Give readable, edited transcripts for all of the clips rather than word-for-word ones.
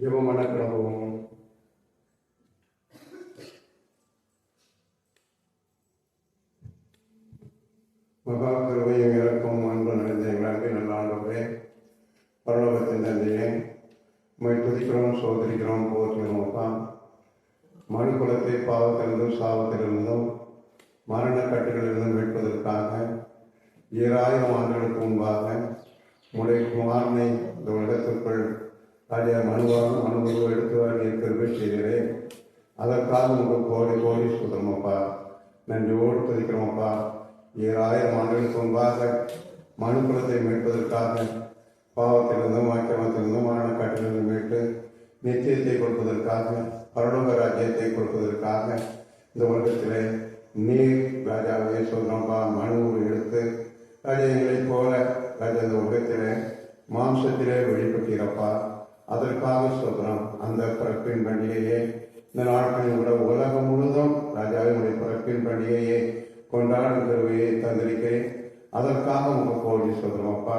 ஜெபமான கிளம்புவோம். மகா கிருபையும் இறக்கும் அன்பு நிறைந்த எங்களுக்கு நல்ல ஆண்டவரே, பரலோகத்தின் தந்தையே, உம்மை துதிக்கிறோம், சோதரிக்கிறோம், போற்றுகிறோம். அப்பா, மனு குலத்தை பாவத்திலிருந்தும் சாபத்திலிருந்தும் மரண கட்டுகளிலிருந்தும் மீட்பதற்காக 2000 ஆண்டுகளுக்கு முன்பாக உடைய குமாரனை இந்த உலகத்திற்குள் ராஜா மனுவாக எடுத்து நீர் கிருபை செய்கிறே. அதற்காக உங்களுக்கு கோடி கோடி சுதரமப்பா, நன்றியோடு துதிக்கிறோமப்பா. 2000 ஆண்டுகளுக்கு முன்பாக மனு குலத்தை மீட்பதற்காக பாவத்திலிருந்தும் ஆக்கிரமத்திலிருந்தும் மரண கட்டிலிருந்து மீட்டு நிச்சயத்தை கொடுப்பதற்காக, பரலோக ராஜ்யத்தை கொடுப்பதற்காக இந்த உலகத்திலே நீர் ராஜாவே சொல்றோம்பா மனுவை எடுத்து ராஜா எங்களைப் போல ராஜா இந்த உலகத்திலே மாம்சத்திலே வெளிப்பட்டீரப்பா. அதற்காக சொல்கிறோம். அந்த பிறப்பின் பண்டிகையை இந்த நாட்களில் கூட உலகம் முழுதும் ராஜாவினுடைய பிறப்பின் பண்டிகையை கொண்டாடும் கருவையை தந்திருக்கிறேன். அதற்காக உங்கள் கோடி சொல்கிறோம் அப்பா,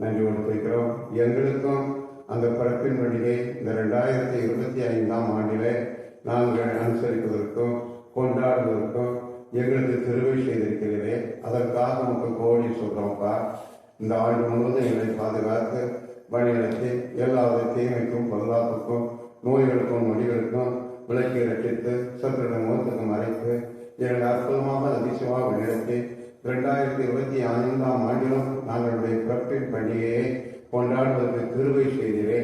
நன்றி கொடுத்திருக்கிறோம். எங்களுக்கும் அந்த பிறப்பின் பண்டிகை இந்த 2025ஆம் ஆண்டிலே நாங்கள் அனுசரிப்பதற்கும் கொண்டாடுவதற்கும் எங்களுக்கு திருவை செய்திருக்கிறீர்களே. அதற்காக உங்கள் கோடி சொல்கிறோம்ப்பா. இந்த ஆண்டு முழுவதும் எங்களை பாதுகாத்து வழிநடத்தி எல்லா தீமைக்கும் பொருளாப்புக்கும் நோய்களுக்கும் நொடிகளுக்கும் விளக்கை ரட்சித்து சத்துருடைய முகத்துக்கு மறைத்து எங்களை அற்புதமாக அதிசயமாக வழிநடத்தி 2025ஆம் ஆண்டிலும் நாங்களுடைய பிறப்பின் பண்டிகையை கொண்டாடுவதற்கு கிருபை செய்கிறே.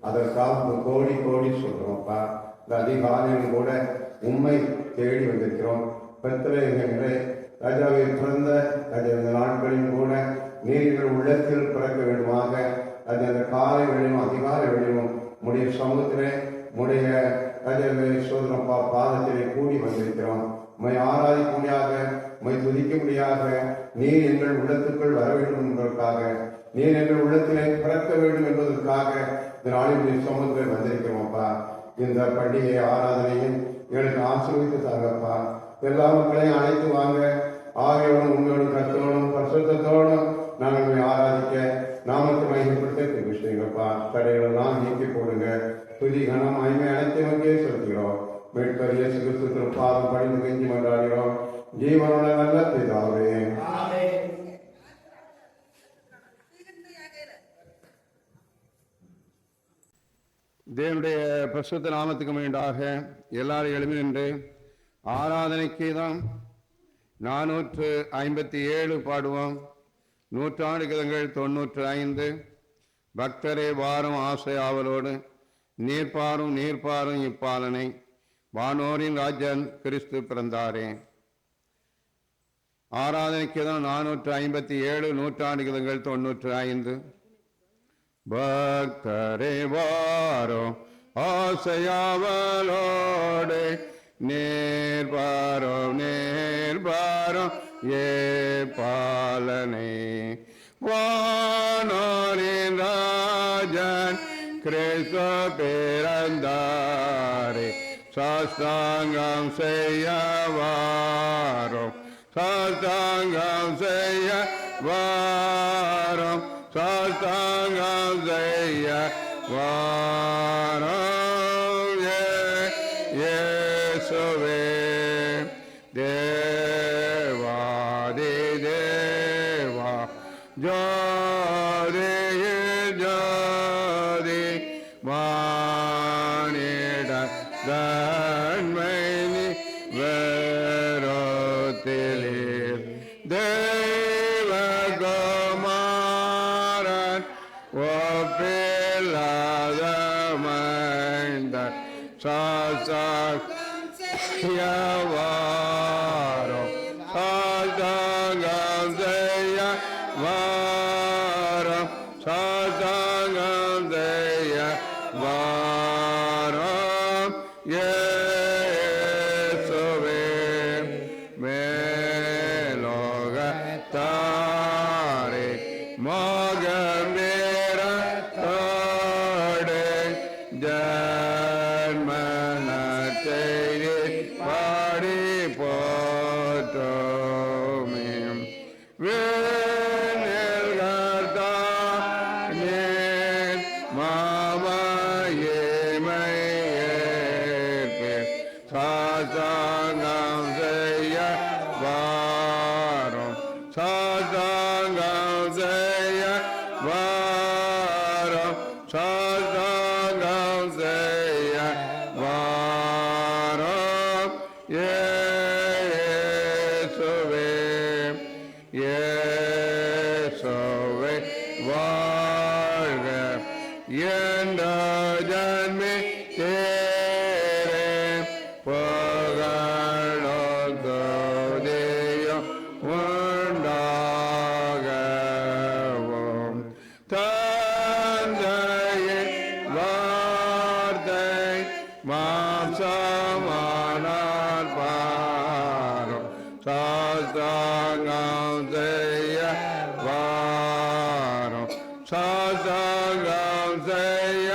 அதற்காக கோடி கோடி சொல்கிறோம்ப்பா. இந்த அதிகாலையில் கூட உண்மை தேடி வந்திருக்கிறோம். பெத்லகேமிலே ராஜாவை பிறந்த இந்த நாட்களில் கூட நீர்கள் உள்ளத்தில் பிறக்க வேண்டுமாக அந்த காலை வேளையும் அதிகாலை வேளையும் உடைய சமூகத்திலே உடைய ராஜாவை சோதனப்பா பாதத்திலே கூடி வந்திருக்கிறோம். உம்மை ஆராதிக்கும்படியாக, உம்மை துதிக்கும்படியாக நீர் எங்கள் உள்ளத்துக்குள் வர வேண்டும் என்பதற்காக, நீர் எங்கள் உள்ளத்திலே பிறக்க வேண்டும் என்பதற்காக இந்த நாளினுடைய சமூகத்தில் வந்திருக்கிறோம்ப்பா. இந்த பண்டிகை ஆராதனையும் எங்களுக்கு ஆசீர்வதித்து தாங்கப்பா. எல்லா மக்களையும் அழைத்து வாங்க. ஆகியோடும் உங்களோடும் கத்தோடும் பரிசுத்தத்தோடும் நாங்கள் ஆராதிக்க நாமத்தை மகிமைப்படுத்த விஷயங்கப்பா. தடைகளெல்லாம் நீக்கி போடுங்க. துதி கனம் மகிமை அனைத்தையுமே செலுத்துகிறோம். மீட்பர் இயேசு கிறிஸ்து பாதம் பணிந்து கெஞ்சி கொண்டாடுகிறோம். ஜீவனோட நல்ல பிதாவே. தேவனுடைய பரிசுத்த நாமத்துக்கு மீண்டாக எல்லாரும் எழுதி நின்று ஆராதனைக்கு தான் 457 பாடுவோம். நூற்றாண்டு கதங்கள் 95. பக்தரே வாரம் ஆசை ஆவலோடு நீர்ப்பாரும் நீர்ப்பாரும் இப்பாலனை வானோரின் ராஜன் கிறிஸ்து பிறந்தாரே. ஆராதனைக்கு தான் 457. நூற்றாண்டு கதங்கள் 95. பக்தரே வாரம் ஆசையாவலோடு நேர்பாரம் நேர்பாரம் ஏ பாலனை வானோரின் ராஜன் கிறிஸ்து பிறந்தாரே. சாஸ்தாங்கம் செய்ய வாரம் சாஸ்தாங்கம் செய்ய வாரம் சாஸ்தாங்கம் செய்ய வாரம் இயேசுவே தேவாதி தேவா ஜோதி ஜோதி வாணிட தன்மைனி வேரோத்திலீர் தேவகுமாரன் ஒப்பில்லாத மைந்தர் வாரம் சாஸ்தாங்கம் செய்ய வாரம் சாஸ்தாங்கம் செய்ய வாரம் இயேசுவே மேலோகத்தாரே மோகம்பீரத்தோடு ஜன்மன செய்தி பாடி சாசாங்கம் செய்ய வாரம் சாசாங்கம் செய்ய வாரம் சாசாங்கம் செய்ய வாரம் இயேசுவே இயேசுவே வாழ்க என்ற ஜன்மே சாசாங்கம் செய்ய வாரம் சாசாங்கம் செய்ய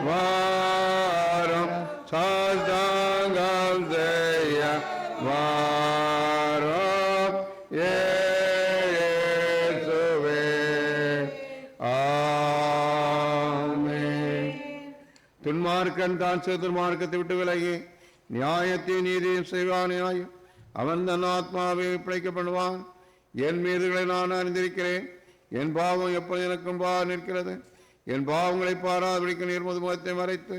வாரம் சாசாங்கம் செய்ய வாரம் இயேசுவே ஆமென். துன்மார்க்கன் தான் துன்மார்க்கத்தை விட்டு விலகி நியாயத்தையும் நீதியும் செய்வான். நியாயம் அவன் தன் ஆத்மாவை பிழைக்கப்படுவான். என் மீதுகளை நான் அறிந்திருக்கிறேன். என் பாவம் எப்போது எனக்கும் நிற்கிறது. என் பாவங்களை பாராதபடிக்க நீர்மது முகத்தை மறைத்து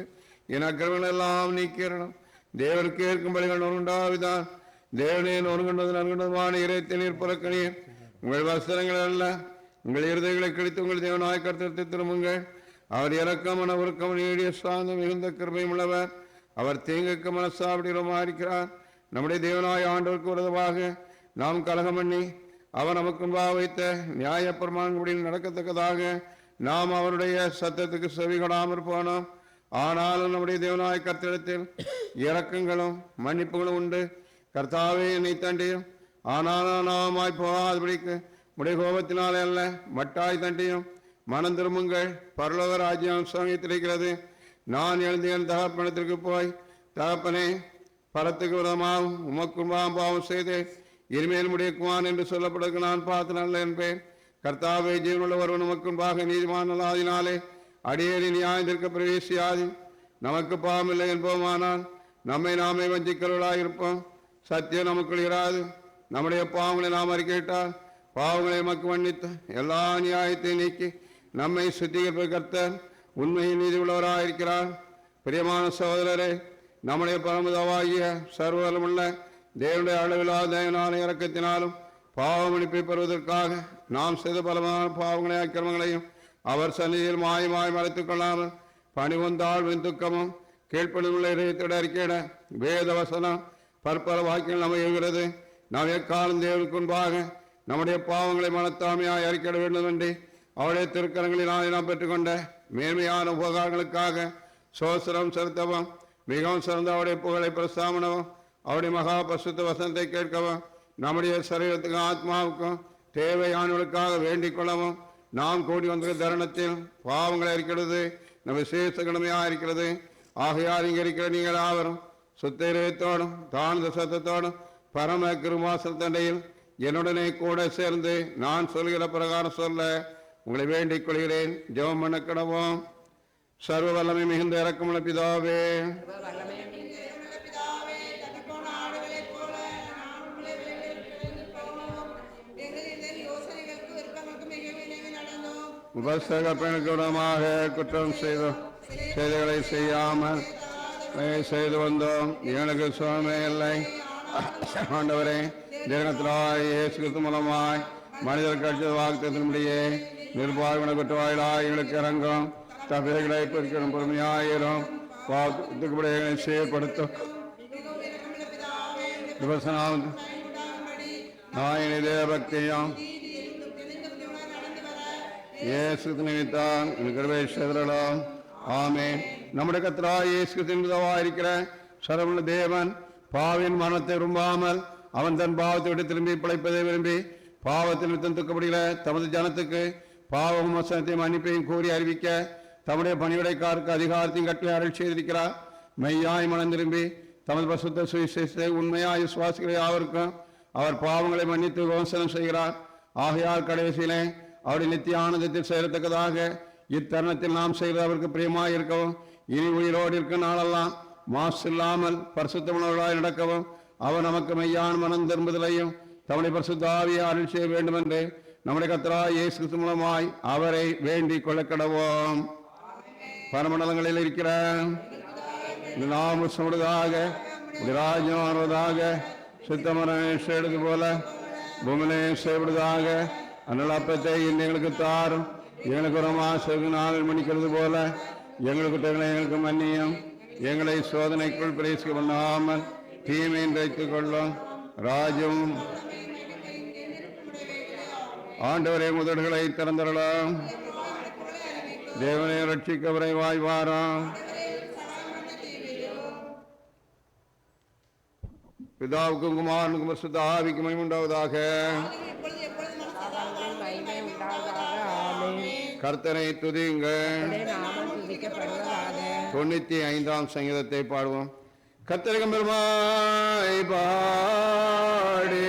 என் அக்கிரமங்கள் எல்லாம் நீக்கிறணும். தேவனுக்கு ஏற்கும் பலிகள் நொறுண்டாவிதான். தேவனே நொறுங்குண்டது நறுங்குண்டதுமான இறைத்தை நீர் புறக்கணீர். உங்கள் வஸ்திரங்கள் அல்ல உங்கள் இருதயங்களை கிழித்து உங்கள் தேவனாய் கர்த்தத்தை திரும்புங்கள். அவர் இறக்கம் மனவுருக்கம் நீடிய சாந்தம் மிகுந்த கிருபையும் உள்ளவர். அவர் தீங்குக்கு மனசாபிடமாக இருக்கிறார். நம்முடைய தேவனாய் ஆண்டவருக்கு விரோதமாக நாம் கலகம் பண்ணி அவர் நமக்கு வைத்த நியாய பிரமாணங்களில் நடக்கத்தக்கதாக நாம் அவருடைய சத்தத்துக்கு செவி கொடாமற் போனோம். ஆனாலும் நம்முடைய தேவனாய் கர்த்தரிடத்தில் இரக்கங்களும் மன்னிப்புகளும் உண்டு. கர்த்தாவே என்னை தண்டியும் ஆனாலும் நாமாய் போகாதபடிக்கு உடைய கோபத்தினாலே அல்ல மட்டாய் தண்டியும். மனம் திரும்புங்கள், பரலோக ராஜ்யம் சமயத்திருக்கிறது. நான் எழுந்து என் தகப்பனத்திற்கு போய் தகப்பனே பரத்துக்கு விதமாகவும் உமக்கும்பாம் பாவம் செய்து இனிமேல் முடிக்குவான் என்று சொல்லப்படுவதற்கு நான் பார்த்து நல்ல என்பேன். கர்த்தாவே ஜீவனுள்ளவர் உமக்கும்பாக நீதிமானலாதினாலே அடியேறி நியாயத்திற்கு பிரவேசியாது நமக்கு பாவம் இல்லை என்போமானால் நம்மை நாமே வஞ்சிக்கிறவர்களாயிருப்போம். சத்தியம் நமக்குள் இராது. நம்முடைய பாவங்களை நாம் அறிக்கையிட்டால் பாவங்களை நமக்கு மன்னித்து எல்லா நியாயத்தை நீக்கி நம்மை சுத்திகரிப்பு கர்த்தர் உண்மையில் நீதி உள்ளவராயிருக்கிறார். பிரியமான சகோதரரே, நம்முடைய பரமதவாகிய சர்வலமுள்ள தேவனுடைய அளவில்லாத தேவனான இறக்கத்தினாலும் பாவ மன்னிப்பை பெறுவதற்காக நாம் செய்த பலமான பாவங்களையும் அக்கிரமங்களையும் அவர் சந்நிதியில் மாயமாய் மறைத்துக் கொள்ளாமல் பணிவந்தாழ்வின் துக்கமும் கீழ்ப்படிவுள்ள இதயத்தோடு அறிக்கையிட வேத வசனம் பற்பல வாக்கியங்கள் அமைகிறது. நாம் எக்காலம் தேவனுக்கு முன்பாக நம்முடைய பாவங்களை மனத்தாமையாய் அறிக்கையிட வேண்டும் என்று அவருடைய திருக்கரங்களினால் நாம் பெற்றுக்கொண்ட மேன்மையான உபகாரங்களுக்காக சோசரம் செலுத்தவும் மிகவும் சிறந்த அவருடைய புகழை பிரஸ்தாபனவும் அவருடைய மகா பசுத்த வசனத்தை கேட்கவும் நம்முடைய சரீரத்துக்கும் ஆத்மாவுக்கும் தேவையானவர்களுக்காக வேண்டிக் கொள்ளவும் நாம் கூடி வந்த தருணத்தில் பாவங்களை இருக்கிறது நம்ம விசேஷ கடமையாக இருக்கிறது. ஆகையால் இங்கே இருக்கிற நீங்கள் யாவரும் சுத்த இதயத்தோடும் தாழ்ந்த சத்தத்தோடும் பரம கிருமாசல் தண்டையில் என்னுடனே கூட சேர்ந்து நான் சொல்கிற பிரகாரம் சொல்ல உங்களை வேண்டிக் கொள்கிறேன். ஜெபம் பண்ண கடவோம். சர்வ வல்லமை மிகுந்த இரக்கமுள்ள பிதாவே, உபசகப்பெண்ணுக்கு விடமாக குற்றம் செய்திகளை செய்யாமல் செய்து வந்தோம். எனக்கு சுகமே இல்லை. ஆண்டவரே, ஜெகனத்திலாய் இயேசு கிறிஸ்து மூலமாய் மனிதர் கட்சி வாக்குத்தின்படியே நிர்வாக குற்றவாளிகளாய் எங்களுக்கு இறங்கும். தவறுகளை பொறுக்கணும், பொறுமையாயிரும். வாக்குப்படிகளை செயல்படுத்தும். விவசனம் நாயனிதே பக்தியும் இயேசு நினைத்தான் கிருபைஸ்வரலாம். ஆமென். நம்முடைய கர்த்தராகிய இயேசு கிறிஸ்துவாக இருக்கிற சர்வமுள்ள தேவன் பாவின் மரணத்தை விரும்பாமல் அவன் தன் பாவத்தை விட்டு திரும்பி பிழைப்பதை விரும்பி பாவத்தில் நிமித்தம் துக்கப்படுகிற தமது ஜனத்துக்கு பாவம் மோசனத்தையும் மன்னிப்பையும் கூறி அறிவிக்க தம்முடைய பணிவிடைக்காருக்கு அதிகாரத்தையும் கட்டளை அருள் செய்திருக்கிறார். மெய்யாய் மனம் திரும்பி தமது பசுத்த சுவிசேஷத்தை உண்மையாய் விசுவாசிக்கிற யாவருக்கும் அவர் பாவங்களை மன்னித்து விமோசனம் செய்கிறார். ஆகையால் கடைசியிலே அவருடைய நித்திய ஆனந்தத்தில் செயலத்தக்கதாக இத்தருணத்தில் நாம் செய்வது அவருக்கு பிரியமாக இருக்கவும் இனி உயிரோடு இருக்க நாளெல்லாம் மாசு இல்லாமல் பரிசுத்தமுள்ளவர்களாய் நடக்கவும் அவர் நமக்கு மெய்யான மனம் திரும்புதலையும் தம்முடைய பரிசுத்த ஆவியை அருள் செய்ய வேண்டும் என்று நம்முடைய கர்த்தராகிய இயேசு கிறிஸ்து மூலமாய் அவரை வேண்டிக் கொள்ளக்கடவோம். பரமண்டலங்களில் இருக்கிற நாம சொல்வதாக ராஜ்யம் ஆறுவதாக சித்தமரது போல பூமியிலே செய்வதாக அன்னல் அப்பத்தை எங்களுக்கு தாரும். எங்களுக்கு ஒரு மாசத்துக்கு 4 மணிக்கிறது போல எங்களுக்கு எங்களுக்கு மன்னியும். எங்களை சோதனைக்குள் பிரவேசிக்க பண்ணாமல் தீமையின் வைத்துக் கொள்ளும். ராஜ்யம் ஆண்டவரே முதல்களை திறந்தரலாம். தேவனை ரட்சிக்கவரை வாய்வாராம். பிதாவுக்கும் குமாரனுக்கும் பரிசுத்த ஆவிக்கும் மகிமை உண்டாவதாக. கர்த்தரை துதியுங்கள். 95ஆம் சங்கீதத்தை பாடுவோம். கர்த்தருக்கு பெருமாய் பாடி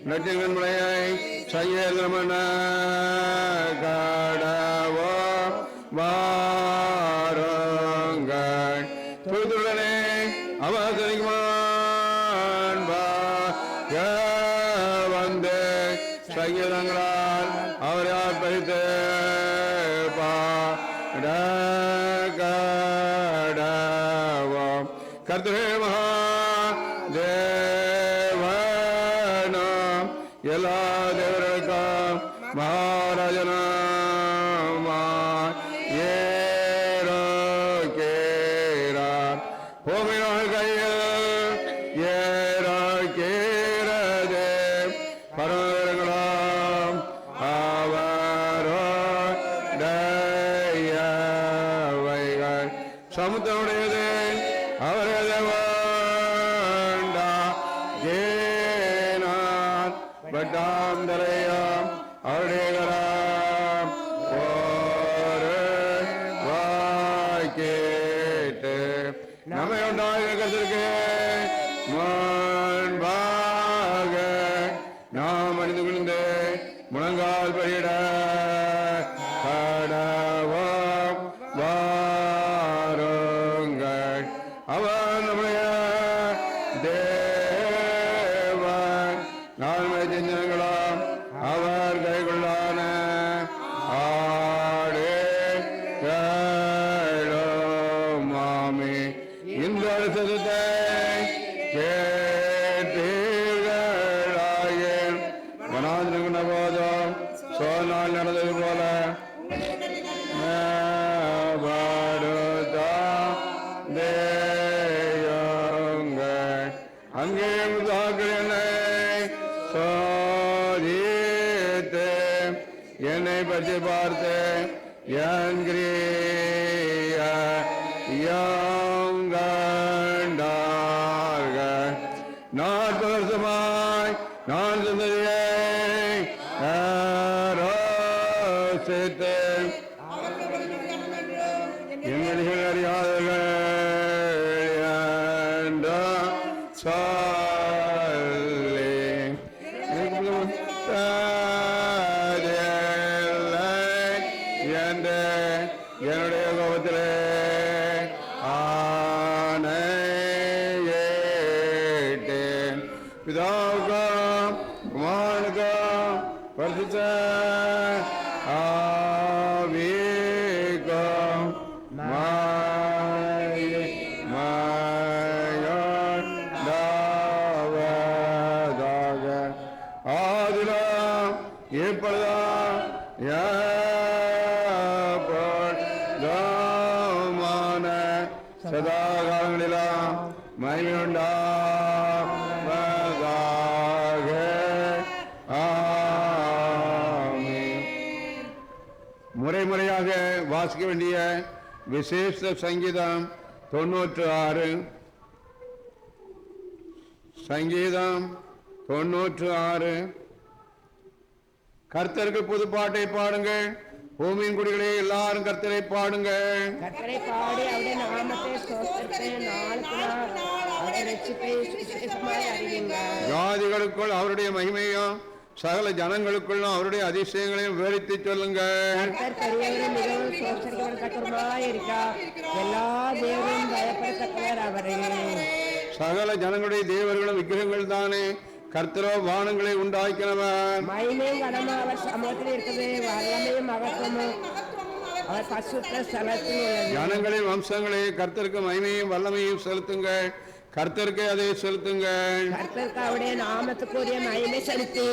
நட்சத்திரன் முறையை சையமன கடவோ வாருங்கள். துருத்துடனே அவசரிக்குமான் வந்து சங்கீதங்களால் அவரை ஆர்ப்பரித்து பாடவோம். கர்த்தரே மகா தேவனாம் எல்லா தேவர்களுக்கும் மகாராஜனாம் ஏறார் பூமியின் கையில் ஏறாக்கிறது பரவர்களாம் அவரோடையவைகள் சமுத்திரமுடையது அவரது வேண்டா ஏனார் பட்டாம் தரையாம் அவருடையகராம் ஒரு வாய்க்கேட்டு நம்மை உண்டாக முன்பாக நாம் அணிந்து கொண்டு முழங்கால் பயிட கடவோம் வாருங்கள். அவன் நம்முடைய தேவன் நான்மை சின்னங்களாம் அவர் கைகொள்ளான ஆடு மாமி இந்த சதத்தை கேட்டீர்களாக மனாந்திருக்கின்ற போதும் சோனால் நடந்தது போல அங்கே சோதித்து என்னை பற்றி பார்த்து என் கிரியாண்டார்கள். 40 வருஷமாய் நான் சொன்னதை ஆரோசித்தேன். எங்களுக்கு அறியாதவர்கள் சொல்லி என்று என்னுடைய கோபத்திலே ஆணையிட்டேன். பிதாவுக்கும் குமாரனுக்கும் பரிசுத்த ஆவிக்கும் மாயண்டாவதாக ஆதிலாம் இப்பொழுதும் எப்பொழுதுமான சதா காலங்களிலும் மகிமையுண்டாவதாக. ஆமென். முறைமுறையாக வாசிக்க வேண்டிய விசேஷ சங்கீதம் 96. சங்கீதம் 96. கர்த்தருக்கு புது பாட்டை பாடுங்கள். பூமியின் குடிகளே எல்லாரும் கர்த்தரை பாடுங்கள். கர்த்தரை பாடி அவருடைய நாமத்தை ஸ்தோத்திரித்து நாளுக்கு நாள் அவருடைய ரட்சிப்பை சுவிசேஷமாய் அறிவியுங்கள். ஜாதிகளுக்குள் அவருடைய மகிமையும் சகல ஜனங்களுக்குள்ளும் அவருடைய அதிசயங்களையும் விவரித்து சொல்லுங்கள். கர்த்தர் பெரியவரும் மிகவும் சோசரிக்கப்படத்தக்கவருமாய் இருக்கிறார். எல்லா தேவரும் பயப்படத்தக்கவர் அவரே. சகல ஜனங்களுடைய தேவர்களும் விக்கிரகங்கள் தானே, கர்த்தரோ வானங்களை உண்டாக்கினவர். மகிமையும் கடமை அவர் சமூகத்தில் இருக்குது, வல்லமையும் மகத்துவமும் அவர் பசுத்த ஸ்தலத்தில் உள்ளது. ஜனங்களின் வம்சங்களே, கர்த்தருக்கு மகிமையும் வல்லமையும் செலுத்துங்கள், கர்த்தருக்கு அதை செலுத்துங்கள். கர்த்தருக்கு அவருடைய நாமத்துக்குரிய மகிமை செலுத்தி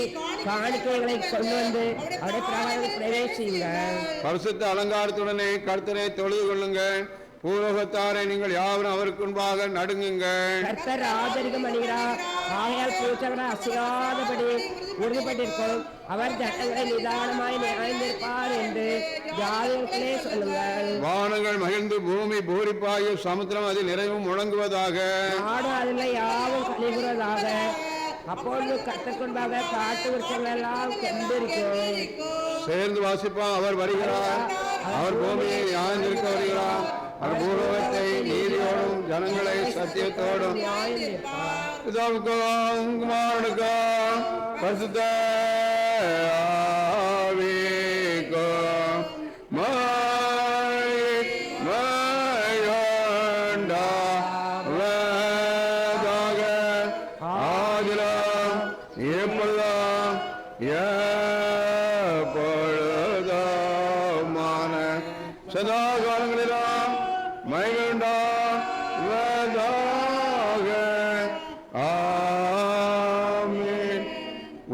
காணிக்கைகளை கொண்டு வந்து அவருடைய பிரகாரம் பிரவேசியுங்கள். பரிசுத்த அலங்காரத்துடனே கர்த்தரை தொழுது கொள்ளுங்கள். பூலோகத்தாரை நீங்கள் யாவரும் அவருக்கு முன்பாக நடுங்குங்கள். கர்த்தர் ஆதரிகம் அணிகிறார், ஆகையால் பூச்சவரை அசையாதபடி உறுதிப்பட்டிருக்கும். அவர் ஜனங்களை நிதானமாய் நியாய்ந்திருப்பார் என்று ஜாதிகளே சொல்லுங்கள். வானங்கள் மகிழ்ந்து பூமி பூரிப்பாயும் சமுத்திரம் அதில் நிறைவும் முழங்குவதாக. நாடு அதில் யாவும் கழிவுறதாக. அப்பொழுது கர்த்தருக்குன்பாக காட்டு விருட்சங்கள் எல்லாம் கொண்டிருக்கும். சேர்ந்து வாசிப்போம். அவர் வருகிறார், அவர் பூமியை நியாயந்திருக்க வருகிறார். அவர் பூலோகத்தை நீதியோடும் ஜனங்களை சத்தியத்தோடும் பிதாவுக்கும் குமாரனுக்கும் பரிசுத்த ஆவிக்கும் ஆதிரம் எப்பொழுதும் எப்பொழுதுமான சதா காலங்களிலும் ஆமென்.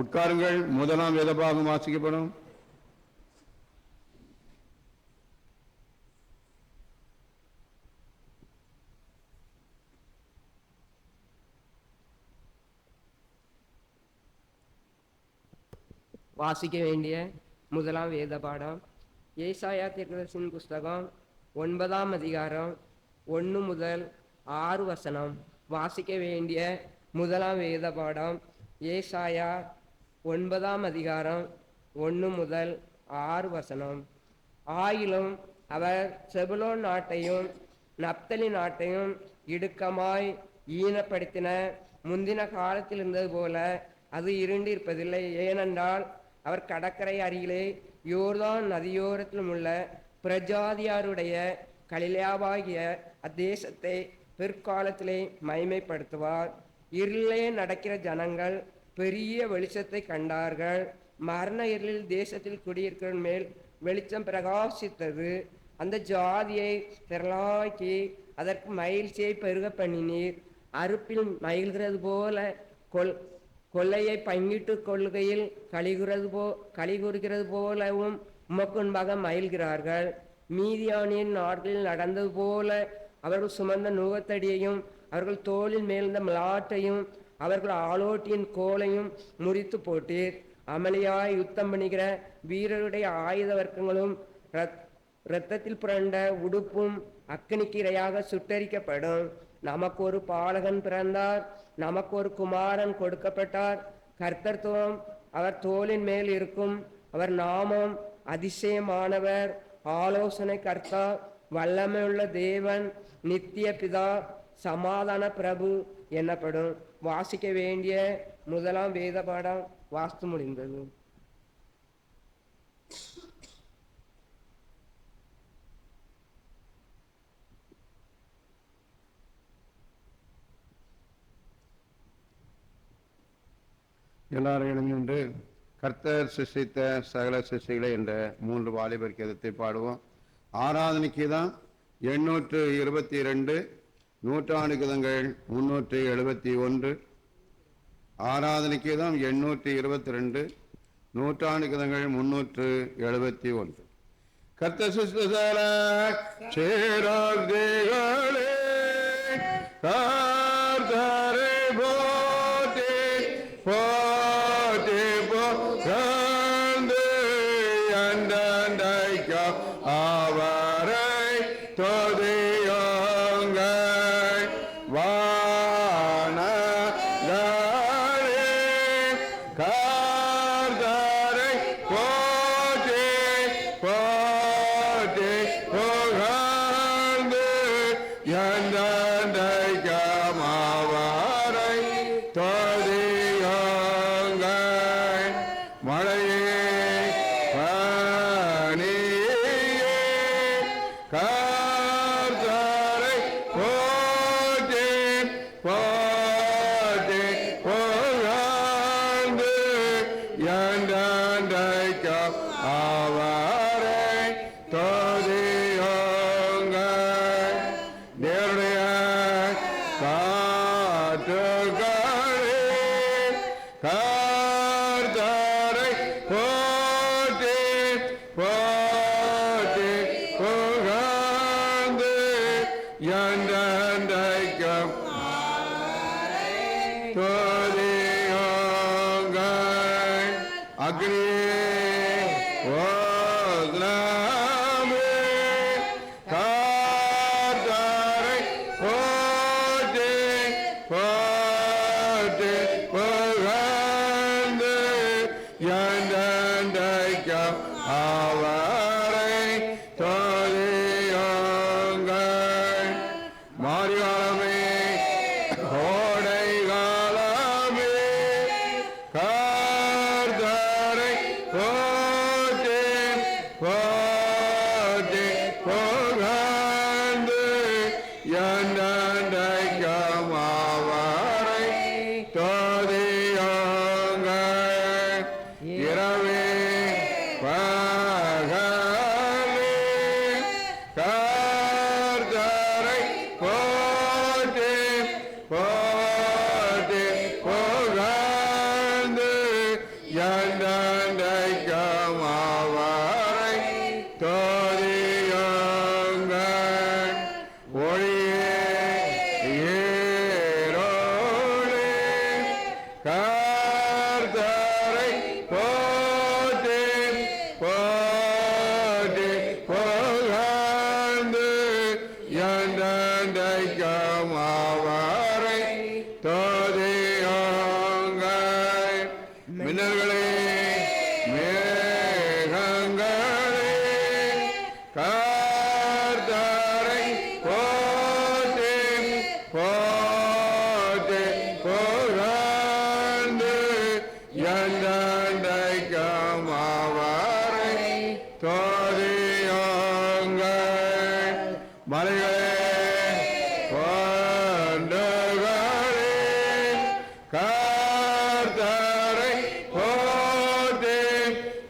உட்காருங்கள். முதலாம் வேதபாகம் வாசிக்கப்படும். வாசிக்க வேண்டிய முதலாம் வேத பாடம் ஏசாயா தீர்க்கதரிசியின் புஸ்தகம் 9ஆம் அதிகாரம் 1 முதல் 6 வசனம். வாசிக்க வேண்டிய முதலாம் வேத பாடம் ஏசாயா 9ஆம் அதிகாரம் 1 முதல் 6 வசனம். ஆயிலும் அவர் செபுலோன் நாட்டையும் நப்தலி நாட்டையும் இடுக்கமாய் ஈனப்படுத்தின முந்தின காலத்தில் இருந்தது போல அது இருண்டிருப்பதில்லை. ஏனென்றால் அவர் கடற்கரை அருகிலே யோர்தான் நதியோரத்திலும் உள்ள பிரஜாதியாருடைய கலிலேயாவாகிய அத்தேசத்தை பிற்காலத்திலே மகிமைப்படுத்துவார். இருளிலே நடக்கிற ஜனங்கள் பெரிய வெளிச்சத்தை கண்டார்கள். மரண இருளில் தேசத்தில் குடியிருக்கிற மேல் வெளிச்சம் பிரகாசித்தது. அந்த ஜாதியை திரளாக்கி அதற்கு மகிழ்ச்சியை பெருக பண்ணினீர். அறுப்பில் மகிழ்கிறது போல கொள்ளையை பங்கிட்டு கொள்கையில் கலிகூறுகிறது போலவும் உமக்கு முன்பாக மகிழ்கிறார்கள். மீதியானியின் நாட்களில் நடந்தது போல அவர்கள் சுமந்த நுகத்தடியையும் அவர்கள் தோளின் மேலிருந்த மலாட்டையும் அவர்கள் ஆலோட்டியின் கோலையும் முறித்து போட்டீர். அமளியாய் யுத்தம் பண்ணுகிற வீரருடைய ஆயுத வர்க்கங்களும் இரத்தத்தில் புரண்ட உடுப்பும் அக்கினிக்கு இரையாக சுட்டரிக்கப்படும். நமக்கு ஒரு பாலகன் பிறந்தார், நமக்கு ஒரு குமாரன் கொடுக்கப்பட்டார். கர்த்தத்துவம் அவர் தோளின் மேல் இருக்கும். அவர் நாமம் அதிசயமானவர், ஆலோசனை கர்த்தா, வல்லமையுள்ள தேவன், நித்திய பிதா, சமாதான பிரபு எனப்படும். வாசிக்க வேண்டிய முதலாம் வேத பாடம் வாஸ்து முடிந்தது. எல்லாரும் எழுந்து கர்த்தர் சிருஷ்டித்த சகல சிருஷ்டிகளை என்ற 3 வாலிபர் கீதத்தை பாடுவோம். ஆராதனைக்கு தான் 822, நூற்றாண்டு கீதங்கள் 371. ஆராதனைக்கு தான் 822, நூற்றாண்டு கீதங்கள் 371. கர்த்தர் சிருஷ்டித்த சேராக்திகளே கர்த்தரை போற்றி போற்றி புகழ்ந்து அண்டண்டைக்க அவரை துதியுங்கள். வானங்களே கர்த்தரை போற்றி போற்றி புகழ்ந்து அண்டண்டைக்க அவரை துதியுங்கள். துதியுங்கள். அக்னியே ஓதுலாமே கர்த்தரை போற்றி போற்றி புகழ்ந்து என்றென்றைக்கும் அவரை துதியுங்கள். மாரிகாலமே கோடை காலமே கர்த்தரை போற்றி போற்றி புகழ்ந்து என்றென்றைக்கும் அவரை துதியுங்கள். இரவே பகலே கர்த்தரை போற்றி போற்றி புகழ்ந்து என்றென்றைக்கும் அவரை துதியுங்கள். ஒளியே ஈரோடே கர்த்தரை போற்றி போற்றி புகழ்ந்து என்றென்றைக்கும் அவரை துதியுங்கள். மின்னல்களே மேகங்களே கர்த்தரை போற்றி போற்றி புகழ்ந்து என்றென்றைக்கும் அவரை துதியுங்கள். மலைகளே குன்றுகளே கர்த்தரை போற்றி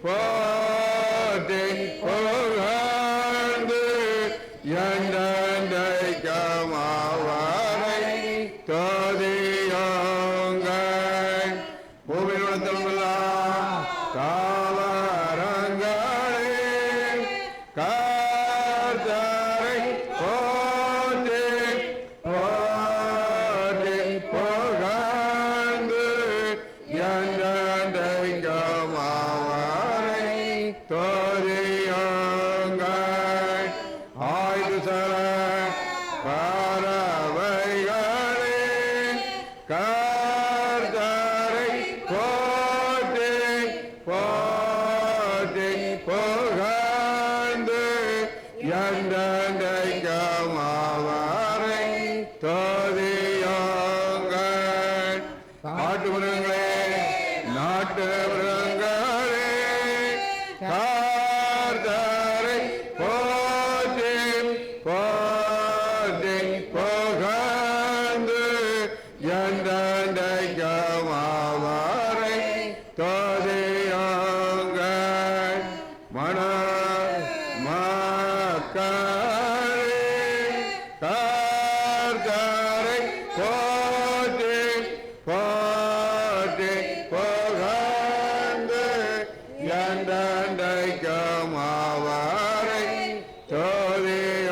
போற்றி புகழ்ந்து என்றென்றைக்கும் அவரை துதியுங்கள். பூமியில் உள்ள தாவரங்களே கர்த்தரை போற்றி போற்றி புகழ்ந்து என்றென்றைக்கும் அவரை துதியுங்கள். ஆயுதர பறவைகளே கர்த்தரை போற்றி போற்றி புகழ்ந்து என்றென்றைக்கும் அவரை துதியுங்கள். காட்டு மிருகங்களே நாட்டு மிருகங்களே கர்த்தரை போற்றி போற்றி புகழ்ந்து என்றென்றைக்கும் அவரை துதியுங்கள். மக்களே கர்த்தரை போற்றி போற்றி புகழ்ந்து என்றென்றைக்கும் அவரை துதியுங்கள்.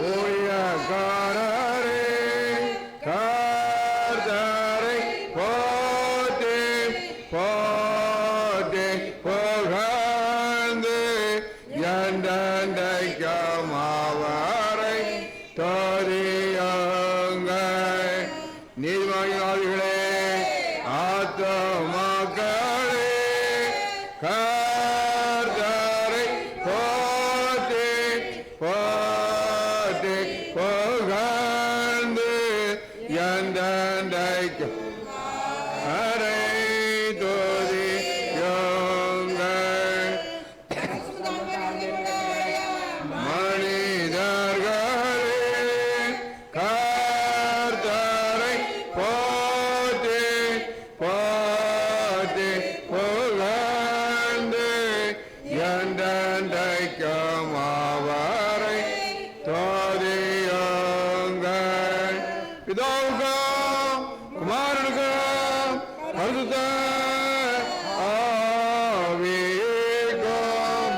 ஊழியக்காரரே கர்த்தரை போற்றி போற்றி புகழ்ந்து என்றென்றைக்கும் அவரை துதியுங்கள். நீதிமான்களே ஆத்துமாக்களே கர்த்தரை போற்றி போற்றி புகழ்ந்து என்றென்றைக்கும் அவரை துதியுங்கள். மனிதர்களே கர்த்தரை போற்றி போற்றி புகழ்ந்து என்றென்றைக்கும் அவரை துதியுங்கள். பிதாவுக்கும் குமாரனுக்கும் பரிசுத்த ஆவிக்கும்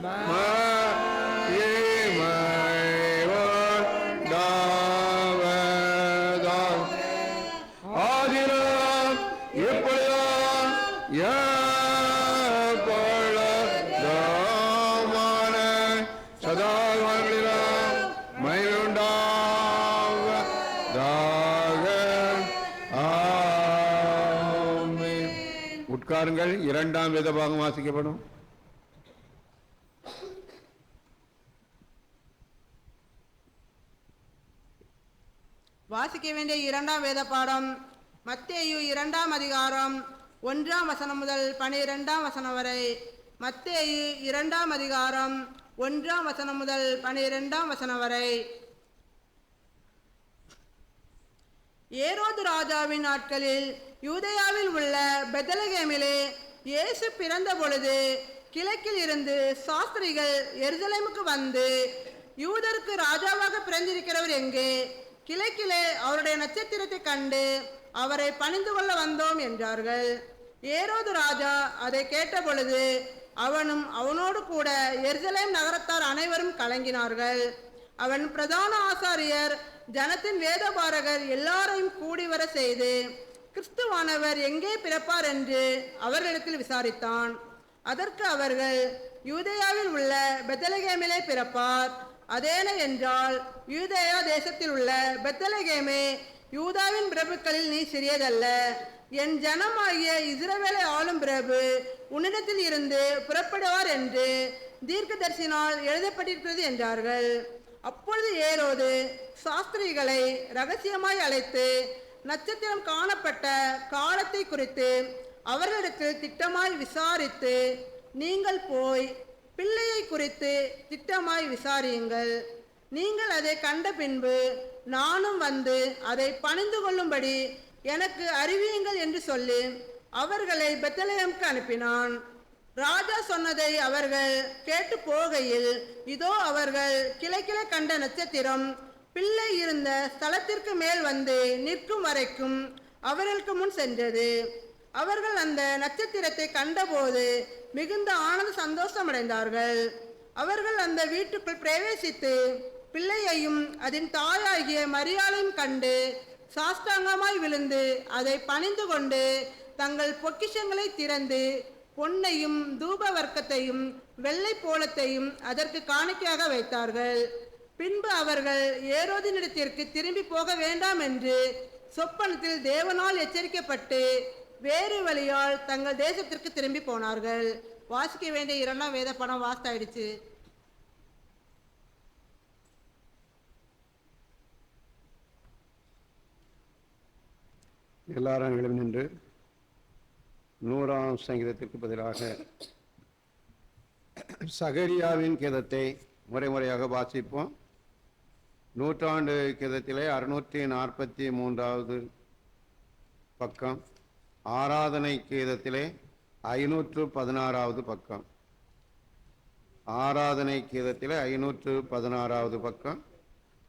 மகிமை உண்டாவதாக. ஆமென். உட்காருங்கள். இரண்டாம் வேத பாகம் வாசிக்கப்படும். வாசிக்க வேண்டிய இரண்டாம் வேத பாடம் மத்தேயு 2ஆம் அதிகாரம் 1ஆம் வசனம் முதல் 12ஆம் வசனம் வரை. மத்தேயு 2ஆம் அதிகாரம் 1ஆம் வசனம் முதல் 12ஆம் வசனம் வரை. ஏரோது ராஜாவின் நாட்களில் யூதேயாவில் உள்ள பெத்லகேமிலே இயேசு பிறந்த பொழுது கிழக்கில் இருந்து சாஸ்திரிகள் எருசலேமுக்கு வந்து, யூதருக்கு ராஜாவாக பிறந்திருக்கிறவர் எங்கே? கிழக்கிலே அவருடைய நட்சத்திரத்தை கண்டு அவரை பணிந்து கொள்ள வந்தோம் என்றார்கள். ஏரோது ராஜா அதை கேட்ட பொழுது அவனும் அவனோடு கூட எருசலேம் நகரத்தார் அனைவரும் கலங்கினார்கள். அவன் பிரதான ஆசாரியர் ஜனத்தின் வேதபாரகர் எல்லாரையும் கூடி வர செய்து கிறிஸ்துவானவர் எங்கே பிறப்பார் என்று அவர்களிடத்தில் விசாரித்தான். அதற்கு அவர்கள், யூதேயாவில் உள்ள பெத்லகேமிலே பிறப்பார். அதேன என்றால், யூதேயா தேசத்தில் உள்ள பெத்லகேமே, யூதாவின் பிரபுக்களில் நீ சிறியதல்ல. என் ஜனமாகிய இஸ்ரவேலை ஆளும் பிரபு உன்னிடத்தில் இருந்து புறப்படுவார் என்று தீர்க்கதரிசினால் எழுதப்பட்டிருக்கிறது என்றார்கள். அப்பொழுது ஏரோது சாஸ்திரிகளை ரகசியமாய் அழைத்து நட்சத்திரம் காணப்பட்ட காலத்தை குறித்து அவர்களிடத்தில் திட்டமாய் விசாரித்து, நீங்கள் போய் பிள்ளையை குறித்து திட்டமாய் விசாரியுங்கள். நீங்கள் அதை கண்ட பின்பு நானும் வந்து அதை பணிந்து கொள்ளும்படி எனக்கு அறிவியுங்கள் என்று சொல்லி அவர்களை பெத்லகேமுக்கு அனுப்பினான். ராஜா சொன்னதை அவர்கள் கேட்டு போகையில், இதோ அவர்கள் கிழக்கிலே கண்ட நட்சத்திரம் பிள்ளை இருந்த ஸ்தலத்திற்கு மேல் வந்து நிற்கும் வரைக்கும் அவர்களுக்கு முன் சென்றது. அவர்கள் அந்த நட்சத்திரத்தை கண்டபோது மிகுந்த ஆனந்த சந்தோஷமடைந்தார்கள். அவர்கள் அந்த வீட்டுக்குள் பிரவேசித்து பிள்ளையையும் அதன் தாயாகிய மரியாளையும் கண்டு சாஷ்டாங்கமாய் விழுந்து அதை பணிந்து கொண்டு தங்கள் பொக்கிஷங்களை திறந்து பொன்னையும் தூப வர்க்கத்தையும் வெள்ளை போலத்தையும் அதற்கு காணிக்கையாக வைத்தார்கள். பின்பு அவர்கள் ஏரோதினிடத்திற்கு திரும்பி போக வேண்டாம் என்று சொப்பனத்தில் தேவனால் எச்சரிக்கப்பட்டு வேறு வழியால் தங்கள் தேசத்திற்கு திரும்பி போனார்கள். வாசிக்க வேண்டிய இரண்டாம் வேத படம் வாசித்தாயிடுச்சு. எல்லாரும் எழுந்து நின்று 100ஆம் சங்கீதத்திற்கு பதிலாக சகரியாவின் கீதத்தை முறையாக வாசிப்போம். நூற்றாண்டு கீதத்திலே 643வது பக்கம், ஆராதனை கீதத்திலே 516வது பக்கம். ஆராதனை கீதத்திலே 516வது பக்கம்,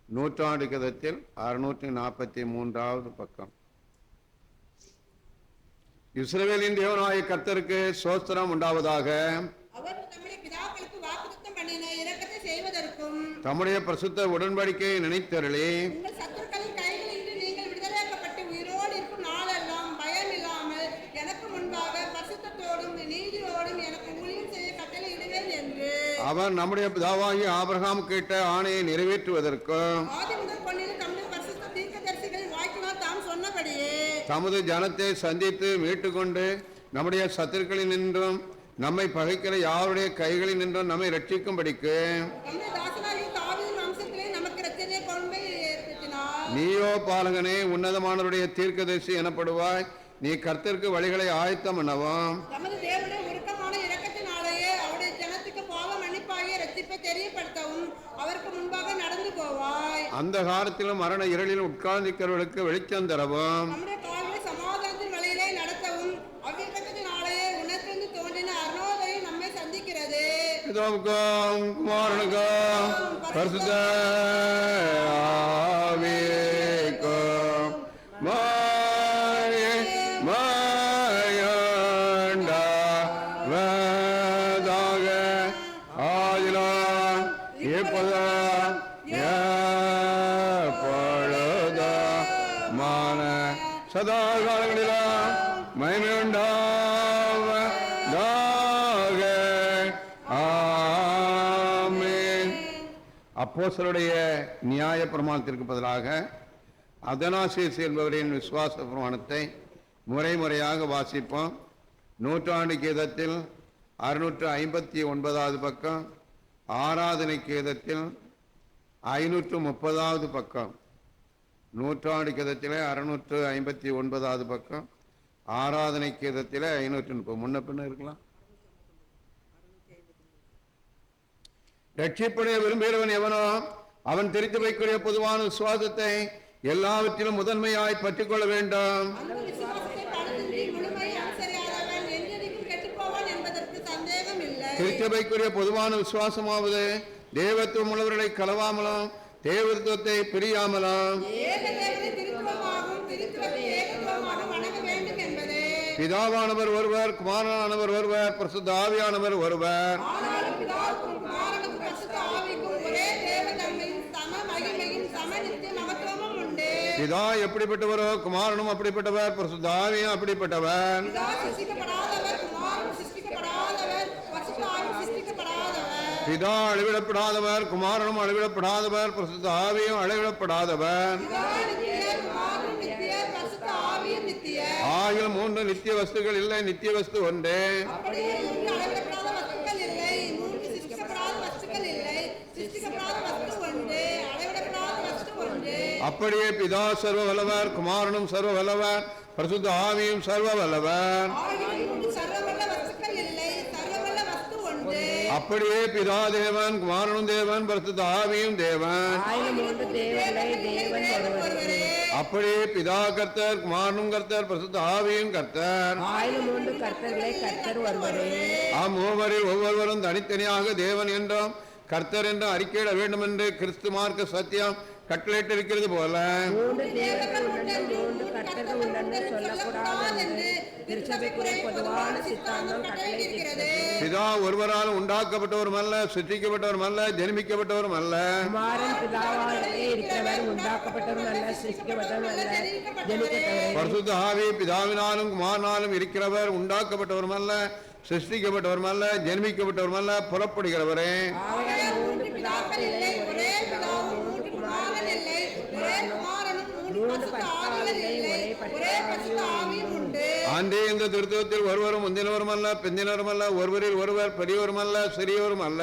நூற்றாண்டு கீதத்தில் 643வது பக்கம். இஸ்ரவேலின் தேவனாகிய கர்த்தருக்கு ஸ்தோத்திரம் உண்டாவதாக. அவர் தம்முடைய பிதாக்களுக்கு வாக்குத்தத்தம் பண்ணின இரக்கத்தை செய்வதற்கும் தம்முடைய பரிசுத்த உடன்படிக்கையை நினைத்தருளி உங்கள் சத்துருக்களின் கைகளில் நீங்கள் விடுதலையாக்கப்பட்டு உயிரோடு இருக்கும் நாளெல்லாம் பயம் இல்லாமல் எனக்கு முன்பாக பரிசுத்தத்தோடும் நீதியோடும் எனக்கு ஊழியம் செய்ய கட்டளையிடுவேன் என்று அவர் நம்முடைய பிதாவாகிய ஆபிரகாம் கேட்ட ஆணையை நிறைவேற்றுவதற்கும் ஆதி முதல் கொண்டிருந்த தம்முடைய பரிசுத்த தீர்க்கதரிசிகளின் வாய்க்கினால் தாம் சொன்னபடியே தமது ஜனத்தை சந்தித்து மீட்டுக்கொண்டு நம்முடைய சத்துருக்களில் நின்றும் நம்மை பகைக்கிற யாருடைய கைகளில் நின்றும் நம்மை ரட்சிக்கும்படிக்கு தம்முடைய தாசனாகிய தாவீதின் வம்சத்திலே நமக்கு இரட்சணிய கொள்கை ஏற்படுத்தினார். நீயோ பாலகனே உன்னதமானவருடைய தீர்க்கதரிசி எனப்படுவாய். நீ கர்த்தருக்கு வழிகளை ஆயத்தம் பண்ணவும் தமது தேவனுடைய உருக்கமான இரக்கத்தினாலேயே அவருடைய ஜனத்துக்கு பாவ மன்னிப்பாகிய இரட்சிப்பை தெரியப்படுத்தவும் அவருக்கு முன்பாக நடந்து போவாய். அந்த காலத்திலும் மரண இருளில் உட்கார்ந்திருக்கிறவர்களுக்கு வெளிச்சம் தரவும் நம்முடைய கால்களை சமாதானத்தின் வழியிலே நடத்தவும் அவ்விரக்கத்தினாலேயே உனக்கிருந்து தோன்றின அருணோதயம் நம்மை சந்திக்கிறது. பிதாவுக்கும் குமாரனுக்கும் பரிசுத்த ஆவிக்கும் மாயண்டாவதாக ஆதிலாம் எப்பொழுதும் எப்பொழுதுமான சதா காலங்களிலும் மகிமையுண்டாவதாக. ஆமென். அப்போஸ்தலருடைய நியாய பிரமாணத்திற்கு பதிலாக அதனாசிஸ் என்பவரின் விசுவாச பிரமாணத்தை முறையாக வாசிப்போம். நூற்றாண்டு கீதத்தில் 659வது பக்கம், ஆராதனை கீதத்தில் 530வது பக்கம். நூற்றாண்டு கீதத்தில் 659வது பக்கம், ஆராதனை கீதத்தில் 530. முன்ன பின்ன இருக்கலாம். ரட்சிப்படைய விரும்புகிறவன் எவனோ அவன் தெரிந்து வைக்கூடிய பொதுவான விசுவாசத்தை எல்லாவற்றிலும் முதன்மையாய் பற்றிக் கொள்ள வேண்டும். திருச்சபைக்குரிய பொதுவான விசுவாசமாவது தேவத்துவம் உள்ளவர்களை கலவாமலும் தேவத்துவத்தை பிரியாமலும் பிதாவானவர் ஒருவர், குமாரனானவர் ஒருவர், பரிசுத்த ஆவியானவர் ஒருவர். பிதா எப்படிப்பட்டவரோ குமாரனும் அப்படிப்பட்டவர், பரிசுத்த ஆவியும் அப்படிப்பட்டவர். பிதா அளவிடப்படாதவர், குமாரனும் அளவிடப்படாதவர், பரிசுத்த ஆவியும் அளவிடப்படாதவர். ஆகிய மூன்று நித்திய வஸ்துகள் இல்லை, நித்திய வஸ்து ஒன்றே. அப்படியே பிதா சர்வ வல்லவர், குமாரனும் சர்வ வல்லவர், பரிசுத்த ஆவியும் சர்வ வல்லவர். அப்படியே பிதா தேவன், குமாரனும் தேவன், பரிசுத்த ஆவியும் தேவன். அப்படியே பிதா கர்த்தர், குமாரனும் கர்த்தர், பரிசுத்த ஆவியும் கர்த்தர். மூவரில் ஒவ்வொருவரும் தனித்தனியாக தேவன் என்றும் கர்த்தர் என்றும் அறிக்கையிட வேண்டும் என்று கிறிஸ்து மார்க்க சத்தியம் கட்டளையிட்டிருக்கிறது போல பிதா ஒருவரால் உண்டாக்கப்பட்டவரும் அல்ல, சிருஷ்டிக்கப்பட்டவரும் அல்ல, ஜெனிமிக்கப்பட்டவரும் அல்ல. பரிசுத்த ஆவி பிதாவினாலும் குமாரனாலும் இருக்கிறவர், உண்டாக்கப்பட்டவரும் அல்ல, சிருஷ்டிக்கப்பட்டவரும் அல்ல, ஜென்மிக்கப்பட்டவரும் அல்ல, புறப்படுகிறவரே. ஆண்டே இந்த திருத்துவத்தில் ஒருவரும் முந்தினவரும் அல்ல, பிந்தினவரும் அல்ல, ஒருவரில் ஒருவர், பெரியவரும் அல்ல, சிறியவரும் அல்ல.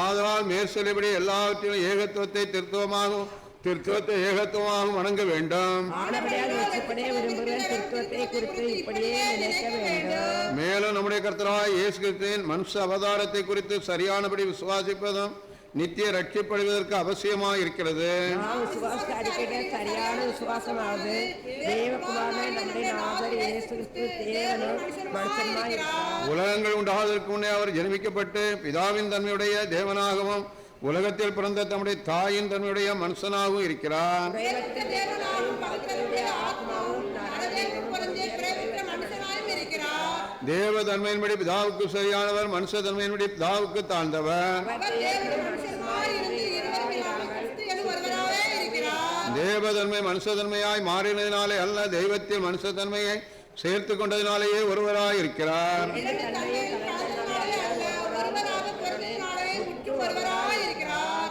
ஆதலால் மேற்சொல்லியபடி எல்லாவற்றிலும் ஏகத்துவத்தை திருத்துவமாகவும் திருத்துவத்தை ஏகத்துவமாகவும் வணங்க வேண்டும். மேலும் நம்முடைய கர்த்தராகிய இயேசு கிறிஸ்துவின் மனுஷ அவதாரத்தை குறித்து சரியானபடி விசுவாசிப்பதும் நித்திய ரட்சிப்படுவதற்கு அவசியமாக இருக்கிறது. உலகங்கள் உண்டாவதற்கு முன்னே அவர் ஜெனிமிக்கப்பட்டு பிதாவின் தன்மையுடைய தேவனாகவும் உலகத்தில் பிறந்த தம்முடைய தாயின் தன்மையுடைய மனுஷனாகவும் இருக்கிறார். தேவ தன்மையின்படி பிதாவுக்கு சரியானவர், மனுஷ தன்மையின்படி பிதாவுக்கு தாழ்ந்தவர். தேவதன்மை மனுஷதன்மையாய் மாறினதினாலே அல்ல, தெய்வத்தில் மனுஷதன்மையை சேர்த்து கொண்டதினாலேயே ஒருவராய் இருக்கிறார்.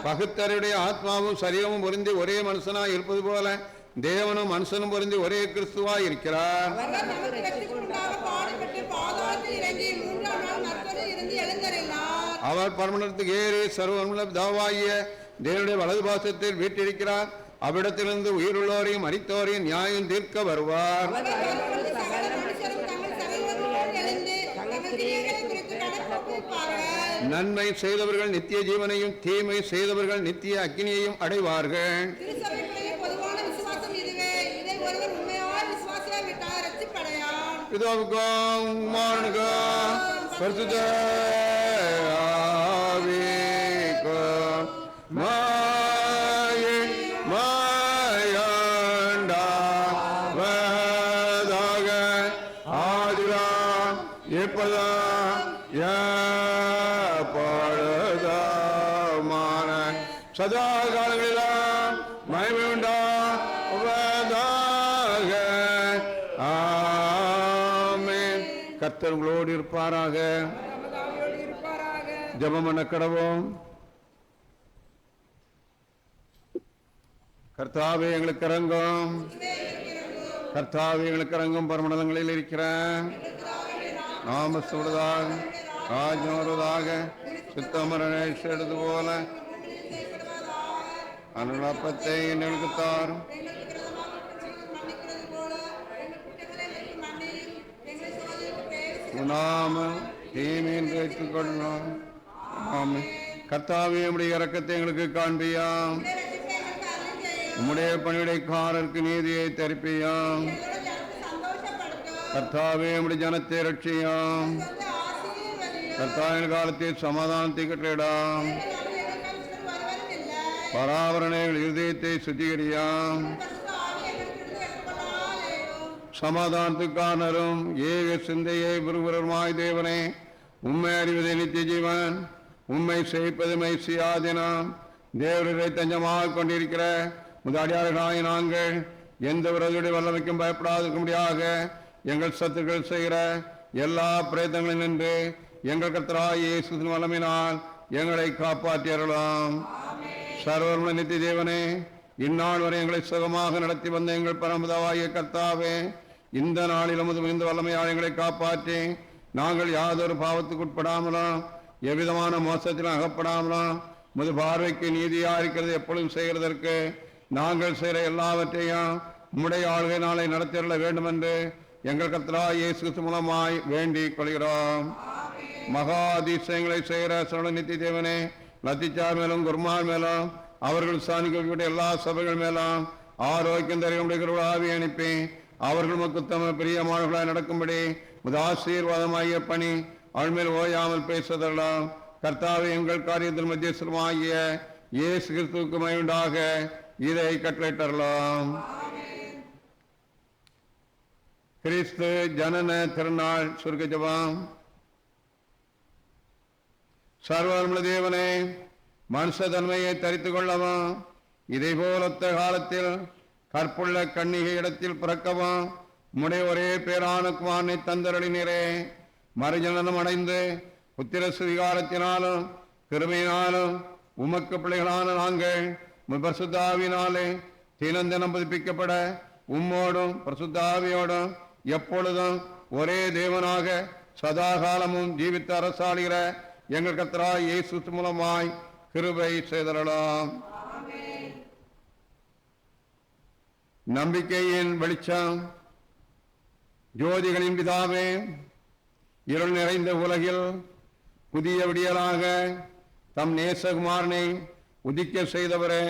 பகுத்தருடைய ஆத்மாவும் சரீரமும் பொருந்தி ஒரே மனுஷனாய் இருப்பது போல தேவனும் மனுஷனும் பொருந்தி ஒரே கிறிஸ்துவாய் இருக்கிறார். அவர் பரமண்டலத்துக்கு ஏறி சர்வமுள்ள பிதாவாகிய தேவனுடைய வலது பாசத்தில் வீட்டிருக்கிறார். அவ்விடத்திலிருந்து உயிருள்ளோரையும் மரித்தோரையும் நியாயம் தீர்க்க வருவார். நன்மை செய்தவர்கள் நித்திய ஜீவனையும் தீமை செய்தவர்கள் நித்திய அக்கினியையும் அடைவார்கள். பிதாவுக்கும் குமாரனுக்கும் பரிசுத்த ஆவிக்கும் மாயண்டாவதாக ஆதிலாம் எப்பதாம் எப்பொழுதுமான சதா காலங்களிலாம் மகிமை உண்டாவதாக. ஆமென். கர்த்தர் உங்களோடு இருப்பாராக. ஜெபம் பண்ண கடவோம். கர்த்தாவே எங்களுக்கு இறங்கும். கர்த்தாவே எங்களுக்கு இறங்கும். பரமண்டலங்களில் இருக்கிற நாம சொல்வதாக ராஜ்யம் வருவதாக சுத்தமரணது போல அனுலப்பத்தை எங்களுக்கு தாரும். நாம தீமையின் ஏற்றுக்கொள்ளலாம். ஆமே. கர்த்தாவே உம்முடைய இரக்கத்தை எங்களுக்கு காண்பியாம். உம்முடைய பணிவிடைக்காரருக்கு நீதியை தரிப்பியாம். கர்த்தாவே உம்முடைய ஜனத்தை ரட்சியாம். கர்த்தாவின் காலத்தில் சமாதானத்தை கட்டளையிடாம். பராவரணைகள் இருதயத்தை சுத்திகரியாம். சமாதானத்துக்கானரும் ஏக சிந்தையை விரும்புகிறமாய் தேவனே, உண்மை அறிவதை நித்திய ஜீவன், உண்மை செய்ப்பது மெய்சியாதினம். தேவரை தஞ்சமாக கொண்டிருக்கிற முதலாளியார்களாய் நாங்கள் எந்த விரோதியுடைய வல்லமைக்கும் பயப்படாதிருக்கும்படியாக எங்கள் சத்துக்கள் செய்கிற எல்லா பிரயத்தங்களில் நின்று எங்கள் கர்த்தராகிய இயேசுவின் வல்லமையினால் எங்களை காப்பாற்றியறலாம். சர்வர்ம நித்திய தேவனே, இந்நாள் வரை எங்களை சுகமாக நடத்தி வந்த எங்கள் பரமபிதாவாகிய கர்த்தாவே, இந்த நாளிலும் இந்த வல்லமையால் எங்களை காப்பாற்றி நாங்கள் யாதொரு பாவத்துக்கு உட்படாமலும் எவ்விதமான மோசத்திலும் அகப்படாமலும் முது பார்வைக்கு நீதியா இருக்கிறது எப்பொழுதும் செய்கிறதற்கு நாங்கள் செய்கிற எல்லாவற்றையும் உம்முடைய ஆளுகை நாளை நடத்திட வேண்டும் என்று எங்கள் கர்த்தராகிய இயேசு கிறிஸ்து மூலமாய் வேண்டிக் கொள்கிறோம். மகா அதிசயங்களை செய்கிற சோழ நித்திய தேவனே, லத்திச்சார் மேலும் குர்மான் மேலும் அவர்கள் சாணிக்கப்பட்ட எல்லா சபைகள் மேலும் ஆரோக்கியம் தருகிற ஆவி அனுப்பி அவர்கள் மக்குத்தம பிரியமானவர்களாய் நடக்கும்படி ஆசீர்வாதமாகிய பணி அவள் ஓயாமல் பேசுதலாம். கர்த்தாவே, எங்கள் காரியத்தில் மத்தியஸ்தமாகிய இயேசு கிறிஸ்துவுக்கு மகிமையுண்டாக இதை கட்டளையிடலாம். கிறிஸ்து ஜனன திருநாள் சுருக்க ஜெபம். சர்வவல்லமை தேவனே, மனுஷ தன்மையை தரித்துக் கொள்ளவும், இதை போலத்த காலத்தில் கற்புள்ள கன்னிகை இடத்தில் பிறக்கவும் உம்முடைய ஒரே பேரான குமாரனை தந்தருளினரே. மறுஜனனம் அடைந்து புத்திர சுவிகாரத்தினாலும் கிருபையினாலும் உமக்கு பிள்ளைகளான நாங்கள் பரிசுத்தாவினாலே தினந்தினம் புதுப்பிக்கப்பட உம்மோடும் பரிசுத்தாவியோடும் எப்பொழுதும் ஒரே தேவனாக சதாகாலமும் ஜீவித்த அரசாளுகிற எங்கள் கர்த்தராகிய இயேசு மூலமாய் கிருபை செய்தரலாம். நம்பிக்கையின் வெளிச்சம், ஜோதிகளின் பிதாவே, இருள் நிறைந்த உலகில் புதிய விடியலாக தம் நேசகுமாரனை உதிக்க செய்தவரே,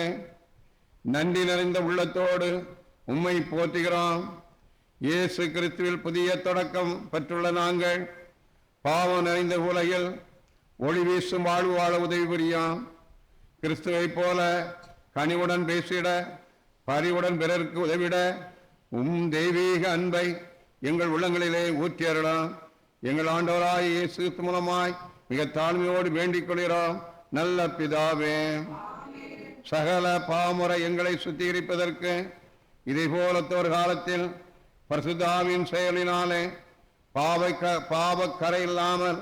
நன்றி நிறைந்த உள்ளத்தோடு உம்மை போற்றுகிறோம். இயேசு கிறிஸ்துவில் புதிய தொடக்கம் பெற்றுள்ள நாங்கள் பாவம் நிறைந்த உலகில் ஒளி வீசும் வாழ்வு வாழ உதவி புரியும். கிறிஸ்துவை போல கனிவுடன் பேசிட, பரிவுடன் பிறருக்கு உதவிட தெய்வீக அன்பை எங்கள் உள்ளங்களிலே ஊற்றியறலாம். எங்கள் ஆண்டவராய் இயேசு மூலமாய் மிக தாழ்மையோடு வேண்டிக் கொள்கிறோம். நல்ல பிதாவே, சகல பாவமுறை எங்களை சுத்திகரிப்பதற்கு இதை போலத்தோர் காலத்தில் பரிசுத்தாவின் செயலினாலே பாவக்கரை இல்லாமல்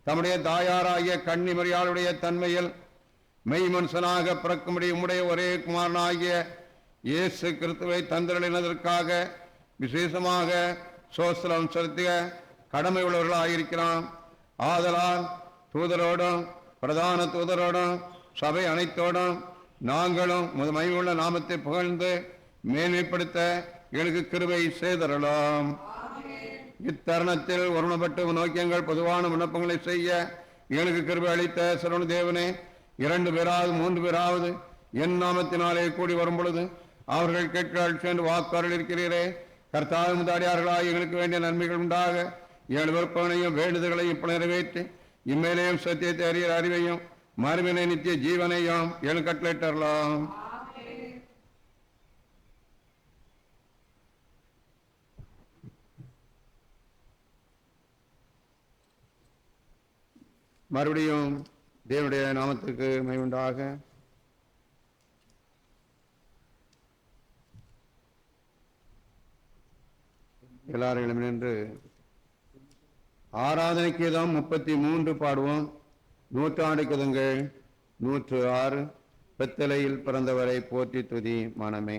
தம்முடைய தாயாராகிய கன்னிமரியாளுடைய தன்மையில் மெய் மனுஷனாக பிறக்கும்படி உம்முடைய ஒரே குமாரனாகிய இயேசு கிறிஸ்துவை தந்தருளினதற்காக விசேஷமாக சோஸ்திரம் செலுத்திய கடமை உள்ளவர்களாயிருக்கிறோம். ஆதலால் தூதரோடும் பிரதான தூதரோடும் சபை அனைத்தோடும் நாங்களும் மகிமையுள்ள நாமத்தை புகழ்ந்து மேன்மைப்படுத்த எங்களுக்கு கிருபை செய்தரலாம். இத்தருணத்தில் ஒருமப்பட்டு நோக்கியங்கள் பொதுவான விண்ணப்பங்களை செய்ய எங்களுக்கு கிருபை அளித்த சரவண தேவனே, 2 பேராவது 3 பேராவது என் நாமத்தினாலே கூடி வரும் பொழுது அவர்கள் கேட்கிறாள் சென்று வாக்காளர் இருக்கிறீரே. கர்த்தாவின் முதாடியார்களாக எங்களுக்கு வேண்டிய நன்மைகள் உண்டாக எங்கள் விருப்பங்களையும் வேண்டுதல்களையும் இப்ப நிறைவேற்றி இம்மேலையும் சத்தியத்தை அறிகிற அறிவையும் மறுவினை நித்திய ஜீவனையும் எங்கள் கட்டளையிட்டரலாம். மறுபடியும் தேவனுடைய நாமத்துக்கு மகிமையுண்டாக. எல்லாரும் நின்று ஆராதனைக்கு தான் 33 பாடுவோம். 100 ஆண்டு கதங்கள் 106 பெத்தலையில் பிறந்தவரை போற்றி துதி மனமே.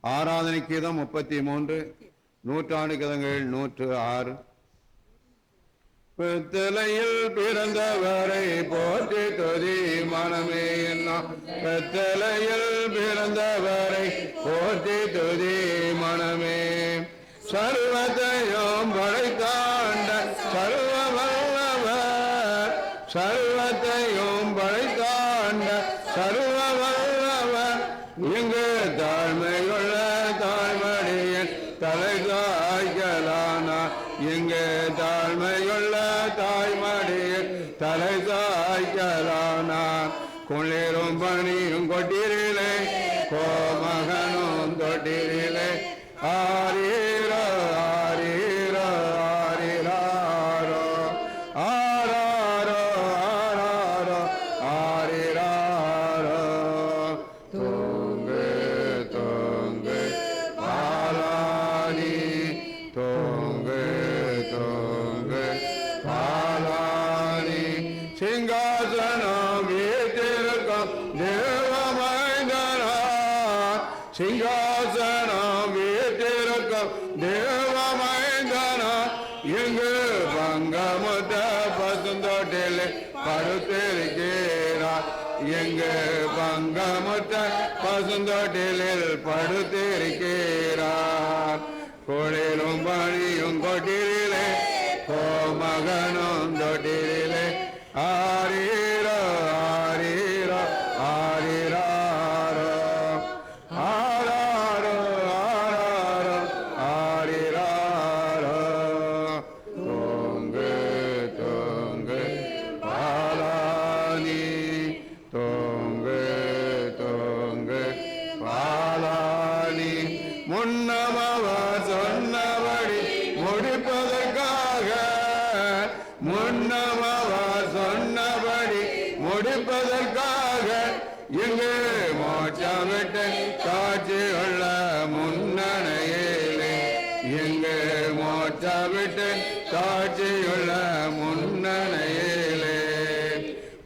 ஆராதனை கீதம் 33, நூற்றாண்டு கீதங்கள் 106. பெத்தலையில் பிறந்தவரை போற்றி துதி மனமே. பெத்தலையில் பிறந்தவரை போற்றி துதி மனமே. சர்வத்தையும் படைத்தாண்ட சர்வ வல்லவர், சர்வத்தையும் படைத்தாண்ட சர்வ வல்லவர், இங்கு தாழ்மையுள்ள தாழ்மடியின் தலை சாய்கலானார். இங்கு தாழ்மையுள்ள தாய்மடியில் தலை சாய்கலானார். குளிரும் பனியும் கொட்டிரிலே கோமகனும் தொட்டிரிலே ஆரீரோ ஆரீரோ ஆரிராரோ ஆராரோ ஆராரோ ஆரிராரோ. தூங்கு தூங்கு பாலானி, தூங்கு தூங்கு பாலானி. சிங்காசனம் வீட்டிருக்கும் தேவமைந்தனா, சிங்காசனம் வீட்டிருக்கும் தேவமைந்தனா, இங்கு பங்கமுத்த பசுந்தோட்டில் படுத்திருக்கிறார். எங்கு பங்கமுத்த பசுந்தோட்டிலில் படுத்திருக்கிறார். குளிரும் பனியும் கொட்டிலே கோமகனும் தொட்டிலே ஆரீரோ ஆரீரோ ஆரிராரோ ஆராரோ ஆராரோ ஆரிராரோ. தூங்கு தூங்கு பாலானி, தூங்கு தூங்கு பாலானி. முன்னமவர் சொன்னபடி முடிப்பதற்காக, முன்னமவர் சொன்னபடி முடிப்பதற்காக, இங்கு மோட்சமிட்டு காட்சி உள்ள முன்னணையிலே, இங்கு மோட்சமிட்டு காட்சியுள்ள முன்னணையிலே.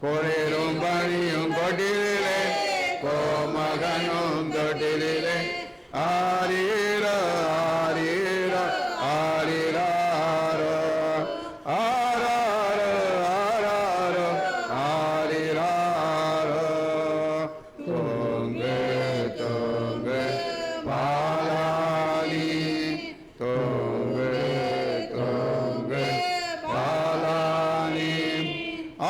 குளிரும் பனியும் கொட்டிலே கோமகனும் தொட்டிலே ஆரீரோ ஆரீரோ ஆரிராரோ ஆராரோ ஆராரோ ஆரிராரோ. தூங்கு தூங்கு பாலானி, தூங்கு தூங்கு பாலானி.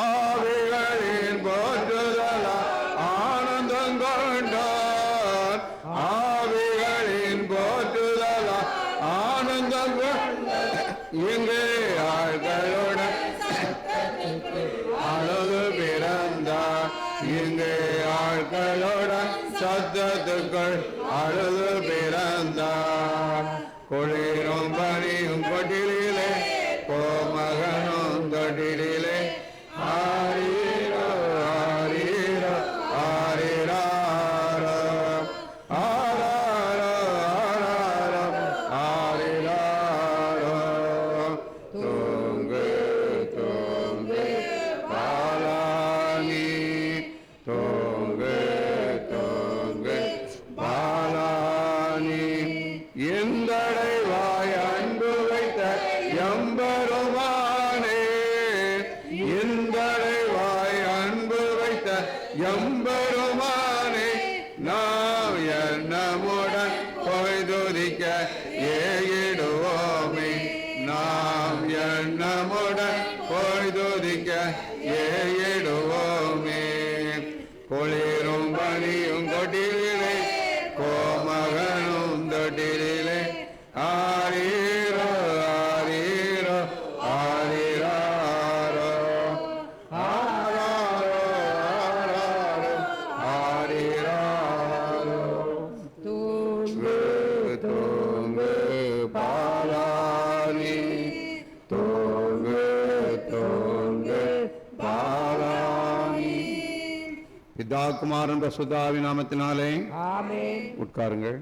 ஆவிகளின் போற்றுதலா ஆனந்தம் கொண்டார், ஆவிகளின் போற்றுதலா ஆனந்தம் இங்கு ஆள்களுடன் அழகு பிறந்தார். இங்கு ஆள்களுடன் சத்தத்துக்குள் அழகு பிறந்தார். குளிரும் பனியும் கொட்டிலே கோமகனும் தொட்டிலே ஆரீரோ ஆரீரோ ஆரிராரோ ஆராரோ ஆராரோ ஆரிராரோ. தூங்கு தூங்கு பாலானி, தூங்கு தூங்கு பாலானி. எந்தடைவாய் அன்பு வைத்த எம்பெருமானே, எந்தடைவாய் அன்பு வைத்த எம்பெருமானே, நாம் என்னமுடன் பொய்துதிக்க ஏகிடுவோமே, நாம் என்னமுடன் பொய்துதிக்க ஏகிடுவோமே. குளிரும் பனியும் கொட்டிலே கோமகனும் தொட்டிலே ஆரீரோ ஆரீரோ ஆரிராரோ ஆராரோ ஆராரோ ஆரிராரோ. தூங்கு தூங்கு பாலானி, தூங்கு தூங்கு பாலானி. பிதா குமாரன் பரிசுத்தாவின் நாமத்தினாலே ஆமென். உட்காருங்கள்.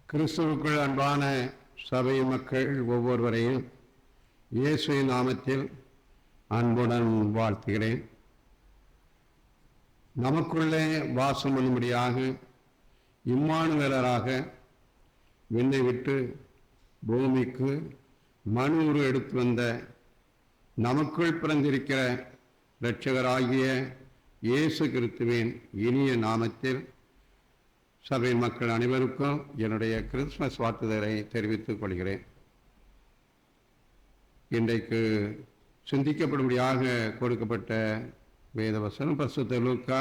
கிறிஸ்துவுக்குள் அன்பான சபை மக்கள் ஒவ்வொருவரையும் இயேசுவின் நாமத்தில் அன்புடன் வாழ்த்துகிறேன். நமக்குள்ளே வாசம் பண்ணும்படியாக இம்மானுவேலராக விண்ணை விட்டு பூமிக்கு மனு உரு எடுத்து வந்த நமக்குள் பிறந்திருக்கிற இரட்சகராகிய இயேசு கிறிஸ்துவின் இனிய நாமத்தில் சபை மக்கள் அனைவருக்கும் என்னுடைய கிறிஸ்துமஸ் வாழ்த்துதலை தெரிவித்துக் கொள்கிறேன். இன்றைக்கு சிந்திக்கப்படும்படியாக கொடுக்கப்பட்ட வேதவசனம் பரிசுத்த லூக்கா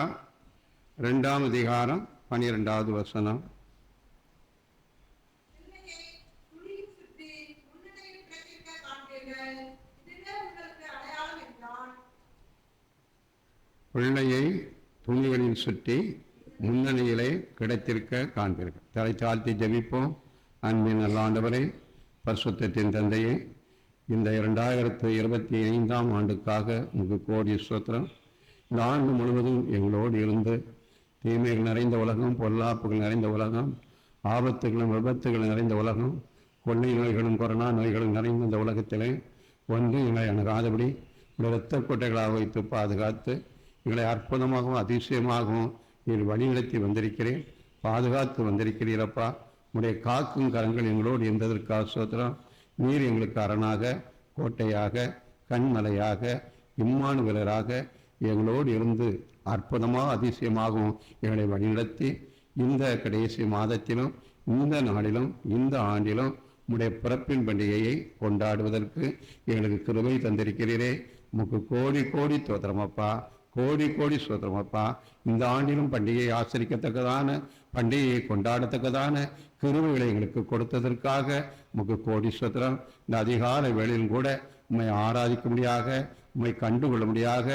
2ஆம் அதிகாரம் 12வது வசனம். பிள்ளையை துணிகளில் சுற்றி முன்னணியிலே கிடைத்திருக்க காண்பீர்கள். தலை தாழ்த்தி ஜெபிப்போம். அன்பின் நல்ல ஆண்டவரே, பரிசுத்தத்தின் தந்தையே, இந்த 2025ஆம் ஆண்டுக்காக உங்களுக்கு கோடி ஸ்தோத்திரம். இந்த ஆண்டு முழுவதும் எங்களோடு இருந்து தீமைகள் நிறைந்த உலகம், பொல்லாப்புகள் நிறைந்த உலகம், ஆபத்துகளும் விபத்துகள் நிறைந்த உலகம், கொள்ளை நோய்களும் கொரோனா நோய்களும் நிறைந்த இந்த உலகத்திலே ஒன்று எங்களை அணுகாதபடி இரத்த கொட்டைகளாக வைத்து பாதுகாத்து எங்களை அற்புதமாகவும் அதிசயமாகவும் நீர் வழிநடத்தி வந்திருக்கிறேன், பாதுகாத்து வந்திருக்கிறீரப்பா. உடைய காக்கும் கரங்கள் எங்களோடு இருந்ததற்காக ஸ்தோத்திரம். நீர் எங்களுக்கு அரணாக, கோட்டையாக, கண்மலையாக, இம்மானுவேலராக எங்களோடு இருந்து அற்புதமாக அதிசயமாகவும் எங்களை வழிநடத்தி இந்த கடைசி மாதத்திலும் இந்த நாளிலும் இந்த ஆண்டிலும் உடைய பிறப்பின் பண்டிகையை கொண்டாடுவதற்கு எங்களுக்கு கிருபை தந்திருக்கிறீரே. உமக்கு கோடி கோடி ஸ்தோத்திரமப்பா, கோடி கோடி ஸ்தோத்திரமப்பா. இந்த ஆண்டிலும் பண்டிகையை ஆசரிக்கத்தக்கதான, பண்டிகையை கொண்டாடத்தக்கதான கிருபைகளை எங்களுக்கு கொடுத்ததற்காக உமக்கு கோடி ஸ்தோத்திரம். இந்த அதிகாலை வேளையிலும் கூட உம்மை ஆராதிக்கும்படியாக, உம்மை கண்டுகொள்ளும்படியாக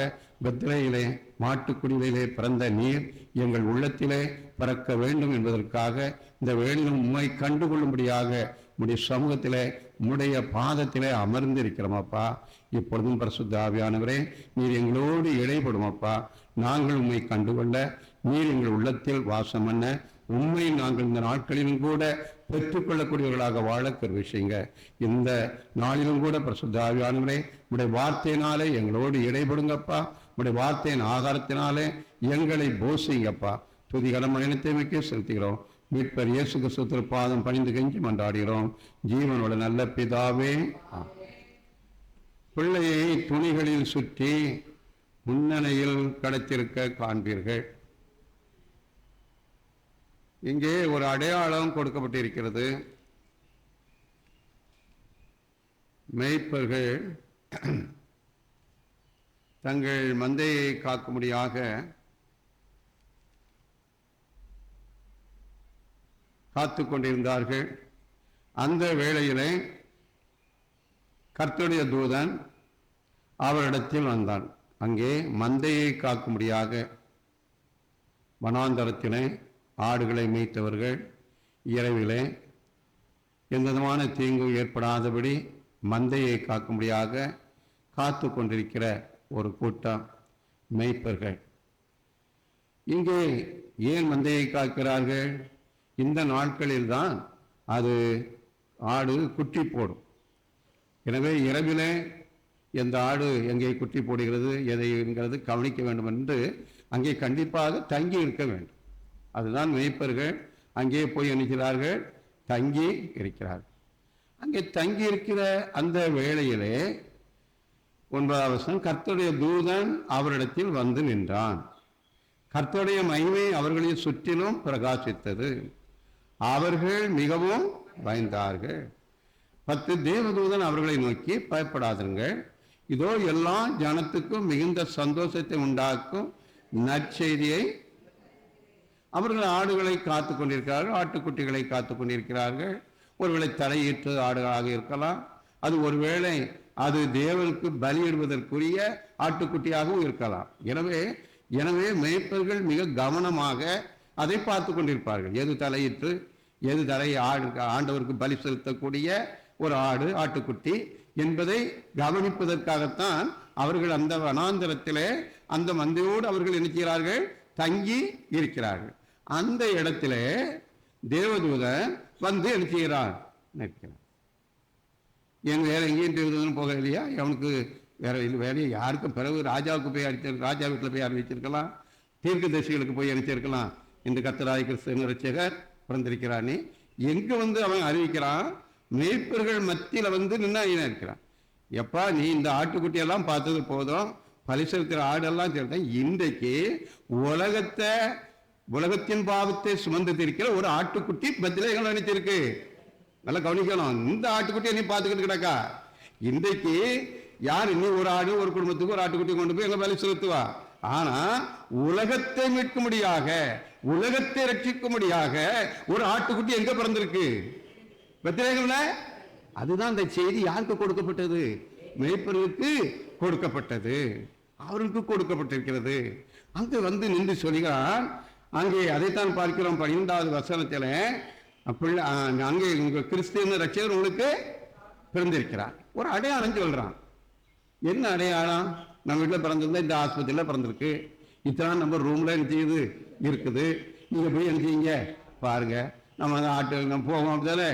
பெத்லேயிலே மாட்டுக்குடியிலே பிறந்த நீர் எங்கள் உள்ளத்திலே பிறக்க வேண்டும் என்பதற்காக இந்த வேளையிலும் உம்மை கண்டுகொள்ளும்படியாக உம்முடைய சமூகத்திலே உம்முடைய பாதத்திலே அமர்ந்திருக்கிறோமப்பா. இப்பொழுதும் பரிசுத்த ஆவியானவரே, நீர் எங்களோடு இடைப்படுமப்பா. நாங்கள் உம்மை கண்டுகொள்ள, நீர் எங்கள் உள்ளத்தில் வாசம் பண்ண, உண்மை நாங்கள் இந்த நாட்களிலும் கூட பெற்றுக்கொள்ளக்கூடியவர்களாக வாழ கருவிஷயங்க. இந்த நாளிலும் கூட பரிசுத்த ஆவியானவரே, உடைய வார்த்தையினாலே எங்களோடு இடைபடுங்கப்பா. உடைய வார்த்தையின் ஆகாரத்தினாலே எங்களை போசிங்கப்பா. துதிகரம் மனிதத்தை மிக்க செலுத்துகிறோம். மீட்பர் இயேசு கிறிஸ்து பாதம் பணிந்து கெஞ்சி மன்றாடுகிறோம் ஜீவனோட நல்ல பிதாவே. பிள்ளையை துணிகளில் சுற்றி முன்னணியில் கிடைத்திருக்க காண்பீர்கள். இங்கே ஒரு அடையாளம் கொடுக்கப்பட்டிருக்கிறது. மேய்ப்பர்கள் தங்கள் மந்தையை காக்கும்படியாக காத்து கொண்டிருந்தார்கள். அந்த வேளையிலே கர்த்தருடைய தூதன் அவரிடத்தில் வந்தான். அங்கே மந்தையை காக்கும்படியாக வனாந்தரத்திலே ஆடுகளை மேய்த்தவர்கள் இரவிலே எந்த விதமான தீங்கும் ஏற்படாதபடி மந்தையை காக்கும்படியாக காத்து கொண்டிருக்கிற ஒரு கூட்டம் மேய்ப்பர்கள். இங்கே ஏன் மந்தையை காக்கிறார்கள்? இந்த நாட்களில்தான் அது ஆடு குட்டி போடும். எனவே இரவிலே எந்த ஆடு எங்கே குட்டி போடுகிறது எதைங்கிறது கவனிக்க வேண்டும் என்று அங்கே கண்டிப்பாக தங்கி இருக்க வேண்டும். அதுதான் மேய்ப்பர்கள் அங்கே போய் நிற்கிறார்கள், தங்கி இருக்கிறார்கள். அங்கே தங்கி இருக்கிற அந்த வேளையிலே 9வது வசனம், கர்த்தருடைய தூதன் அவரிடத்தில் வந்து நின்றான். கர்த்தருடைய மகிமை அவர்களின் சுற்றிலும் பிரகாசித்தது. அவர்கள் மிகவும் பயந்தார்கள். 10 தேவதூதன் அவர்களை நோக்கி, பயப்படாதீர்கள், இதோ எல்லா ஜனத்துக்கும் மிகுந்த சந்தோஷத்தை உண்டாக்கும் நற்செய்தியை. அவர்கள் ஆடுகளை காத்து கொண்டிருக்கிறார்கள், ஆட்டுக்குட்டிகளை காத்து கொண்டிருக்கிறார்கள். ஒருவேளை தலையீற்று ஆடுகளாக இருக்கலாம், அது ஒருவேளை அது தேவனுக்கு பலியிடுவதற்குரிய ஆட்டுக்குட்டியாகவும் இருக்கலாம். எனவே மேய்ப்பர்கள் மிக கவனமாக அதை பார்த்து கொண்டிருப்பார்கள். எது தலையிட்டு எது ஆண்டவருக்கு பலி செலுத்தக்கூடிய ஒரு ஆடு ஆட்டுக்குட்டி என்பதை கவனிப்பதற்காகத்தான் அவர்கள் அந்த வனாந்தரத்திலே அந்த மந்தையோடு அவர்கள் நினைக்கிறார்கள், தங்கி இருக்கிறார்கள். அந்த இடத்துல தேவதூதன் வந்து என்ன செய்கிறான்? நிற்கிறான். என் வேற எங்கேயும் தேவதூதன் போக இல்லையா? அவனுக்கு வேற வேலையை யாருக்கும் பிறகு ராஜாவுக்கு போய் அடிச்சிருக்க, ராஜா வீட்டில் போய் அறிவிச்சிருக்கலாம், தீர்க்கதரிசிகளுக்கு போய் அறிவிச்சிருக்கலாம். இந்த கர்த்தராகிய கிறிஸ்து இரட்சகர் பிறந்திருக்கிறானே எங்க வந்து அவன் அறிவிக்கிறான்? மேய்ப்பர்கள் மத்தியில வந்து நின்று இருக்கிறான். எப்பா நீ இந்த ஆட்டுக்குட்டியெல்லாம் பார்த்தது போதும், பரிசெலுக்கிற ஆடெல்லாம் சேர்த்தேன். இன்றைக்கு உலகத்தின் பாவத்தை சுமந்து இருக்கிற ஒரு ஆட்டுக்குட்டி பெத்லகேம்ல நினைச்சிருக்கு. நல்லா கவனிக்கணும். இந்த ஆட்டுக்குட்டியை நீ பார்த்துக்கிட்டு கிடக்கா. இன்றைக்கு யார் நீ ஒரு ஆடு ஒரு குடும்பத்துக்கு ஒரு ஆட்டுக்குட்டி கொண்டு போய் எங்க பலி செலுத்துவா? ஆனா உலகத்தை மீட்கும்படியாக, உலகத்தை ரட்சிக்கும்படியாக ஒரு ஆட்டுக்குட்டி எங்க பிறந்திருக்கு? பெத்லகேம்ல. அதுதான் இந்த செய்தி யாருக்கு கொடுக்கப்பட்டது? மேய்ப்பர்களுக்கு கொடுக்கப்பட்டது, அவருக்கு கொடுக்கப்பட்டிருக்கிறது. அங்கு வந்து நின்று சொல்கிறான். அங்கே அதைத்தான் பார்க்கிறோம் 12வது வசனத்தில். அங்கே கிறிஸ்து ரட்சகர் உங்களுக்கு பிறந்திருக்கிறார். ஒரு அடையாளம் சொல்றான். என்ன அடையாளம்? நம்ம வீட்டில் பிறந்திருந்தா இந்த ஆஸ்பத்திரியில் பிறந்திருக்கு, இத்தனை நம்ம ரூம்ல என்ன செய்யுது இருக்குது. நீங்க போய் என்ன செய்யுங்க பாருங்க. நம்ம ஆட்டு நம்ம போவோம் அப்படிதானே,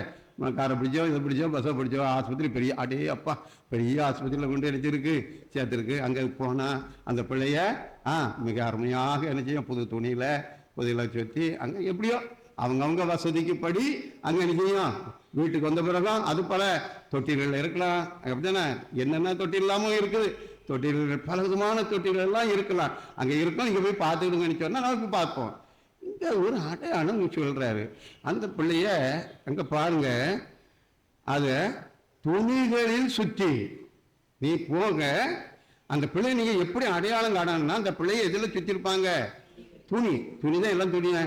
காரை பிடிச்சோம், இதை பிடிச்சோம், பஸ்ஸை பிடிச்சோம், ஆஸ்பத்திரி பெரிய அடே அப்பா பெரிய ஆஸ்பத்திரியில் கொண்டு நினைச்சிருக்கு சேர்த்துருக்கு. அங்கே போனால் அந்த பிள்ளைய மிக அருமையாக என்ன செய்யும், புது துணியில் புதியில சுற்றி அங்கே எப்படியோ அவங்கவுங்க வசதிக்கு படி அங்கே என்ன செய்யும். வீட்டுக்கு வந்த பிறகும் அது பல தொட்டில்கள் இருக்கலாம், அப்படித்தானே? என்னென்ன தொட்டில் இல்லாமல் இருக்குது. தொட்டில்கள் பல விதமான தொட்டில்கள் எல்லாம் இருக்கலாம். அங்கே இருக்கும். இங்கே போய் பார்த்துக்கிடுங்கன்னு சொன்னால் நம்ம போய் பார்ப்போம். இங்கே ஒரு அடையாளம் சொல்றாரு. அந்த பிள்ளைய அங்கே பாருங்க, அதை துணிகளில் சுற்றி நீ போக. அந்த பிள்ளை நீங்க எப்படி அடையாளம் காணணும்னா, அந்த பிள்ளையை எதில் சுற்றி இருப்பாங்க? துணி. துணி தான் எல்லாம் துணியா,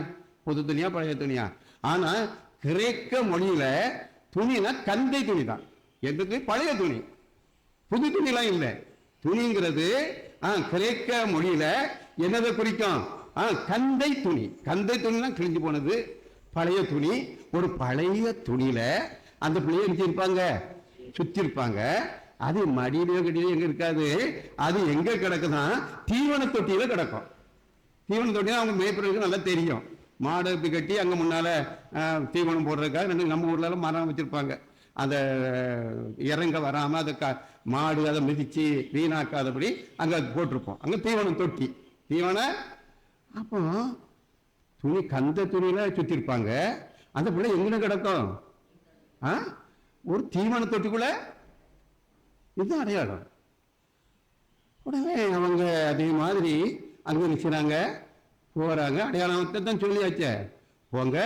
புது துணியா பழைய துணியா? ஆனா கிரேக்க மொழியில துணினா கந்தை துணி தான். எதுக்கு? பழைய துணி, புது துணிலாம் இல்லை. துணிங்கிறது கிரேக்க மொழியில என்னதை குறிக்கும்? கந்தை துணி. கந்தை துணினா கிழிஞ்சு போனது பழைய துணி. ஒரு பழைய துணியில அந்த பிள்ளைய இருப்பாங்க, சுத்தி இருப்பாங்க. அது மடியிலோ கட்டிலோ எங்க இருக்காது. அது எங்க கிடக்குதான்? தீவன தொட்டியில கிடக்கும். தீவன தொட்டினா அவங்க மேய்ப்பருக்கு நல்லா தெரியும். மாடு கட்டி அங்க முன்னால தீவனம் போடுறதுக்காக நம்ம ஊர்ல எல்லாம் மரம் வச்சிருப்பாங்க. அந்த இறங்க வராம அதை மாடு அதை மிதிச்சு வீணாக்காதபடி அங்க போட்டிருப்போம். அங்க தீவனம் தொட்டி, தீவன. அப்போ துணி கந்த துணியில சுத்தி இருப்பாங்க. அந்த பிள்ளை எங்க கிடக்கும்? ஒரு தீவன தொட்டிக்குள்ள. இதுதான் அடையாளம். உடனே அவங்க அதே மாதிரி அங்க நிற்கிறாங்க, போறாங்க. அடையாளத்தை தான் சொல்லியாச்சே, போங்க.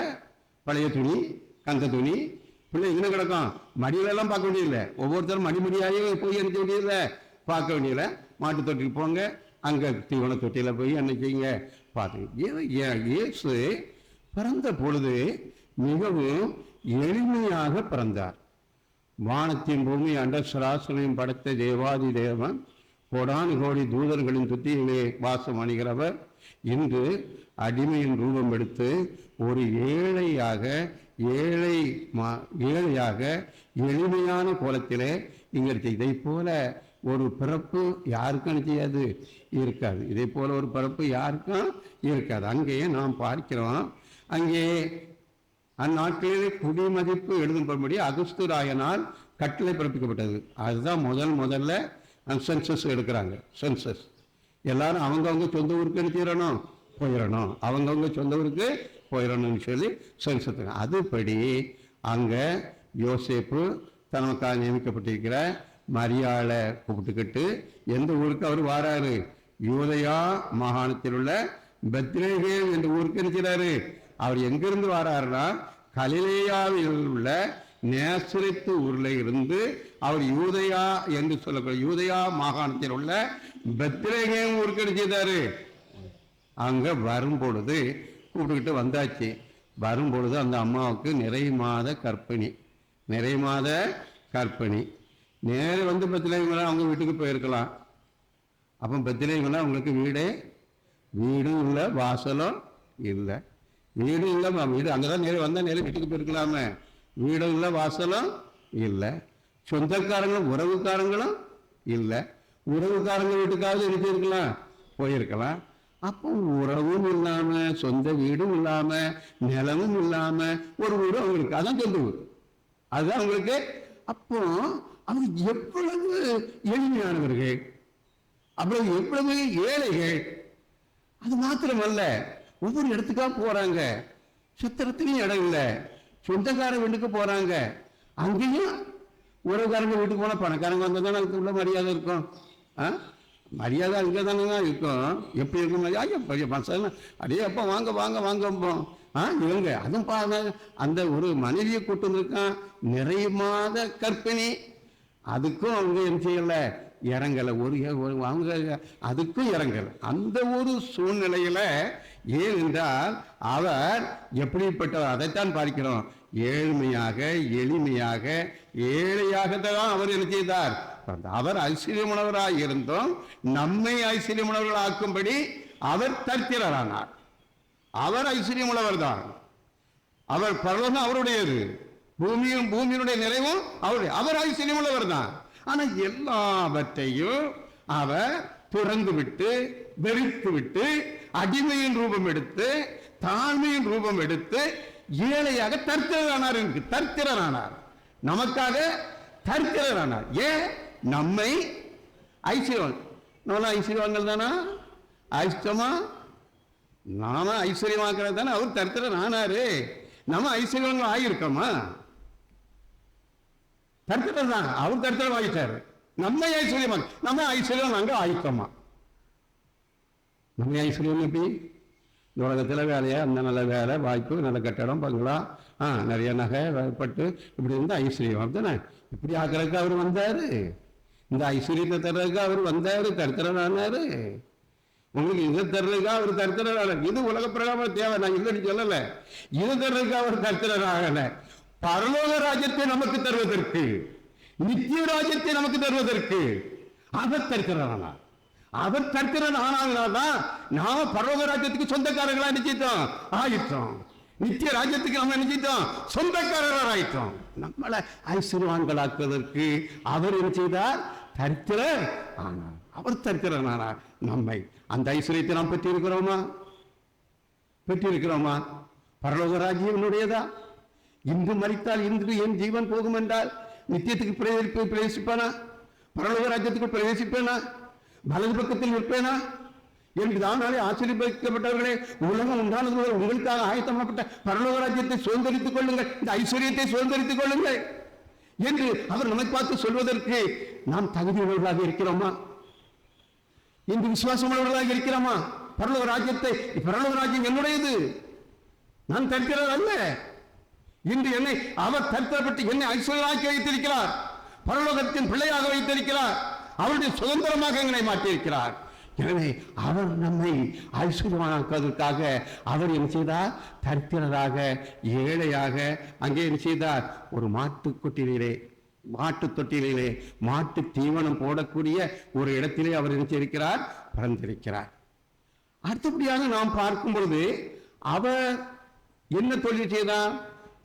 பழைய துணி, கந்த துணி. பிள்ளை எங்க கிடக்கும்? மடியில எல்லாம் பார்க்க வேண்டியதில்லை. ஒவ்வொருத்தரும் மடிமடியாகவே போய் என்ன வேண்டியதில்லை, பார்க்க வேண்டியதில்லை. மாட்டு தொட்டிக்கு போங்க, அங்க தீவன தொட்டியில போய் என்ன செய்யுங்க பார்த்து. இயேசு பிறந்த பொழுது மிகவும் எளிமையாக பிறந்தார். வானத்தின் பூமி அண்ட சராசனையும் படைத்த தேவாதி தேவன், கோடானு கோடி தூதர்களின் துத்தியிலே வாசம் அணிகிறவர், இன்று அடிமையின் ரூபம் எடுத்து ஒரு ஏழையாக எளிமையான கோலத்திலே இங்க இதை போல ஒரு பிறப்பு யாருக்கும் செய்யாது, இருக்காது. இதே போல ஒரு பிறப்பு யாருக்கும் இருக்காது. அங்கேயே நாம் பார்க்கிறோம். அங்கே அந்நாட்களிலே குடிமதிப்பு எழுதும்படி அகஸ்துராயனால் கட்டளை பிறப்பிக்கப்பட்டது. அதுதான் முதல்ல சென்சஸ் எடுக்கிறாங்க. சென்சஸ் எல்லாரும் அவங்கவுங்க சொந்த ஊருக்கு எடுத்துடணும், போயிடணும். அவங்கவுங்க சொந்த ஊருக்கு போயிடணும்னு சொல்லி சென்சஸ். அதுபடி அங்க யோசேப்பு தனக்காக நியமிக்கப்பட்டிருக்கிற மரியாளை கூப்பிட்டுக்கிட்டு எந்த ஊருக்கு அவர் வாராரு? யூதயா மாகாணத்தில் உள்ள பெத்லகேம் என்ற ஊருக்கு இருக்கிறாரு. அவர் எங்கிருந்து வாராருன்னா, கலிலேயாவில் உள்ள நேசரேத்து ஊர்ல இருந்து அவர் யூதயா என்று சொல்லக்கூடிய யூதயா மாகாணத்தில் உள்ள பெத்லகேம் ஊருக்கு இருக்கிறாரு. அங்க வரும் பொழுது கூப்பிட்டுக்கிட்டு வந்தாச்சு. வரும் பொழுது அந்த அம்மாவுக்கு நிறை மாத கர்ப்பிணி. நேர வந்து பெத்லகேம் அவங்க வீட்டுக்கு போயிருக்கலாம். அப்போ பெத்லகேம் அவங்களுக்கு வீடும் இல்லை, வாசலும் இல்லை. வீடும் இல்லை, வீடு அங்கதான் நேரம் வந்தால் நேரம் வீட்டுக்கு போயிருக்கலாமே. வீடும் இல்லை, வாசலும் இல்லை. சொந்தக்காரங்களும் உறவுக்காரங்களும் இல்லை. உறவுக்காரங்க வீட்டுக்காவது இருக்கலாம், போயிருக்கலாம். அப்போ உறவும் இல்லாம, சொந்த வீடும் இல்லாம, நிலமும் இல்லாம ஒரு ஊர் அவங்களுக்கு, அதான் சொந்த ஊர், அதுதான் அவங்களுக்கு. அப்போ அவங்க எவ்வளவு எளிமையானவர்கள், அவ்வளவு எவ்வளவு ஏழைகள். அது மாத்திரமல்ல, ஒவ்வொரு இடத்துக்கா போறாங்க, சத்திரத்திலையும் இடம் இல்லை, சொந்தக்கார வீட்டுக்கு போறாங்க, அங்கேயும் உறவுக்காரங்க வீட்டுக்கு போனா பணக்காரங்க வந்தா தானே அதுக்கு உள்ள மரியாதை இருக்கும். மரியாதை அங்கே தானே தான் இருக்கும். எப்படி இருக்கும்? ஐயா பெரிய பசங்க அடே அப்பா வாங்க வாங்க வாங்கப்போம். இவங்க அதுவும் பாருங்க, அந்த ஒரு மனைவியை கூட்டு வந்திருக்கான், நிறைய மாத கற்பிணி, அதுக்கும் அவங்க என்ன செய்யல, இறங்கலை. அவங்க அதுக்கும் இறங்கலை. அந்த ஒரு சூழ்நிலையில, ஏனென்றால் அவர் எப்படிப்பட்டவர் அதைத்தான் பார்க்கிறோம். ஏழ்மையாக, எளிமையாக, ஏழையாகத்தான் அவர் என்ன செய்தார். அவர் ஐஸ்வர்யமுள்ளவராக இருந்தும் நம்மை ஐஸ்வர்யமுள்ளவர்கள் ஆக்கும்படி அவர் தரித்திரரானார். அவர் ஐஸ்வர்யமுள்ளவர் தான். அவர் பரலோகம் அவருடையது, பூமியினுடைய நிறைவும் அவருடைய. அவர் ஐஸ்வர்யமுள்ளவர் தான். ஆனா எல்லாவற்றையும் அவர் துறந்து விட்டு, வெறுத்து விட்டு, அடிமையின் ரூபம் எடுத்து, தாழ்மையின் ரூபம் எடுத்து, ஏழையாக தரித்திரரானார். தரித்திரரானார், நமக்காக தரித்திரரானார். ஏன்? நம்மை ஐஸ்வர்யம், நம்ம ஐஸ்வர்யவான்கள் தானா? ஐஸ்வர்யமா நாம ஐஸ்வர்யமாக்குறது தானே. அவர் தரித்திரன் ஆனாரு, நம்ம ஐஸ்வர்யவான்கள் ஆகியிருக்கோமா? தரித்திரம் தான், அவர் தரித்திரம் ஆகிட்டாரு. நம்ம ஐஸ்வர்யமாக, நம்ம ஐஸ்வர்யம் நாங்க ஆயிக்கோமா? நம்ம ஐஸ்வர்யம் எப்படி? இந்த உலகத்தில் வேலையா, அந்த நல்ல வேலை வாய்ப்பு, நல்ல கட்டடம், பங்களா, நிறைய நகை பட்டு இப்படி இருந்தால் ஐஸ்வர்யம் அப்படிதானே. இப்படி ஆக்கிறதுக்கு அவர் வந்தாரு, இந்த ஐஸ்வர்யத்தை தர்றதுக்கு அவர் வந்தாரு, தரித்திரனானாரு. உங்களுக்கு இதை தர்றதுக்கு அவர் தரித்திரனானார். இது உலக பிரகாம தேவை, நான் இல்லைன்னு சொல்லலை. இது தர்றதுக்கு அவர் தரித்திரனாகல. பரலோக ராஜ்யத்தை நமக்கு தருவதற்கு, நித்திய ராஜ்யத்தை நமக்கு தருவதற்கு அவர் தரித்திரனானார். அவர் தரித்திரன் ஆனால்தான் நாம பரலோக ராஜ்யத்துக்கு சொந்தக்காரர்களா நிச்சயித்தோம் ஆயிட்டோம். நித்திய ராஜ்யத்துக்கு நம்ம நிச்சயித்தோம் சொந்தக்காரர்கள் ஆயிட்டோம். நம்மளை ஐஸ்வர்யவான்களாக்குவதற்கு அவர் என்ன செய்தார்? தரித்திரர் ஆனார். அவர் தரித்திரன் ஆனார். நம்மை அந்த ஐஸ்வர்யத்தை நாம் பெற்றிருக்கிறோமா? பெற்றிருக்கிறோமா? பரலோக ராஜ்யம் என்னுடையதா? இன்று மரித்தால் இன்று என் ஜீவன் போகும் என்றால் நித்தியத்துக்கு பிரவேசிப்பானா? பரலோக ராஜ்யத்துக்கு பிரவேசிப்பேனா? வலது பக்கத்தில் நிற்பேனா என்று தானாலே ஆச்சரியப்பட்டவர்களே, உலகம் உண்டானது முதல் உங்களுக்காக ஆயத்தமாக்கப்பட்ட பரலோக ராஜ்யத்தை சுதந்திரித்துக் கொள்ளுங்கள், இந்த ஐஸ்வர்யத்தை சுதந்திரித்துக் கொள்ளுங்கள் என்று அவர் நம்மை பார்த்து சொல்வதற்கு நாம் தகுதியுள்ளவர்களாக இருக்கிறோமா? இன்று விசுவாசம் உள்ளவர்களாக இருக்கிறோமா? பரலோக ராஜ்யத்தை, பரலோக ராஜ்யம் என்னுடையது, நான் தரித்திரர் அல்ல. இன்று என்னை அவர் தரித்திரப்பட்டு என்னை ஐஸ்வர்யமாக்கி வைத்திருக்கிறார், பரலோகத்தின் பிள்ளையாக வைத்திருக்கிறார், அவருடைய சுதந்திரமாக எங்களை மாற்றியிருக்கிறார். எனவே அவர் நம்மை ஐஸ்வர்யமாக்குவதற்காக அவர் என்ன செய்தார்? தரித்திரராக, ஏழையாக அங்கே என்ன செய்தார்? ஒரு மாட்டு தொட்டிலே மாட்டு தீவனம் போடக்கூடிய ஒரு இடத்திலே அவர் என்ன செய்திருக்கிறார்? பிறந்திருக்கிறார். அடுத்தபடியாக நாம் பார்க்கும் பொழுது அவர் என்ன தொழில் செய்தார்?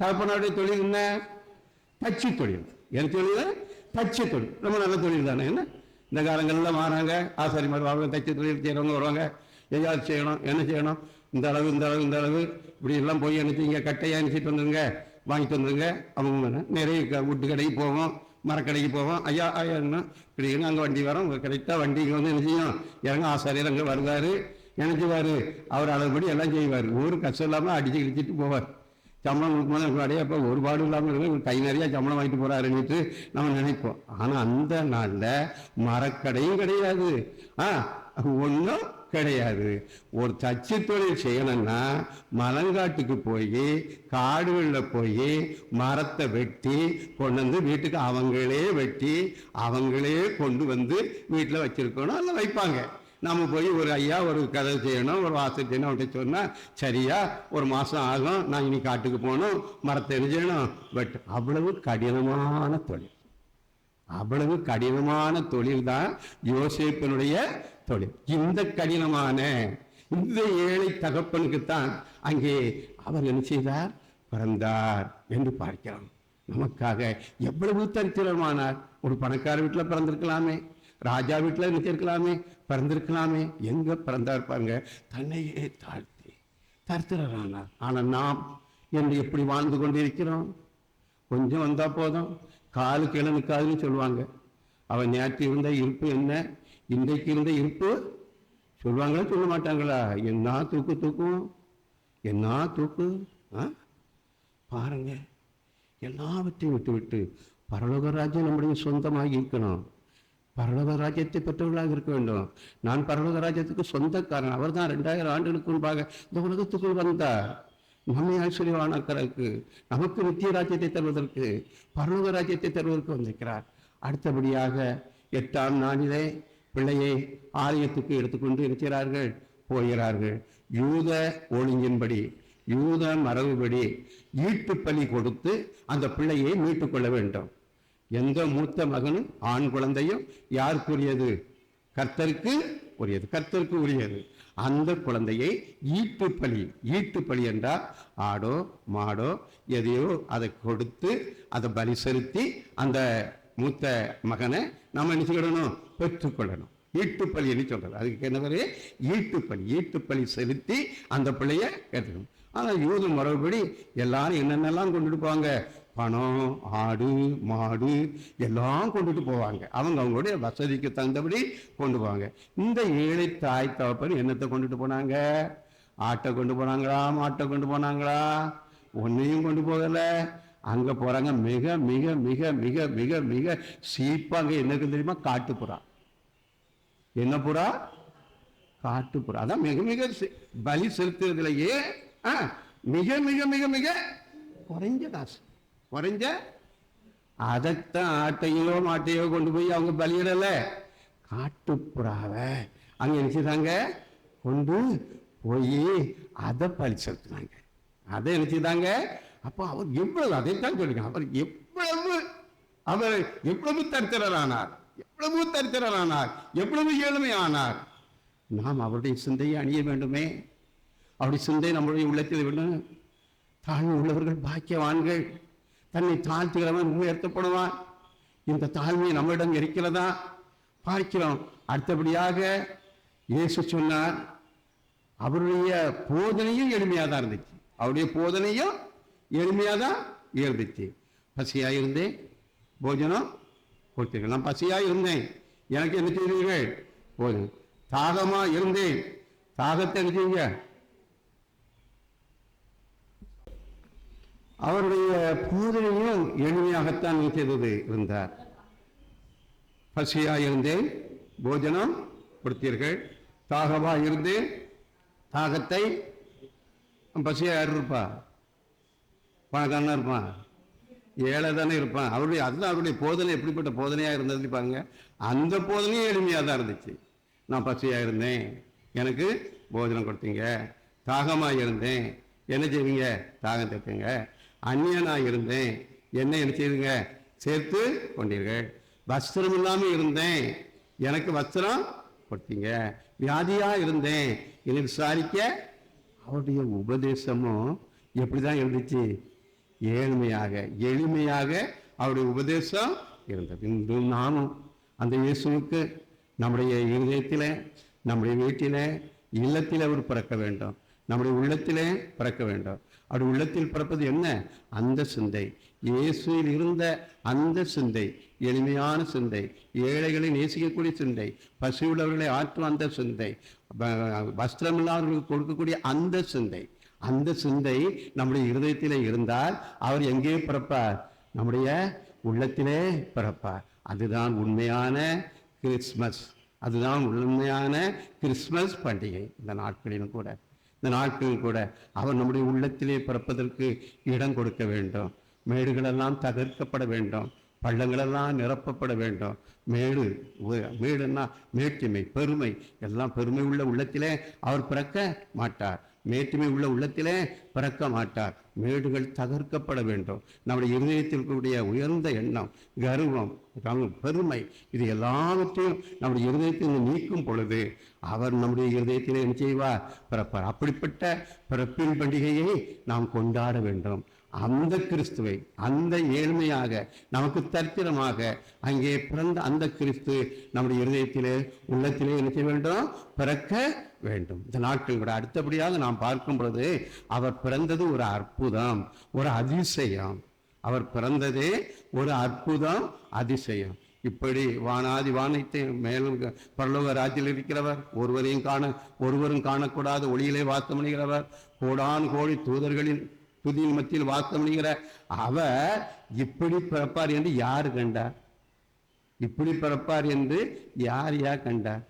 தகப்பனுடைய தொழில் என்ன? தச்சு தொழில். என்ன தொழில்? தச்சு தொழில். ரொம்ப நல்ல தொழில் தானே. என்ன இந்த காலங்கள்லாம் வராங்க, ஆசாரிமார் வாங்க, தச்சு தொழில் செய்கிறவங்க வருவாங்க. எதாவது செய்யணும், என்ன செய்யணும், இந்த அளவு இந்த அளவு இந்த அளவு இப்படி எல்லாம் போய் என்ன செய்யுங்க, கட்டையாக நினச்சிட்டு வந்துருங்க, வாங்கிட்டு வந்துருங்க. அவங்க நிறைய வீட்டு கடைக்கு போவோம், மரக்கடைக்கு போவோம். ஐயா ஐயாண்ணா இப்படிங்க அங்கே வண்டி வரோம், கரெக்டாக வண்டிக்கு வந்து என்ன செய்யும், இறங்க ஆசாரியர் அங்கே வருவார், நினைச்சுவார், அவர் அளவுபடி எல்லாம் செய்வார். ஒரு கஷ்டம் இல்லாமல் அடிச்சு கிடிச்சிட்டு போவார். சம்பளம் கொடுக்கும்போது அடையே அப்போ ஒரு பாடு இல்லாமல் இருக்கு, கை நிறையா சம்பளம் வாங்கிட்டு போகிறாருன்னுட்டு நம்ம நினைப்போம். ஆனால் அந்த நாளில் மரக்கடையும் கிடையாது, ஒன்றும் கிடையாது. ஒரு தச்சு தொழில் செய்யணும்னா மலங்காட்டுக்கு போய், காடுகளில் போய் மரத்தை வெட்டி கொண்டு வந்து வீட்டுக்கு அவங்களே வெட்டி அவங்களே கொண்டு வந்து வீட்டில் வச்சிருக்கணும், அல்ல வைப்பாங்க. நம்ம போய் ஒரு ஐயா ஒரு கதை செய்யணும், ஒரு வாசல் செய்யணும் அவர்கிட்ட சொன்னால் சரியா ஒரு மாதம் ஆகும், நான் இனி காட்டுக்கு போகணும், மரத்தை செய்யணும். பட் அவ்வளவு கடினமான தொழில், அவ்வளவு கடினமான தொழில் தான் யோசேப்பினுடைய தொழில். இந்த கடினமான இந்த ஏழை தகப்பனுக்குத்தான் அங்கே அவர் என்ன செய்தார்? பிறந்தார் என்று பார்க்கிறோம். நமக்காக எவ்வளவு தரித்திரமானார். ஒரு பணக்கார வீட்டில் பிறந்திருக்கலாமே, ராஜா வீட்டில் நினைச்சிருக்கலாமே, பிறந்திருக்கலாமே. எங்க பிறந்தா இருப்பாங்க? தன்னையே தாழ்த்தி தரித்திரரானார். ஆனால் நாம் என்று எப்படி வாழ்ந்து கொண்டிருக்கிறோம்? கொஞ்சம் வந்தா போதும், காலு கீழே நிற்காதுன்னு சொல்லுவாங்க. அவன் நேற்று இருந்த இருப்பு என்ன, இன்றைக்கு இருந்த இருப்பு சொல்லுவாங்களா சொல்ல மாட்டாங்களா? என்ன தூக்கும், என்ன தூக்கு. பாருங்க, எல்லாவற்றையும் விட்டு பரலோக ராஜ்யம் நம்முடைய சொந்தமாக இருக்கணும். பரலோக ராஜ்யத்தை பெற்றவர்களாக இருக்க வேண்டும். நான் பரலோக ராஜ்யத்துக்கு சொந்தக்காரன். அவர் தான் 2000 ஆண்டுகளுக்கு முன்பாக இந்த உலகத்துக்குள் வந்தார். நம்மை ஐஸ்வர்யவானாக்கிறதுக்கு, நமக்கு நித்திய ராஜ்யத்தை தருவதற்கு, பரலோக ராஜ்யத்தை தருவதற்கு வந்திருக்கிறார். அடுத்தபடியாக 8ஆம் நாளிலே பிள்ளையை ஆலயத்துக்கு எடுத்துக்கொண்டு இருக்கிறார்கள், போகிறார்கள். யூத ஒழுங்கின்படி, யூத மரபுபடி ஈட்டு பலி கொடுத்து அந்த பிள்ளையை மீட்டுக் கொள்ள வேண்டும். எந்த மூத்த மகனும் ஆண் குழந்தையும் யாருக்குரியது? கர்த்தருக்கு உரியது, கர்த்தருக்கு உரியது. அந்த குழந்தையை ஈட்டு பலி என்றால் ஆடோ மாடோ எதையோ அதை கொடுத்து அதை பலி செலுத்தி அந்த மூத்த மகனை நம்ம நினைச்சுக்கிடணும், பெற்றுக்கொள்ளணும். ஈட்டுப்பள்ளின்னு சொல்றது. அதுக்கு என்ன பேரு? ஈட்டுப்பள்ளி செலுத்தி அந்த பிள்ளைய எடுத்துக்கணும். ஆனால் யூத மரபுபடி எல்லாரும் என்னென்னலாம் கொண்டுட்டு போவாங்க? பணம், ஆடு, மாடு எல்லாம் கொண்டுட்டு போவாங்க. அவங்களுடைய வசதிக்கு தகுந்தபடி கொண்டு போவாங்க. இந்த ஏழை தாய் தகப்பன் என்னத்தை கொண்டுட்டு போனாங்க? ஆட்டை கொண்டு போனாங்களா, மாட்டை கொண்டு போனாங்களா? ஒன்னையும் கொண்டு போகல. அங்க போறாங்க மிக மிக மிக மிக மிக மிக சீப்பாங்க. என்னக்கு தெரியுமா? காட்டுப்புறா. என்ன புறா? காட்டுப்புறா. அதான் மிக மிக பலி செலுத்துறதுலயே மிக மிக மிக மிக குறைஞ்ச காசு, குறைஞ்ச. அதைத்தான் ஆட்டையோ மாட்டையோ கொண்டு போய் அவங்க பலியிடல, காட்டுப்புறாவை அங்க நினைச்சுதாங்க கொண்டு போய் அதை பலி செலுத்தினாங்க. அதை நினைச்சுதாங்க. அப்போ அவர் எவ்வளவு, அதைத்தான் சொல்லிருக்காங்க, அவர் எவ்வளவு தரித்திரரானார், எவ்வளவு ஏழ்மையானார். நாம் அவருடைய சிந்தையை அணிய வேண்டுமே. அவருடைய சிந்தை நம்முடைய உள்ளத்தில் வேண்டும். தாழ்வு உள்ளவர்கள் பாக்கியவான்கள். தன்னை தாழ்த்துகிறவன் உயர்த்தப்படுவான். இந்த தாழ்மை நம்மிடம் இருக்கிறதா பார்க்கிறோம். அடுத்தபடியாக இயேசு சொன்னார், அவருடைய போதனையும் எளிமையாக தான் இருந்துச்சு. அவருடைய போதனையும் எளிமையாக தான் இருந்துச்சு. பசியாக இருந்தேன், போஜனம் கொடுத்தீர்கள். நான் பசியாக இருந்தேன், எனக்கு என்ன செய்வீர்கள்? போதும். தாகமா இருந்தேன், தாகத்தை என்ன செய்வீங்க? அவருடைய போதனையும் எளிமையாகத்தான் செய்தது இருந்தார். பசியாக இருந்தேன், போஜனம் கொடுத்தீர்கள். தாகமா இருந்தேன், தாகத்தை. பசியா யார் இருப்பா? பணக்காரனா இருப்பான், ஏழை தானே இருப்பான். அவருடைய அதுதான் அவருடைய போதனை எப்படிப்பட்ட போதனையாக இருந்தது பாருங்க. அந்த போதனையும் எளிமையாக தான் இருந்துச்சு. நான் பசியாக இருந்தேன், எனக்கு போஜனம் கொடுத்தீங்க. தாகமாக இருந்தேன், என்ன செய்வீங்க? தாகம் தைப்பீங்க. அந்நியனாக இருந்தேன், என்ன செய்வீங்க? சேர்த்து கொண்டீர்கள். வஸ்திரம் இல்லாமல் இருந்தேன், எனக்கு வஸ்திரம் கொடுத்தீங்க. வியாதியாக இருந்தேன், என்னை விசாரிக்க. அவருடைய உபதேசமும் எப்படிதான் இருந்துச்சு? ஏழ்மையாக, எளிமையாக அவருடைய உபதேசம் இருந்தது. இன்று நானும் அந்த இயேசுவுக்கு நம்முடைய இருதயத்தில், நம்முடைய வீட்டில், இல்லத்தில் அவர் பிறக்க வேண்டும். நம்முடைய உள்ளத்திலே பிறக்க வேண்டும். அவருடைய உள்ளத்தில் பிறப்பது என்ன? அந்த சிந்தை, இயேசுவில் இருந்த அந்த சிந்தை, எளிமையான சிந்தை, ஏழைகளை நேசிக்கக்கூடிய சிந்தை, பசி உள்ளவர்களை ஆற்றும் அந்த சிந்தை, வஸ்திரம் இல்லாதவர்களுக்கு கொடுக்கக்கூடிய அந்த சிந்தை. அந்த சிந்தை நம்முடைய இருதயத்திலே இருந்தால் அவர் எங்கே பிறப்பார்? நம்முடைய உள்ளத்திலே பிறப்பார். அதுதான் உண்மையான கிறிஸ்மஸ். அதுதான் உண்மையான கிறிஸ்மஸ் பண்டிகை. இந்த நாட்களிலும் கூட அவர் நம்முடைய உள்ளத்திலே பிறப்பதற்கு இடம் கொடுக்க வேண்டும். மேடுகளெல்லாம் தகர்க்கப்பட வேண்டும், பள்ளங்களெல்லாம் நிரப்பப்பட வேண்டும். மேடுன்னா மேட்டிமை, பெருமை, எல்லாம் பெருமை உள்ள உள்ளத்திலே அவர் பிறக்க மாட்டார். மேட்டுமை உள்ள உள்ளத்திலே பிறக்க மாட்டார். மேடுகள் தகர்க்கப்பட வேண்டும். நம்முடைய இருதயத்தில் கூடிய உயர்ந்த எண்ணம், கர்வம், பெருமை, இது எல்லாவற்றையும் நம்முடைய இருதயத்தில் நீக்கும் பொழுது அவர் நம்முடைய இருதயத்திலே என்ன செய்வார்? பிறப்பார். அப்படிப்பட்ட பிறப்பின் பண்டிகையை நாம் கொண்டாட வேண்டும். அந்த கிறிஸ்துவை, அந்த ஏழ்மையாக நமக்கு தரித்திரமாக அங்கே பிறந்த அந்த கிறிஸ்து நம்முடைய இருதயத்திலே உள்ளத்திலே என்ன செய்ய வேண்டும்? பிறக்க வேண்டும். இந்த நாட்கள் கூட அடுத்தபடியாக நாம் பார்க்கும் பொழுது அவர் பிறந்தது ஒரு அற்புதம், ஒரு அதிசயம். அவர் பிறந்ததே ஒரு அற்புதம், அதிசயம். இப்படி வானாதி வானத்தை மேலும் பரலோக ராஜ்யத்தில் இருக்கிறவர், ஒருவரும் காணக்கூடாத ஒளியிலே வாசம் பண்ணுகிறவர், கோடான் கோடி தூதர்களின் துதியின் மத்தியில் வாசம் பண்ணுகிற அவர் இப்படி பிறப்பார் என்று யார் கண்டார்? இப்படி பிறப்பார் என்று யார் கண்டார்?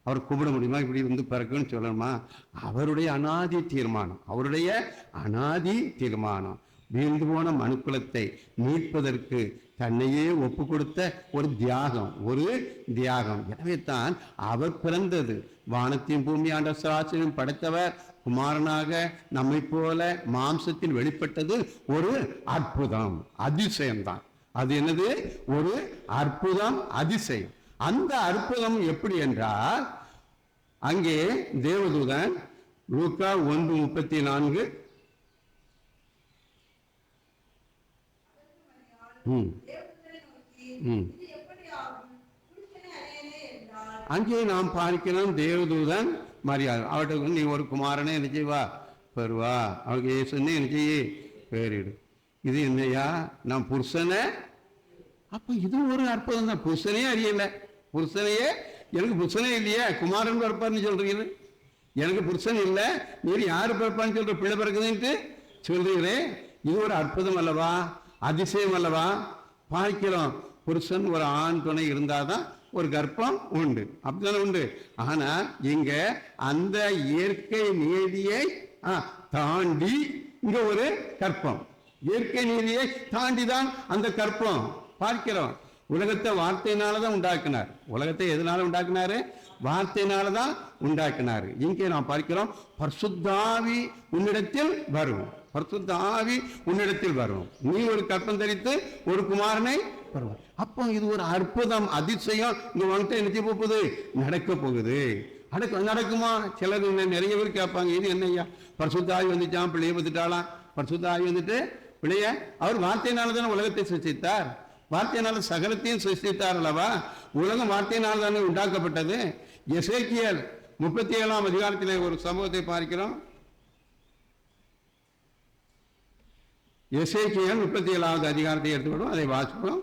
அவர் கூப்பிட முடியுமா? இப்படி வந்து பிறக்குன்னு சொல்லணுமா? அவருடைய அனாதி தீர்மானம், அவருடைய அனாதி தீர்மானம். வீழ்ந்து போன மனுக்குலத்தை மீட்பதற்கு தன்னையே ஒப்பு கொடுத்த ஒரு தியாகம். எனவே தான் அவர் பிறந்தது. வானத்தையும் பூமி ஆண்ட சராசரியும் படைத்தவர் குமாரனாக நம்மை போல மாம்சத்தில் வெளிப்பட்டது ஒரு அற்புதம், அதிசயம்தான். அது என்னது? ஒரு அற்புதம், அதிசயம். அந்த அற்புதம் எப்படி என்றால், அங்கே தேவதூதன் லூக்கா 1:34 அங்கே நாம் பார்க்கிறோம். தேவதூதன் மரியாதை அவர்கிட்ட, நீ ஒரு குமாரனே என்ன செய்வா பெறுவா, அவருக்கு இயேசுன்னு என்ன செய்ய பேரிடு. இது என்னையா? நான் புருஷனை. அப்ப இது ஒரு அற்புதம் தான். புருஷனே அறியல, எனக்கு புருஷனே இல்லையே, குமாரன் பிறப்பார்னு சொல்றீங்க. எனக்கு புருஷன் இல்லை, நீர் யாரு பிறப்பான்னு சொல்ற, பிள்ளை பிறக்குதுன்ட்டு சொல்றீங்களே. இது ஒரு அற்புதம் அல்லவா, அதிசயம் அல்லவா? பார்க்கிறோம், புருஷன் ஒரு ஆண் துணை இருந்தாதான் ஒரு கர்ப்பம் உண்டு, அப்படித்தானே உண்டு. ஆனா இங்க அந்த இயற்கை நீதியை தாண்டி இங்க ஒரு கர்ப்பம், இயற்கை நீதியை தாண்டிதான் அந்த கர்ப்பம் பார்க்கிறோம். உலகத்தை வார்த்தையினாலதான் உண்டாக்கினார். உலகத்தை எதனால உண்டாக்கினாரு? வார்த்தையினாலதான் உண்டாக்கினாரு. இங்கே நாம் பார்க்கிறோம், பரிசுத்தாவி உன்னிடத்தில் வரும், பரிசுத்த ஆவி உன்னிடத்தில் வரும், நீ ஒரு கற்பம் தரித்து ஒரு குமாரனை பெறுவார். அப்போ இது ஒரு அற்புதம், அதிசயம். இங்க வந்துட்டு என்ன போகுது? நடக்க போகுது. நடக்குமா? சிலர் நிறைய பேர் கேட்பாங்க, இது என்னையா பரிசுத்த ஆவி வந்துச்சான், பிள்ளைய வந்துட்டாலாம். பரிசுத்த ஆவி வந்துட்டு பிள்ளைய, அவர் வார்த்தையினால தானே உலகத்தை சிருஷ்டித்தார், வார்த்தையினால சகலத்தையும் சிருஷ்டித்தார் அல்லவா? உலகம் வார்த்தையினால் தானே உண்டாக்கப்பட்டது. எசேக்கியேல் 37ஆம் அதிகாரத்திலே ஒரு சம்பவத்தை பார்க்கிறோம். எசேக்கியேல் 37வது அதிகாரத்தை எடுத்துக்கணும், அதை வாசிப்போம்.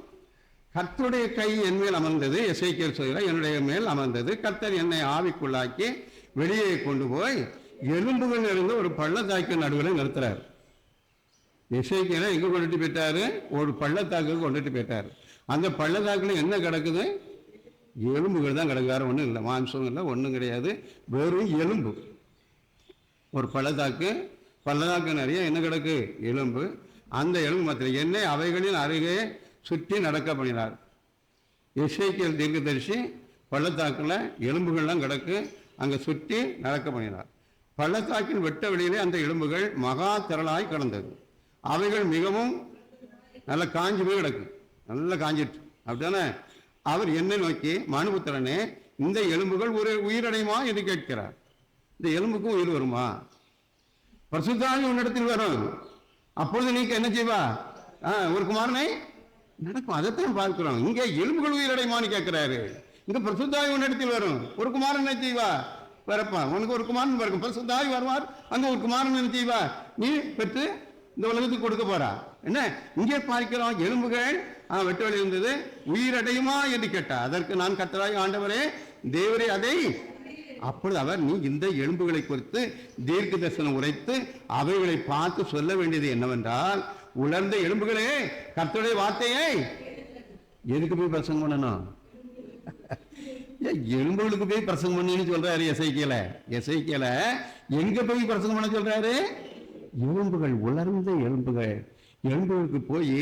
கர்த்தருடைய கை என் மேல் அமர்ந்தது, எசேக்கியேல் சொல்கிறார், என்னுடைய மேல் அமர்ந்தது. கர்த்தர் என்னை ஆவிக்குள்ளாக்கி வெளியே கொண்டு போய் எலும்புகள் இருந்து ஒரு பள்ளத்தாக்கு நடுவில் நிறுத்துறாரு. எசேக்கியேலை எங்க கொண்டுட்டு போயிட்டாரு? ஒரு பள்ளத்தாக்கு கொண்டுட்டு போயிட்டாரு. அந்த பள்ளத்தாக்குல என்ன கிடக்குது? எலும்புகள் தான் கிடக்காரு, ஒன்றும் இல்லை, மாம்சம் இல்லை, ஒன்றும் கிடையாது, வெறும் எலும்பு. ஒரு பள்ளத்தாக்கு நிறைய என்ன கிடக்கு? எலும்பு. அந்த எலும்பு மாத்திரம் என்னை அவைகளின் அருகே சுற்றி நடக்க பண்ணினார். எசேக்கியேல் தீர்க்கதரிசி பள்ளத்தாக்குல எலும்புகள்லாம் கிடக்கு, அங்கே சுற்றி நடக்க பண்ணினார். பள்ளத்தாக்கின் வெட்ட வெளியிலே அந்த எலும்புகள் மகா திரளாய் கிடந்தது. அவைகள் மிகவும் நல்ல காஞ்சி போய் கிடக்கு, நல்லா காஞ்சிட்டு, அப்படித்தானே? அவர் என்னை நோக்கி, மனுபுத்திரனே, இந்த எலும்புகள் ஒரு உயிரடையுமா என்று கேட்கிறார். இந்த எலும்புக்கும் உயிர் வருமா? பரிசுத்த ஆவி உன்னிடத்தில் வரும், அப்பொழுது நீங்க என்ன செய்வா? ஒரு குமாரனை நடக்கும். அதைத்தான் பார்க்கிறோம். இங்க எலும்புகள் உயிரடையுமான்னு கேட்கிறாரு. இங்க பரிசுத்த ஆவி உன்னிடத்தில் வரும், ஒரு குமாரன் என்ன செய்வா? பிறப்பான், உனக்கு ஒரு குமாரன் பிறக்கும். பரிசுத்த ஆவி வருவார், அங்க ஒரு குமாரன் என்ன செய்வா? நீ பெற்று இந்த உலகத்துக்கு கொடுக்க போறா. என்ன இங்கே பார்க்கிறோம், எலும்புகள் வெட்ட வெளி இருந்தது, உயிரடையுமா என்று கேட்டார். அதற்கு நான், கர்த்தராகிய ஆண்டவரே தேவரே, அதை. அப்பொழுது அவர், நீ இந்த எலும்புகளை குறித்து தீர்க்க தரிசனம் உரைத்து அவைகளை பார்த்து சொல்ல வேண்டியது என்னவென்றால், உலர்ந்த எலும்புகளே, கர்த்தருடைய வார்த்தையை எதுக்கு போய் பிரசங்கம் பண்ணணும்? எலும்புகளுக்கு போய் பிரசங்கம் பண்ணு சொல்றாரு எசேக்கியேலை. எங்க போய் பிரசங்கம் பண்ண சொல்றாரு? எலும்புகள், உலர்ந்த எலும்புகளுக்கு போய்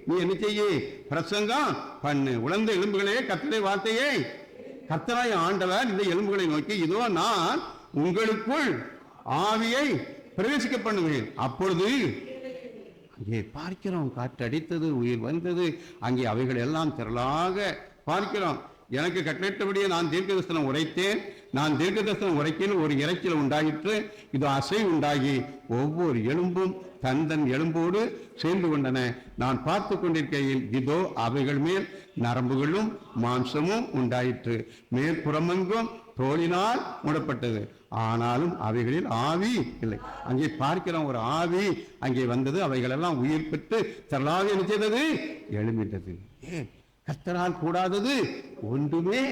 நீ என்ன செய்ய? பிரசங்கம் பண்ணு. உலர்ந்த எலும்புகளே, கர்த்தருடைய வார்த்தையை. கர்த்தராய் ஆண்டவர் இந்த எலும்புகளை நோக்கி, இதோ நான் உங்களுக்குள் ஆவியை பிரவேசிக்க பண்ணுவேன். அப்பொழுது அங்கே பார்க்கிறோம், காற்று அடித்தது, உயிர் வந்தது. அங்கே அவைகள் எல்லாம் திரளாக பார்க்கிறோம். எனக்கு கட்டளையிட்டபடியே நான் தீர்க்கதரிசனம் உரைத்தேன். நான் தீர்க்கதரிசனம் உரைக்கையில் ஒரு இறைச்சல் உண்டாயிற்று. இது அசை உண்டாகி ஒவ்வொரு எலும்பும் தந்தன் எலும்போடு சேர்ந்து கொண்டன. நான் பார்த்து கொண்டிருக்கையில் இதோ அவைகள் மேல் நரம்புகளும் மாம்சமும் உண்டாயிற்று. மேற்புறமெங்கும் தோலினால் மூடப்பட்டது, ஆனாலும் அவைகளில் ஆவி இல்லை. அங்கே பார்க்கிறோம், ஒரு ஆவி அங்கே வந்தது. அவைகள் எல்லாம் உயிர் பெற்று திரளாக என்ன செய்தது? எழும்பிட்டது. ஏன்? கர்த்தரால் கூடாதது ஒன்றுமே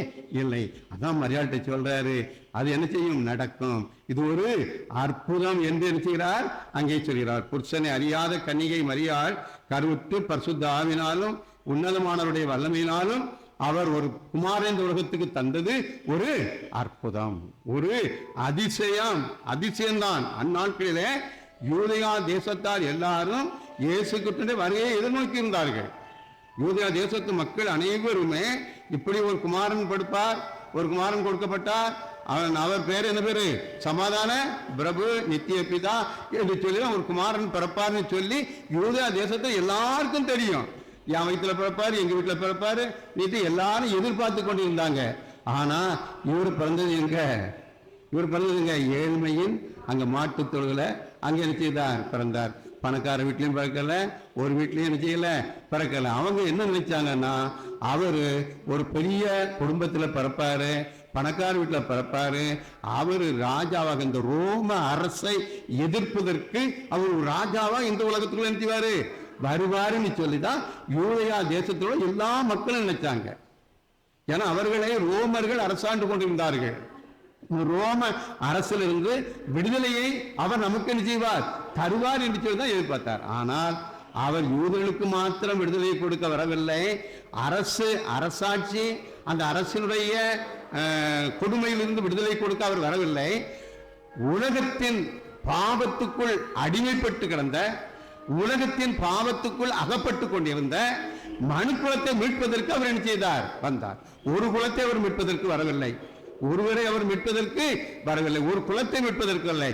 இல்லை. அதான் மரியாதை சொல்றாரு, அது என்ன செய்யும்? நடக்கும். இது ஒரு அற்புதம் என்று என்ன செய்கிறார்? அங்கே சொல்கிறார். புருஷனை அறியாத கன்னிகை மரியாள் கருவுற்று பரிசுத்த ஆவினாலும் உன்னதமானவருடைய வல்லமையினாலும் அவர் ஒரு குமாரன் இந்த உலகத்துக்கு தந்தது ஒரு அற்புதம், ஒரு அதிசயம். அதிசயம்தான். அந்நாட்களிலே யூதேயா தேசத்தார் எல்லாரும் இயேசு கிறிஸ்துவின் வருகையை எதிர்நோக்கி இருந்தார்கள். யூதேயா தேசத்து மக்கள் அனைவருமே இப்படி ஒரு குமாரன் கொடுப்பார், ஒரு குமாரன் கொடுக்கப்பட்டார், அவர் பேர் என்ன பேரு? சமாதான பிரபு, நித்திய பிதா என்று சொல்லி ஒரு குமாரன் பிறப்பார்னு சொல்லி யூதேயா தேசத்தை எல்லாருக்கும் தெரியும். என் வயிற்றுல பிறப்பாரு, எங்க வீட்டுல பிறப்பாரு நீட்டு எல்லாரும் எதிர்பார்த்து கொண்டு இருந்தாங்க. ஆனா இவர் பிறந்தது எங்க? இவர் பிறந்ததுங்க ஏழ்மையின் அங்க மாட்டு தொழுல அங்க என்ன செய்தார்? பிறந்தார். பணக்கார வீட்லயும் பிறக்கல, ஒரு வீட்லயும் என்ன செய்யல? பிறக்கல. அவங்க என்ன நினைச்சாங்கன்னா, அவரு ஒரு பெரிய குடும்பத்துல பிறப்பாரு, பணக்கார வீட்டுல பிறப்பாரு, அவரு ராஜாவாக இந்த ரோம அரசை எதிர்ப்பதற்கு அவர் ஒரு ராஜாவா இந்த உலகத்துக்குள்ள நினைச்சுவாரு வருவாருன்னு சொல்லிதான் யூதேயா தேசத்தோட எல்லா மக்களும் நினைச்சாங்க. ஏன்னா அவர்களை ரோமர்கள் அரசாண்டு கொண்டிருந்தார்கள். ரோம அரசிலிருந்து விடுதலையை அவர் நமக்கு என்ன செய்வார்? தருவார் என்று சொல்லிதான் எதிர்பார்த்தார். ஆனால் அவர் யூதர்களுக்கு மாத்திரம் விடுதலையை கொடுக்க வரவில்லை. அரசாட்சி அந்த அரசினுடைய கொடுமையிலிருந்து விடுதலை கொடுக்க அவர் வரவில்லை. உலகத்தின் பாவத்துக்குள் அடிமைப்பட்டு கிடந்த, உலகத்தின் பாவத்துக்குள் அகப்பட்டு கொண்டிருந்த மனு குலத்தை மீட்பதற்கு அவர் என்ன செய்தார்? வந்தார். ஒரு குலத்தை அவர் மீட்பதற்கு வரவில்லை, ஒருவரை அவர் மீட்பதற்கு வரவில்லை, ஒரு குலத்தை மீட்பதற்கு இல்லை,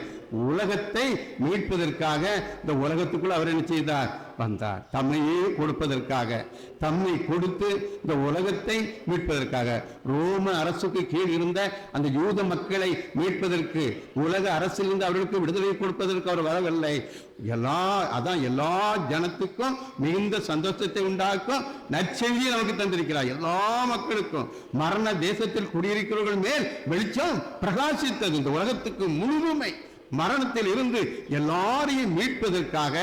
உலகத்தை மீட்பதற்காக இந்த உலகத்துக்குள் அவர் என்ன செய்தார்? வந்தார். தம்மையே கொடுப்பதற்காக, தம்மை கொடுத்து இந்த உலகத்தை மீட்பதற்காக, ரோம அரசுக்கு கீழ் இருந்த அந்த யூத மக்களை மீட்பதற்கு, உலக அரசிலிருந்து அவர்களுக்கு விடுதலை கொடுப்பதற்கு அவர் வரவில்லை. எல்லா ஜனத்துக்கும் மிகுந்த சந்தோஷத்தை உண்டாக்கும் நற்செய்தியை நமக்கு தந்திருக்கிறார். எல்லா மக்களுக்கும் மரண தேசத்தில் குடியிருக்கிறவர்கள் மேல் வெளிச்சம் பிரகாசித்தது. இந்த உலகத்துக்கு முழுமை மரணத்தில் இருந்து எல்லாரையும் மீட்பதற்காக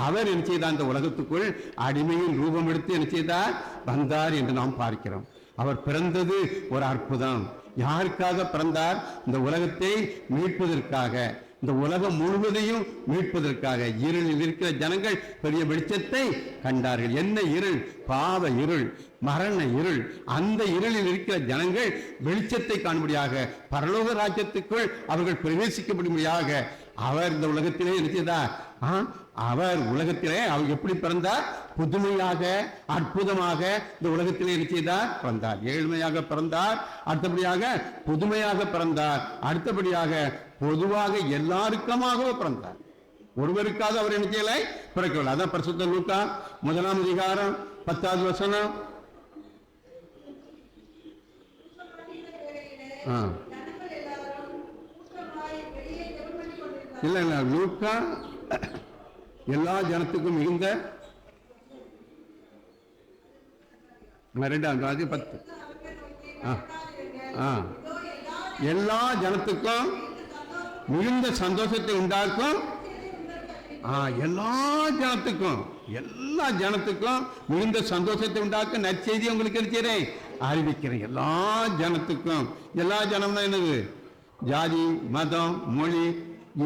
அவர் என்ன செய்தார்? இந்த உலகத்துக்குள் அடிமையின் ரூபம் எடுத்து என்ன செய்தார்? வந்தார் என்று நாம் பார்க்கிறோம். அவர் பிறந்தது ஒரு அற்புதம். யாருக்காக பிறந்தார்? இந்த உலகத்தை மீட்பதற்காக, இந்த உலகம் முழுவதையும் மீட்பதற்காக. இருளில் இருக்கிற ஜனங்கள் பெரிய வெளிச்சத்தை கண்டார்கள். என்ன இருள்? பாவ இருள், மரண இருள். அந்த இருளில் இருக்கிற ஜனங்கள் வெளிச்சத்தை காணும்படியாக, பரலோக ராஜ்யத்துக்குள் அவர்கள் பிரவேசிக்கப்படும்படியாக அவர் இந்த உலகத்திலே இருக்கிறார். அவர் உலகத்திலே அவர் எப்படி பிறந்தார்? புதுமையாக, அற்புதமாக இந்த உலகத்திலே இருக்கிறார் பிறந்தார். ஏழ்மையாக பிறந்தார், அடுத்தபடியாக புதுமையாக பிறந்தார், அடுத்தபடியாக பொதுவாக எல்லாருக்குமாக பிறந்தார். ஒருவருக்காக அவர் என்ன செய்யலை? பிறக்கவில்லை. அதான் பரிசுத்த லூக்கா 1ஆம் அதிகாரம் 10வது வசனம். இல்ல இல்ல, லூக்கா எல்லா ஜனத்துக்கும் மிகுந்த 2ஆம் அதிகாரம் 10. எல்லா ஜனத்துக்கும் மிகுந்த சந்தோஷத்தை உண்டாக்கும். எல்லா ஜனத்துக்கும் மிகுந்த சந்தோஷத்தை உண்டாக்க நற்செய்தி உங்களுக்கு இருக்கிறேன், அறிவிக்கிறேன். எல்லா ஜனத்துக்கும். எல்லா ஜனம்னா என்னது? ஜாதி, மதம், மொழி,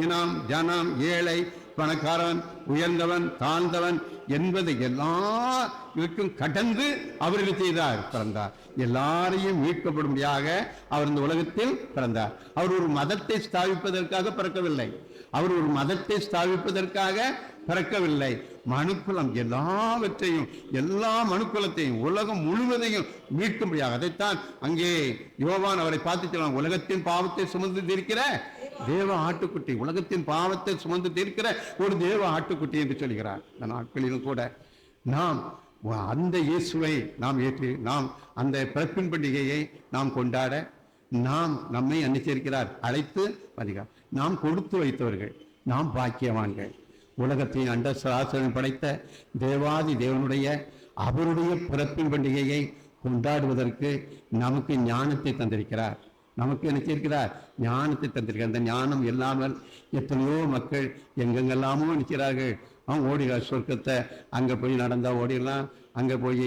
இனம், ஜனம், ஏழை, பணக்காரன், உயர்ந்தவன், தாழ்ந்தவன் என்பதை எல்லாருக்கும் கடந்து அவர் என்ன செய்தார்? பிறந்தார். எல்லாரையும் மீட்கப்படும்படியாக அவர் இந்த உலகத்தில் பிறந்தார். அவர் ஒரு மதத்தை ஸ்தாபிப்பதற்காக பிறக்கவில்லை. அவர் ஒரு மதத்தை ஸ்தாபிப்பதற்காக பிறக்கவில்லை. மனுக்குலம் எல்லாவற்றையும், எல்லா மனுக்குலத்தையும், உலகம் முழுவதையும் மீட்கும்படியாக. அதைத்தான் அங்கே யோவான் அவரை பார்த்து சொல்லுவாங்க, உலகத்தின் பாவத்தை சுமந்து தீர்க்கிற தேவ ஆட்டுக்குட்டி, உலகத்தின் பாவத்தை சுமந்து தீர்க்கிற ஒரு தேவ ஆட்டுக்குட்டி என்று சொல்கிறார். இந்த நாட்களிலும் கூட நாம் அந்த இயேசுவை நாம் ஏற்று நாம் அந்த பிறப்பின் பண்டிகையை நாம் கொண்டாட நாம் நம்மை அனுசரிக்கிறார் அழைத்து வருகிறார். நாம் கொடுத்து வைத்தவர்கள், நாம் பாக்கியவான்கள். உலகத்தின் அண்ட சராசரம் படைத்த தேவாதி தேவனுடைய அவருடைய பிறப்பின் பண்டிகையை கொண்டாடுவதற்கு நமக்கு ஞானத்தை தந்திருக்கிறார். நமக்கு நினைச்சிருக்கிறார், ஞானத்தை தந்திருக்கிறார். அந்த ஞானம் இல்லாமல் எத்தனையோ மக்கள் எங்கெங்கெல்லாமோ நிற்கிறார்கள். அவங்க ஓடிடலாம் சொர்க்கத்தை, அங்கே போய் நடந்தா ஓடிடலாம், அங்கே போய்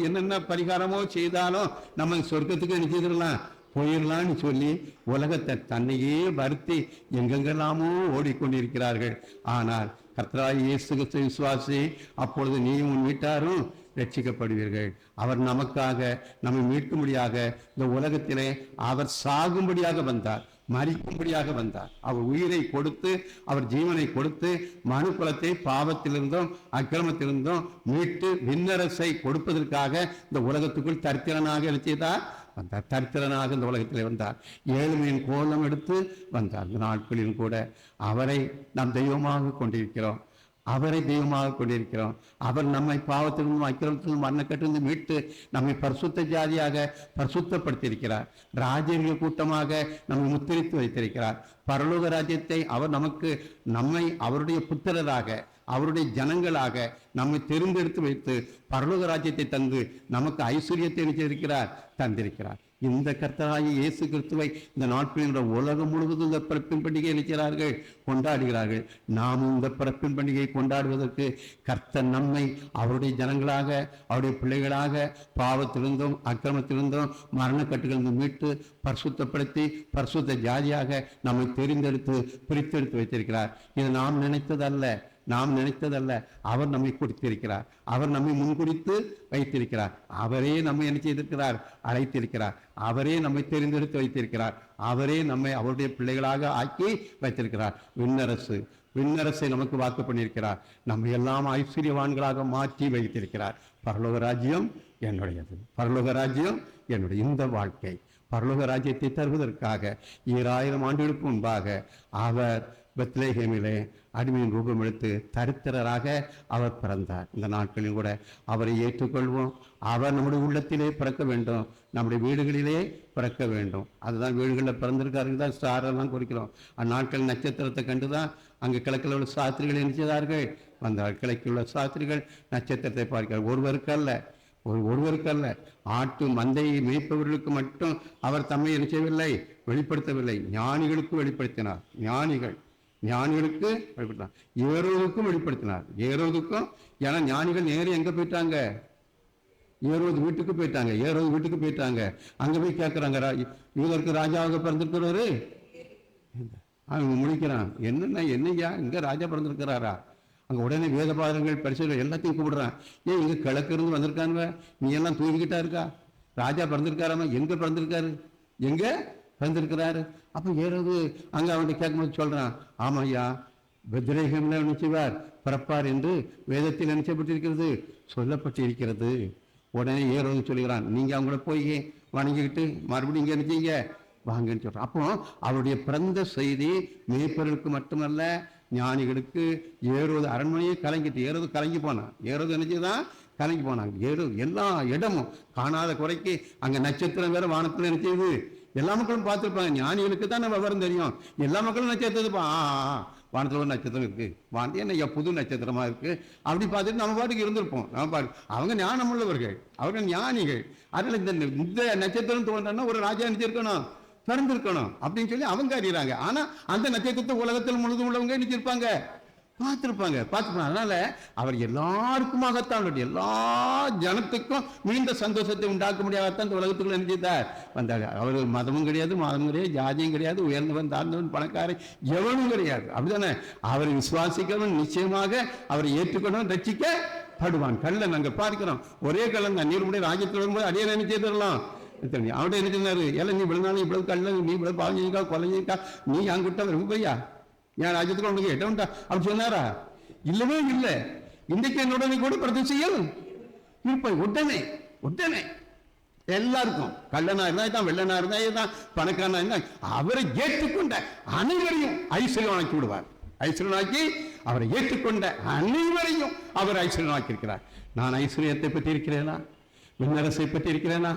என்னென்ன பரிகாரமோ செய்தாலும் நம்ம சொர்க்கத்துக்கு நினைச்சிடலாம் போயிடலான்னு சொல்லி உலகத்தை தன்னையே வருத்தி எங்கெங்கெல்லாமோ ஓடிக்கொண்டிருக்கிறார்கள். ஆனால் கர்த்தராகிய இயேசு கிறிஸ்து விசுவாசி, அப்பொழுது நீயும் உன் வீட்டாரும் ரட்சிக்கப்படுவீர்கள். அவர் நமக்காக நம்மை மீட்கும்படியாக இந்த உலகத்திலே அவர் சாகும்படியாக வந்தார், மரிக்கும்படியாக வந்தார். அவர் உயிரை கொடுத்து, அவர் ஜீவனை கொடுத்து மனு குலத்தை பாவத்திலிருந்தும் அக்கிரமத்திலிருந்தும் மீட்டு விண்ணரசை கொடுப்பதற்காக இந்த உலகத்துக்குள் தரித்திரனாக செய்தார் வந்தார். தரித்திரனாக இந்த உலகத்திலே வந்தார். ஏழ்மையின் கோலம் எடுத்து வந்தார். இந்த நாட்களிலும் கூட அவரை நாம் தெய்வமாக கொண்டிருக்கிறோம். அவரை தெய்வமாக கொண்டிருக்கிறோம். அவர் நம்மை பாவத்திலிருந்தும் அக்கிரமத்திலிருந்தும் மரணக்கட்டிலிருந்து மீட்டு நம்மை பரிசுத்த ஜாதியாக பரிசுத்தப்படுத்தியிருக்கிறார். ராஜ்யங்கள் கூட்டமாக நம்மை முத்திரித்து வைத்திருக்கிறார். பரலோக ராஜ்யத்தை அவர் நம்மை அவருடைய புத்திரராக, அவருடைய ஜனங்களாக நம்மை தெரிந்தெடுத்து வைத்து பரலோக ராஜ்யத்தை தந்து நமக்கு ஐஸ்வர்யத்தை நினைச்சிருக்கிறார், தந்திருக்கிறார். இந்த கர்த்தராகிய இயேசு கிறிஸ்துவை இந்த நாட்களில் உலகம் முழுவதும் இந்த பிறப்பின் பண்டிகை நினைக்கிறார்கள், கொண்டாடுகிறார்கள். நாமும் இந்த பிறப்பின் பண்டிகையை கொண்டாடுவதற்கு கர்த்தர் நம்மை அவருடைய ஜனங்களாக, அவருடைய பிள்ளைகளாக பாவத்திலிருந்தும் அக்கிரமத்திலிருந்தும் மரணக்கட்டுகளிலிருந்தும் மீட்டு பரிசுத்தப்படுத்தி பரிசுத்த ஜாதியாக நம்மை தெரிந்தெடுத்து பிரித்தெடுத்து வைத்திருக்கிறார். இது நாம் நினைத்ததல்ல, அவர் நம்மை கொடுத்திருக்கிறார். அவர் நம்மை முன்குறித்து வைத்திருக்கிறார். அவரே நம்மை என்ன செய்திருக்கிறார்? அழைத்திருக்கிறார். அவரே நம்மை தெரிந்தெடுத்து வைத்திருக்கிறார். அவரே நம்மை அவருடைய பிள்ளைகளாக ஆக்கி வைத்திருக்கிறார். விண்ணரசை நமக்கு வாக்கு பண்ணியிருக்கிறார். நம்ம எல்லாம் ஐஸ்வர்யவான்களாக மாற்றி வைத்திருக்கிறார். பரலோக ராஜ்யம் என்னுடையது, பரலோக ராஜ்யம் என்னுடைய. இந்த வாழ்க்கை பரலோக ராஜ்யத்தை தருவதற்காக 2000 ஆண்டுகளுக்கு முன்பாக அவர் பெத்லேஹேமிலே அடிமையின் ரூபம் எடுத்து தரித்திரராக அவர் பிறந்தார். இந்த நாட்களில் கூட அவரை ஏற்றுக்கொள்வோம். அவர் நம்முடைய உள்ளத்திலே பிறக்க வேண்டும், நம்முடைய வீடுகளிலே பிறக்க வேண்டும். அதுதான் வீடுகளில் பிறந்திருக்காருங்க தான் ஸ்டாரெல்லாம் குறிக்கிறோம். அந்நாட்கள் நட்சத்திரத்தை கண்டு தான் அங்கே கிழக்கில் உள்ள சாஸ்திரிகள் என்ன செய்தார்கள்? வந்தார். கிழக்கில் உள்ள சாஸ்திரிகள் நட்சத்திரத்தை பார்க்கிறார். ஒருவருக்கல்ல, ஆட்டு மந்தையை மேய்ப்பவர்களுக்கு மட்டும் அவர் தம்மை என்ன செய்யவில்லை? வெளிப்படுத்தவில்லை. ஞானிகளுக்கு வெளிப்படுத்தினார். ஞானிகளுக்கு வெளிப்படுத்தினார். ஏரோதுக்கும் வெளிப்படுத்தினார். ஏரோதுக்கும், ஏன்னா ஞானிகள் நேரம் எங்க போயிட்டாங்க? ஏரோது வீட்டுக்கு போயிட்டாங்க. அங்க போய் கேட்கிறாங்க, இவருக்கு ராஜாவாக பிறந்திருக்கிறாரு. அவங்க முடிக்கிறான், என்னையா இங்க ராஜா பிறந்திருக்கிறாரா? அங்கே உடனே வேத பாதங்கள் பரிசுகள் எல்லாத்தையும் கூப்பிடுறான். ஏன் இங்கே கிழக்கு இருந்து வந்திருக்காங்க, நீ எல்லாம் தூங்கிக்கிட்டா இருக்கா? ராஜா பிறந்திருக்காராமா, எங்கே பிறந்திருக்கிறாரு? அப்போ ஏறது அங்கே அவன்கிட்ட கேட்கும்போது சொல்கிறான், ஆமாய்யா பெத்லேஹேமில் நினைச்சுவார் பிறப்பார் என்று வேதத்தில் நினைச்சப்பட்டிருக்கிறது, சொல்லப்பட்டிருக்கிறது. உடனே ஏறது சொல்லுகிறான், நீங்கள் அவங்கள போய் வணங்கிக்கிட்டு மறுபடியும் இங்கே நினைச்சீங்க வாங்கன்னு சொல்கிறான். அப்போ அவருடைய பிறந்த செய்தி மேய்ப்பர்களுக்கு மட்டுமல்ல, ஞானிகளுக்கு. ஏரோது அரண்மனையே ஏரோது கலங்கி போனான். ஏரோது நினைச்சுதான் கலங்கி போனாங்க. ஏரோது எல்லா இடமும் காணாத குறைக்கு அங்கே நட்சத்திரம் வேற வானத்தில் நினைச்சது. எல்லா மக்களும் பார்த்துருப்பாங்க. ஞானிகளுக்கு தான் நம்ம விவரம் தெரியும். எல்லா மக்களும் நட்சத்திரப்பா வானத்தில் ஒரு நட்சத்திரம் இருக்கு, வானத்தில் என்ன புது நட்சத்திரமா இருக்கு அப்படி பார்த்துட்டு நம்ம பாட்டுக்கு இருந்திருப்போம். நம்ம பாட்டு அவங்க ஞானம் உள்ளவர்கள், அவர்கள் ஞானிகள். அதனால இந்த நட்சத்திரம் தோன்றா ஒரு ராஜா நினைச்சிருக்கணும், பிறந்திருக்கணும் அப்படின்னு சொல்லி அவங்க அறிகிறாங்க. ஆனா அந்த நட்சத்திரத்தை உலகத்தில் முழுதும் உள்ளவங்க நினைச்சிருப்பாங்க, பார்த்திருப்பாங்க. அதனால அவர் எல்லாருக்குமாகத்தான், எல்லா ஜனத்துக்கும் மீண்ட சந்தோஷத்தை உண்டாக்க முடியாதத்தான் இந்த உலகத்துக்குள்ள நினைச்சார் வந்தாங்க. அவர் மதமும் கிடையாது, ஜாதியும் கிடையாது, உயர்ந்தவன் தாழ்ந்தவன் பணக்காரன் எவனும் கிடையாது. அப்படித்தானே? அவரை விசுவாசிக்கிறவன் நிச்சயமாக அவரை ஏற்றுக்கொண்டவன் ரட்சிக்கப்படுவான். கள்ளன் நாங்க பார்க்கிறோம், ஒரே கள்ளன் தான். நீருடைய ராஜ்யத்தில் வரும்போது அடியே நினைச்சே தரலாம். அவர்கிட்ட என்ன சொன்னாரு, எல்லாம் நீ விழுந்தாலும் இவ்வளவு கல்ல, நீ இவ்வளவு பாவஞ்சிக்கா கொலைஞ்சிக்கா, நீ அங்கிட்ட ரொம்ப என் ராஜ்யத்துக்கு உனக்கு இடம் உண்டா அப்படி சொன்னாரா? இல்லவே இல்லை. இன்றைக்கு என்னுடனே கூட பிரதிசையில் இருப்பாய். உடனே எல்லாருக்கும், கள்ளனா இருந்தா வெள்ளனா இருந்தா பணக்காரனா இருந்தா அவரை ஏற்றுக்கொண்ட அனைவரையும் ஐஸ்வர்யம் ஆக்கி விடுவார். ஐஸ்வர்யனாக்கி அவரை ஏற்றுக்கொண்ட அனைவரையும் அவர் ஐஸ்வர்யனாக்கி இருக்கிறார். நான் ஐஸ்வர்யத்தை பற்றி இருக்கிறேனா? விண்ணரசை பற்றி இருக்கிறேனா?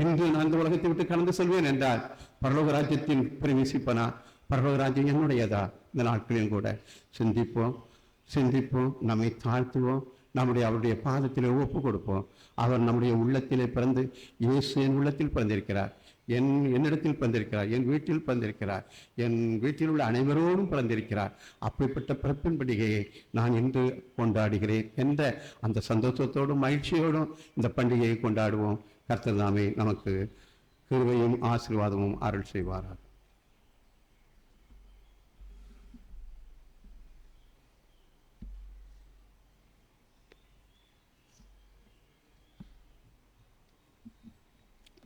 இன்று நான் இந்த உலகத்தை விட்டு கடந்து செல்வேன் என்றால் பரலோக ராஜ்யத்தின் பிரவேசிப்பனா? பரலோக ராஜ்யம் என்னுடையதா? இந்த நாட்களிலும் கூட சிந்திப்போம், நம்மை தாழ்த்துவோம், அவருடைய பாதத்திலே ஒப்பு கொடுப்போம். அவர் நம்முடைய உள்ளத்திலே பிறந்து, இயேசு என் உள்ளத்தில் பிறந்திருக்கிறார், என்னிடத்தில் பிறந்திருக்கிறார், என் வீட்டில் பிறந்திருக்கிறார், என் வீட்டில் உள்ள அனைவரோடும் பிறந்திருக்கிறார். அப்படிப்பட்ட பிறப்பின் பண்டிகையை நான் இன்று கொண்டாடுகிறேன் என்ற அந்த சந்தோஷத்தோடும் மகிழ்ச்சியோடும் இந்த பண்டிகையை கொண்டாடுவோம். கர்த்தர் தாமே நமக்கு கிருபையும் ஆசீர்வாதமும் அருள் செய்வாராக.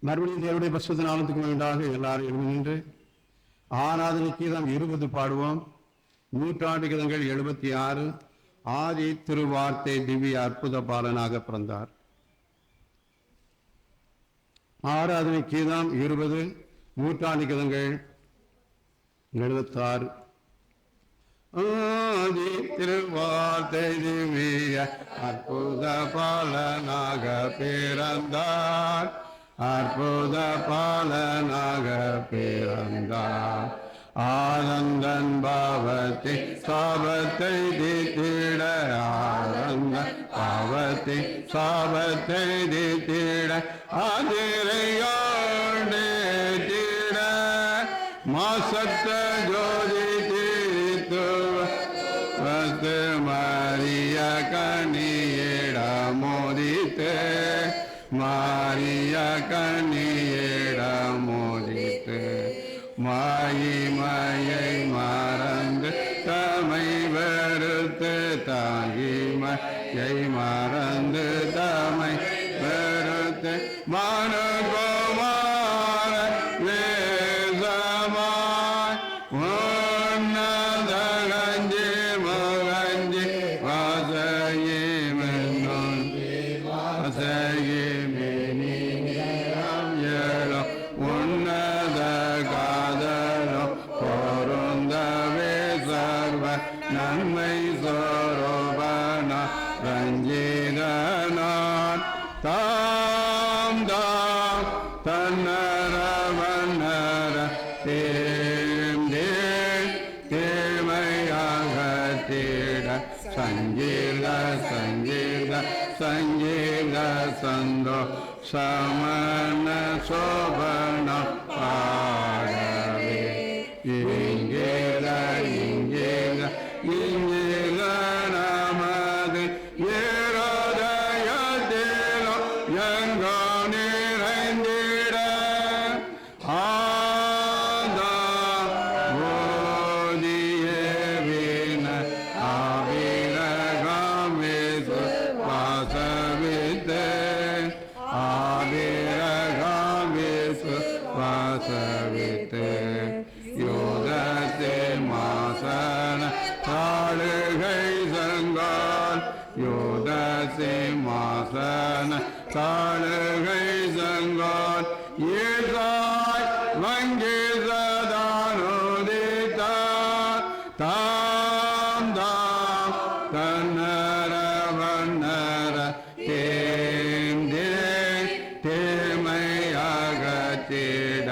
மறுபடியும் தேவனுடைய பரிசுத்த நாமத்துக்கு வேண்டாக எல்லாரும் எழுந்து நின்று ஆராதனை கீதம் 20 பாடுவோம். நூற்றாண்டு கீதங்கள் 76. ஆதி திருவார்த்தை திவ்ய அற்புத பாலனாக பிறந்தார். ஆராதனை கீதம் 20, நூற்றாண்டு கீதங்கள் 76. ஆதி திருவார்த்தை திவ்ய அற்புத பாலனாக பிறந்தார், அற்புத பாலனாக பிறந்தார். ஆனந்தன் பாவத்தை சாபத்தை தீத்திட, ஆனந்தன் பாவத்தை சாபத்தை தீத்திட, அதிரையோடு தீட மாசத்த ஜோதி தீர்த்து மாரிய கனியிட மோதித்து, மாரிய கனியிட மோதித்து, மாயை மறந்து தமை வெறுத்து, தாங்கிமையை மறந்து தமை வெறுத்து, மனுகுமார வேசமாய் உன்னதகஞ்சி மகஞ்சி வாசையிமென்னும் வாசையிமெனியம் ஏழோ உன்னத காதலோ பொருந்தவே சர்வ நன்மை சொரூபன ரஞ்சிதனான் தாம் தாம் தன்னர வண்ணர தேமையாக தேட சங்கீர்க சங்கீர்க சங்கீர்க சந்தோ சமன சோபன பாடவே இங்கேக இங்கேக இங்கேக நமது ஏரோதயத்திலோ எங்கோ நிறைந்திட ஆதா போதியே வீண ஆவிரகம் விசு வாசவித்து, ஆவிரகம் விசு வாசவித்து, யோகத்தே மாசன தாளுகை சங்கால், யோகத்தே மாசன தாளுகை சங்கால், ஈசாய் வங்கி சதானோதித்தார், தாம் தாம் தன்னர வண்ணர தேமையாக தேட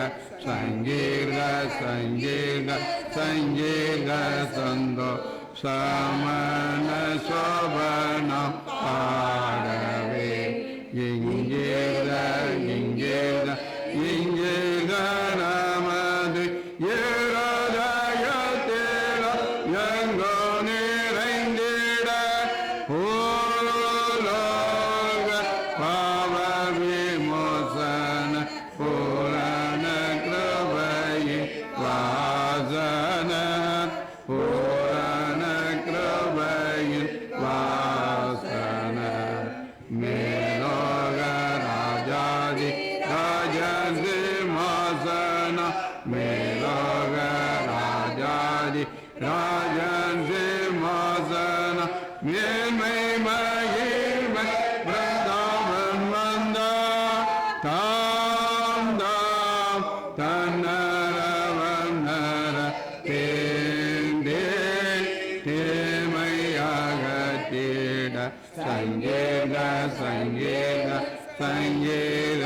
சங்கீர்க சங்கீர்க சங்கீர்க சந்தோ சமன சோபன பாடவே இங்கேக இங்கேக இங்கேக நமது ஏரோதயத்திலோ எங்கோ நிறைந்திட பூலோக பாவ விமோசன பூரண கிருபையின் வாசன, பூரண கிருபையின் வாசன, மேலோக ராஜாதி ராஜசிம்மாசன, மேலோக ராஜாதி ராஜசிம்மாசன, மேன்மை மகிமை பிருந்தாவன் வந்தா, தாம் தாம் தன்னர வண்ணர தேந்தே சங்கீத சங்கீத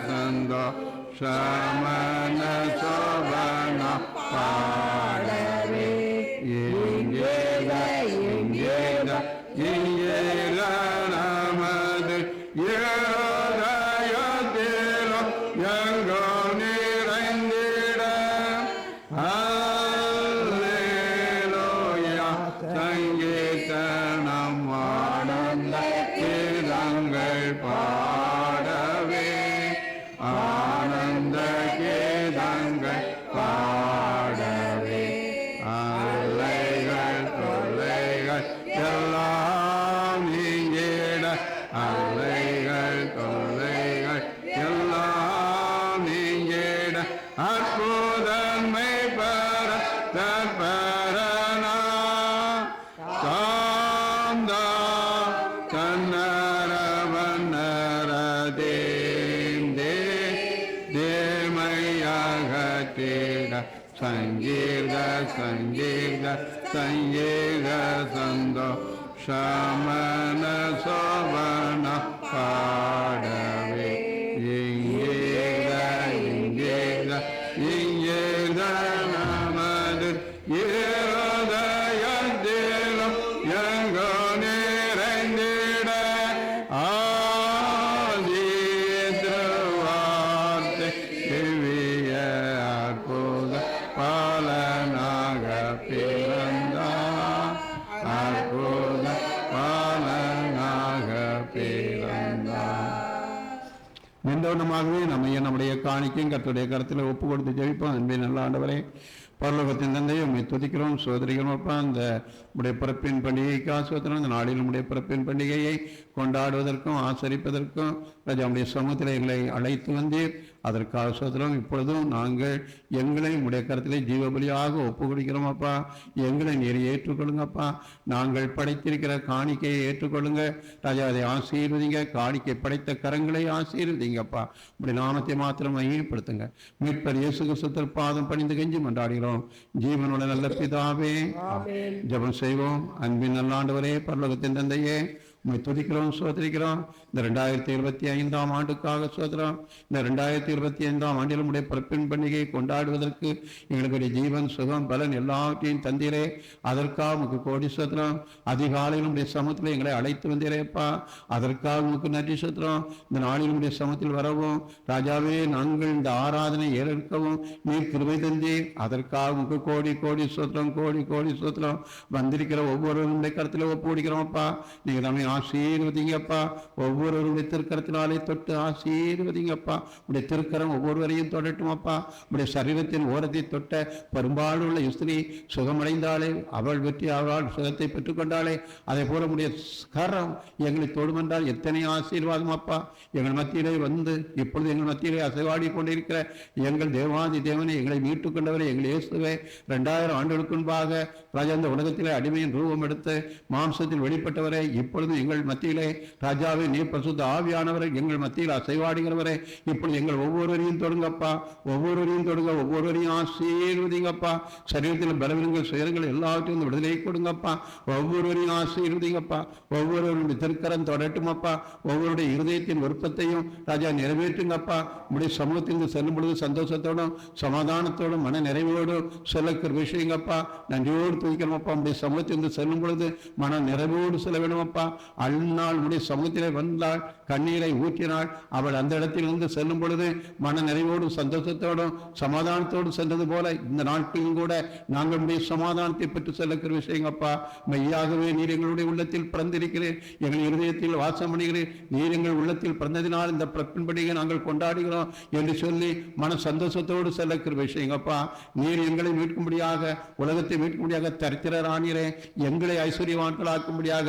சந்தோஷமான சோபன பாடவே இங்கேத இங்கேத இங்கேத நமது ஏதயத்திலும் எங்கோ நிறைந்திட அல்லேலூயா சங்கீதனம் ஆனந்த கீதங்கள் பாடவே ஆனந்த கீதங்கள் பாடவே அலைகள் தொல்லைகள் எல்லாம் நீங்கிட அலைகள் தொல்லைகள் எல்லாம் நீங்கிட அற்புதன்மை பெற தற்பரனா சாந்தா கண்ணர வண்ணர தேந்தே தேமையாக தேட சங்கீத சங்கீத சங்கீத சந்தோ சமன சோபன பாடவே இங்கேத இங்கேத இங்கேத நமது ஏதயத்திலும் எங்கோ நிறைந்திட ஆதி திருவார்த்தை திவ்ய அற்புத பாலனாக பிறந்தார் அற்புத பாலனாக பிறந்தார். நின்றவனமாகவே நம்முடைய காணிக்கையும் கர்த்தருடைய கருத்தில் ஒப்பு கொடுத்து ஜெபிப்போம். அன்பே நல்ல ஆண்டவரே, பரலோகத்தின் தந்தையை உண்மை துதிக்கிறோம், சோதரிக்கிறோம். அப்பா, அந்த உடைய பிறப்பின் பண்டிகைக்கு ஆசோத்திரம் இந்த நாளில் உடைய பிறப்பின் பண்டிகையை கொண்டாடுவதற்கும் ஆசரிப்பதற்கும் நம்முடைய சமூகத்தில் எங்களை அழைத்து வந்தீர். அதற்காக சோதரம் இப்பொழுதும் நாங்கள் எங்களை உடைய கருத்திலே ஜீவபலியாக ஒப்பு கொடுக்கிறோம். அப்பா, எங்களை நீர் ஏற்றுக்கொள்ளுங்கப்பா. நாங்கள் படைத்திருக்கிற காணிக்கையை ஏற்றுக்கொள்ளுங்க ராஜா. அதை ஆசீர்வதிங்க. காணிக்கை படைத்த கரங்களை ஆசீர்வதிங்கப்பா. உடைய நாமத்தை மாத்திரம் மையப்படுத்துங்க. மீட்பர் இயேசு கிறிஸ்துவின் பாதம் பணிந்து கெஞ்சி மன்றாடுகிறோம் ஜீவனுள்ள நல்ல பிதாவே. ஜெபம் செய்வோம். அன்பின் நல்லாண்டவரே, பரலோகத்தின் தந்தையே, உண்மை துதிக்கிறோம், சோதரிக்கிறோம். இந்த 2025 ஆண்டுக்காக சோதரம். இந்த 2025 ஆண்டில் உடைய பிறப்பின் பண்டிகையை கொண்டாடுவதற்கு எங்களுடைய ஜீவன் சுகம் பலன் எல்லாவற்றையும் தந்தீரே. அதற்காக உமக்கு கோடி சோத்திரம். அதிகாலையில் உடைய சமூகத்தில் எங்களை அழைத்து வந்தீரேப்பா. அதற்காக உமக்கு நன்றி சோத்திரம். இந்த நாளில் உடைய சமூகத்தில் வரவும் ராஜாவே, நாங்கள் இந்த ஆராதனை ஏற்கவும் நீர் கிருபை தந்தீர். அதற்காக உமக்கு கோடி கோடி சோத்திரம், கோடி கோடி சோத்திரம். வந்திருக்கிற ஒவ்வொருவருடைய கருத்தில் ஒப்பு கொடுக்கிறோம்ப்பா. நீங்க நம்மை ஆசீர்வதிங்கப்பா. ஒவ்வொருவருடைய திருக்கரத்தினாலே தொட்டு ஆசீர்வதிங்கப்பா. உடைய திருக்கரம் ஒவ்வொருவரையும் தொடட்டும் அப்பா. உடைய சரீரத்தின் ஓரத்தை தொட்ட பெரும்பாலுள்ள இஸ்திரி சுகமடைந்தாலே, அவள் வெற்றி அவளால் சுகத்தை பெற்றுக்கொண்டாலே, அதே போல உடைய கரம் எங்களை தொடுமென்றால் எத்தனை ஆசீர்வாதம் அப்பா. எங்கள் மத்தியிலே வந்து இப்பொழுது எங்கள் மத்தியிலே அசைவாடி கொண்டிருக்கிற எங்கள் தேவாதி தேவனை, எங்களை மீட்டுக் கொண்டவரை, எங்கள் இயேசுவே, 2000 ஆண்டுகளுக்கு முன்பாக ராஜா இந்த உலகத்திலே அடிமையின் ரூபம் எடுத்து மாம்சத்தில் வெளிப்பட்டவரை, இப்பொழுது எங்கள் மத்தியிலே ராஜாவே நீர் பரிசுத்த ஆவியானவரை எங்கள் மத்தியில் அசைவாடுகிறவரை, இப்பொழுது எங்கள் ஒவ்வொருவரையும் தொடுங்கப்பா. ஒவ்வொருவரையும் தொடுங்க. ஒவ்வொருவரையும் ஆசீர்வதிங்கப்பா. சரீரத்தில் பலவீனங்கள் சுயங்கள் எல்லாவற்றையும் விடுதலை கொடுங்கப்பா. ஒவ்வொருவரையும் ஆசீர்வதிங்கப்பா. ஒவ்வொருவருடைய திருக்கரம் தொடட்டுமப்பா. ஒவ்வொருடைய இருதயத்தின் விருப்பத்தையும் ராஜா நிறைவேற்றுங்கப்பா. உடைய சமூகத்திற்கு செல்லும் பொழுது சந்தோஷத்தோடும் சமாதானத்தோடும் மன நிறைவோடும் செல்லக்கிற விஷயங்கப்பா. நன்றியோடு துதிக்கிறோமப்பா. உடைய சமூகத்திற்கு செல்லும் பொழுது மன நிறைவோடு செல்ல வேணுமப்பா. அழுநாள் உடைய சமூகத்திலே வந்தாள், கண்ணீரை ஊற்றினாள். அவள் அந்த இடத்திலிருந்து செல்லும் பொழுது மன நிறைவோடும் சந்தோஷத்தோடும் சமாதானத்தோடு சென்றது போல இந்த நாட்களிலும் கூட நாங்கள் உடைய சமாதானத்தை பெற்று செல்லக்கிற விஷயங்கப்பா. மெய்யாகவே நீர் எங்களுடைய உள்ளத்தில் பிறந்திருக்கிறேன், எங்கள் இருதயத்தில் வாசம் பண்ணுகிறேன். நீர் எங்கள் உள்ளத்தில் பிறந்ததினால் இந்த பிறப்பின்படியை நாங்கள் கொண்டாடுகிறோம் என்று சொல்லி மன சந்தோஷத்தோடு செல்லக்கிற விஷயங்கப்பா. நீர் எங்களை மீட்கும்படியாக, உலகத்தை மீட்கும்படியாக தரித்திரரானீரே. எங்களை ஐஸ்வர்யவான்களாக்கும்படியாக,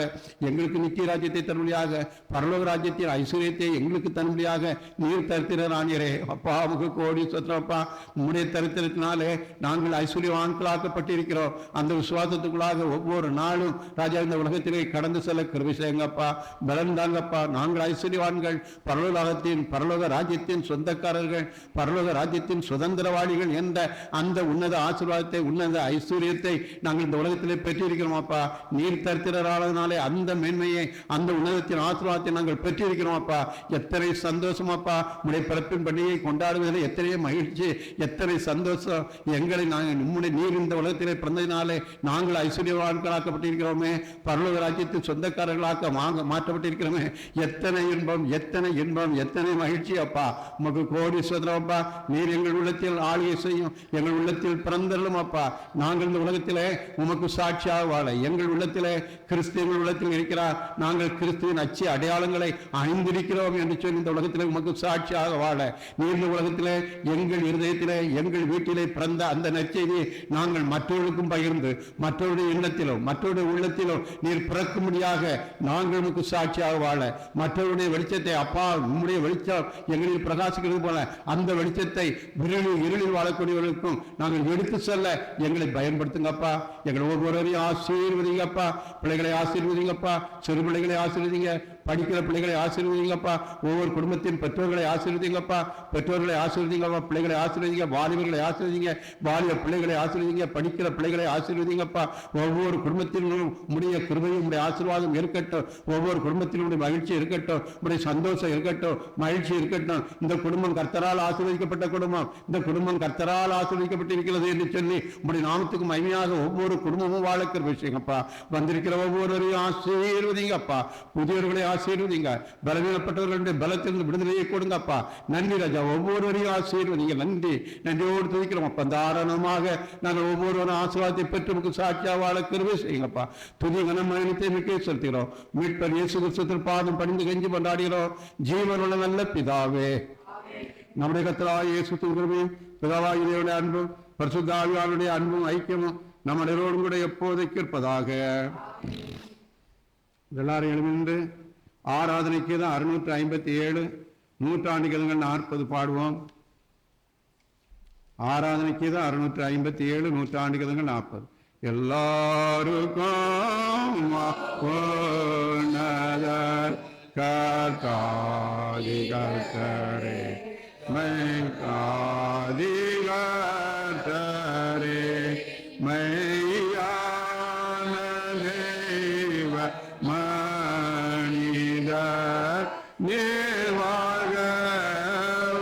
எங்களுக்கு நித்திய ராஜ்யத்தை தரும்படியாக, பரலோக ராஜ்யத்தை உலகத்தில் ஐஸ்வர்யத்தை எங்களுக்கு தன்படியாக நீர் தரித்திரானீரே அப்பா, உமக்கு கோடி சொத்திரப்பா. உம்முடைய தரித்திரத்தினாலே நாங்கள் ஐஸ்வர்யவான்களாக்கப்பட்டிருக்கிறோம். அந்த விசுவாசத்துக்குள்ளாக ஒவ்வொரு நாளும் ராஜா இந்த உலகத்திலே கடந்து செல்ல கிருபை செய்யுங்கப்பா, பலன் தாங்கப்பா. நாங்கள் ஐஸ்வர்யவான்கள், பரலோக ராஜ்யத்தின் சொந்தக்காரர்கள், பரலோக ராஜ்யத்தின் சுதந்திரவாளிகள் என்ற அந்த உன்னத ஆசீர்வாதத்தை, உன்னத ஐஸ்வர்யத்தை நாங்கள் இந்த உலகத்திலே பெற்றிருக்கிறோம் அப்பா. நீர் தரித்திரரானதுனாலே அந்த மேன்மையை, அந்த உன்னதத்தின் ஆசீர்வாதத்தை நாங்கள் பெற்றிருக்கிறோம் அப்பா. எத்தனை சந்தோஷம் அப்பா, உடைய பிறப்பின் பண்டிகையை கொண்டாடுவதில் எத்தனை மகிழ்ச்சி, எத்தனை சந்தோஷம். எங்களை நாங்கள் நம்முடைய நீர் இந்த உலகத்திலே பிறந்ததினாலே நாங்கள் ஐஸ்வர்யவான்களாக்கப்பட்டிருக்கிறோமே, பரலோக ராஜ்யத்தின் சொந்தக்காரர்களாக மாற்றப்பட்டிருக்கிறோமே. எத்தனை இன்பம், எத்தனை இன்பம், எத்தனை மகிழ்ச்சி அப்பா. உமக்கு கோடி சோதரப்பா. நீர் எங்கள் உள்ளத்தில் ஆளுகை செய்யும், எங்கள் உள்ளத்தில் பிறந்தள்ளும் அப்பா. நாங்கள் இந்த உலகத்திலே உமக்கு சாட்சியாக வாழ, எங்கள் உள்ளத்திலே கிறிஸ்து எங்கள் உள்ளத்தில் இருக்கிறார், நாங்கள் கிறிஸ்துவின் அச்சு அடையாளங்களை அணிந்திருக்கிறோம் என்று சொல்லி இந்த உலகத்திலே உமக்கு சாட்சியாக வாழ, நீர் இந்த உலகத்திலே எங்கள் இருதயத்திலே, எங்கள் வீட்டிலே பிறந்த அந்த நற்செய்தியை நாங்கள் மற்றவர்களுக்கும் பகிர்ந்து, மற்றவருடைய எண்ணத்திலும் மற்றவருடைய உள்ளத்திலும் நீர் பிறக்கும்படியாக நாங்கள் உமக்கு சாட்சியாக வாழ, மற்றவருடைய வெளிச்சத்தை அப்பா, உம்முடைய வெளிச்சம் எங்களில் பிரகாசிக்கிறது போல அந்த வெளிச்சத்தை இருளில் வாழக்கூடியவர்களுக்கும் நாங்கள் எடுத்து செல்ல எங்களை பயன்படுத்துங்கப்பா. எங்கள் ஒவ்வொருவரையும் ஆசீர்வதிங்கப்பா. பிள்ளைகளை ஆசீர்வதிங்கப்பா, சிறு பிள்ளைகளை ஆசீர்வதிங்க, படிக்கிற பிள்ளைகளை ஆசீர்வதிங்கப்பா. ஒவ்வொரு குடும்பத்தின் பெற்றோர்களை ஆசீர்வதிங்கப்பா, பெற்றோர்களை ஆசீர்வதிங்கப்பா. பிள்ளைகளை ஆசீர்வதிங்க, வாலிபர்களை ஆசீர்வதிங்க, வாலிப பிள்ளைகளை ஆசீர்வதிங்க, படிக்கிற பிள்ளைகளை ஆசீர்வதிங்கப்பா. ஒவ்வொரு குடும்பத்திலும் உடைய கிருபையும் உடைய ஆசீர்வாதம் இருக்கட்டும். ஒவ்வொரு குடும்பத்திலும் மகிழ்ச்சி இருக்கட்டும், உடைய சந்தோஷம் இருக்கட்டும், மகிழ்ச்சி இருக்கட்டும். இந்த குடும்பம் கர்த்தரால் ஆசீர்வதிக்கப்பட்ட குடும்பம், இந்த குடும்பம் கர்த்தரால் ஆசீர்வதிக்கப்பட்டிருக்கிறது என்று சொல்லி உடைய நாமத்துக்கு மகிமையாக ஒவ்வொரு குடும்பமும் வாழ கிருபை செய்யுங்கப்பா. வந்திருக்கிற ஒவ்வொருவரையும் ஆசீர்வதிங்கப்பா. புதியவர்களை ஆசீர்வதிங்க, பலவீனப்பட்டவர்களுடைய பலத்திலிருந்து விடுதலையை கொடுங்கப்பா. நன்றி ராஜா, ஒவ்வொருவரையும் ஆசீர்வதிங்க. நன்றி, நன்றியோடு துதிக்கிறோம் அப்பா. தாராளமாக நாங்கள் ஒவ்வொருவரும் ஆசீர்வாதத்தை பெற்று சாட்சியாக வாழ கிருபை செய்யுங்கப்பா. துதி கனமகிமையை மிக்க செலுத்துகிறோம். மீட்பர் இயேசு கிறிஸ்துவின் பாதம் பணிந்து கெஞ்சி கொண்டாடுகிறோம். ஜீவனுள்ள நல்ல பிதாவே, நம்முடைய கர்த்தராகிய இயேசு கிறிஸ்துவின் பிதாவாகிய தேவனுடைய அன்பும் பரிசுத்த ஆவியானவருடைய அன்பும் ஐக்கியமும் நம் அனைவரோடும் கூட எப்போதைக்கு இருப்பதாக. எல்லாரும் எழுந்து ஆராதனைக்கு தான் 657 நூற்றாண்டு கதங்கள் 40 பாடுவோம். ஆராதனைக்கு தான் 657 நூற்றாண்டு கதங்கள் 40. எல்லாருக்கும் கர்த்தாதி கர்த்தரே, மெய்யாதி கர்த்தரே, மெய்யான தேவ மனிதர் நீர் வாழ்க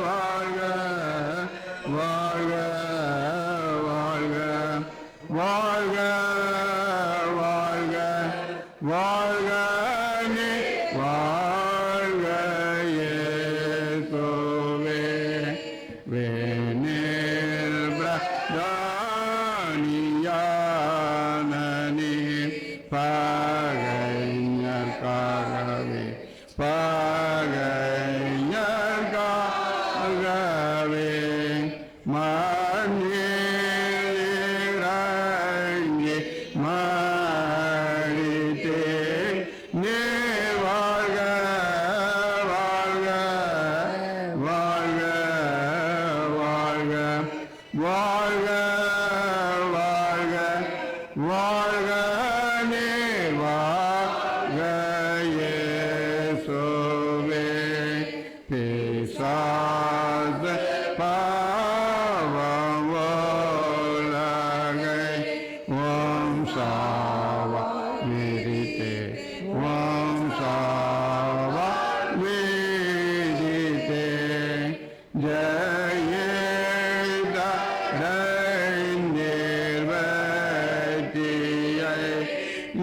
வாழ்க வாழ்க வாழ்க வாழ்க வாழ்க வாழ்க நீ வாழ்க இயேசுவே. வேனில் பிரதானியான நீர் பகைஞர்காகவே பகைஞர்காகவே மண்ணிறங்கி மடித்தே நீர் வாழ்க வாழ்க வாழ்க வாழ்க வாழ்க வாழ்க வாழ்க நீர் வாழ்க இயேசுவே. பிசாச பாவம் உலகை ஓம் சாவா விதித்தே, ஓம் சாவா விதித்தே.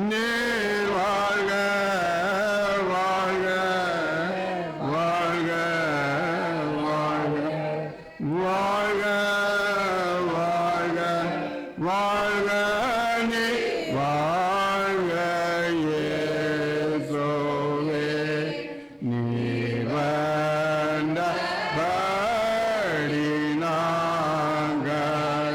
நீர் வாழ்க வாழ்க வாழ்க வாழ்க வாழ்க வாழ்க வாழ்க நீர் வாழ்க இயேசுவே. நீர் வந்தபடி நாங்கள்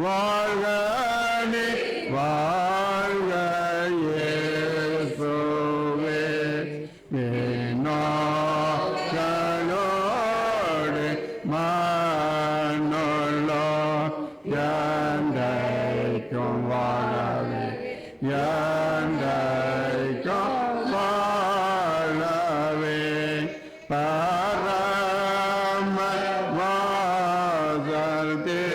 வாழ்க நீ வாழ்க இயேசுவே என்னோடு மண்ணுள்ளோ என்றைக்கும் வாழவே என்றைக்கும் வாழவே பரம வாசல் திறந்தோனே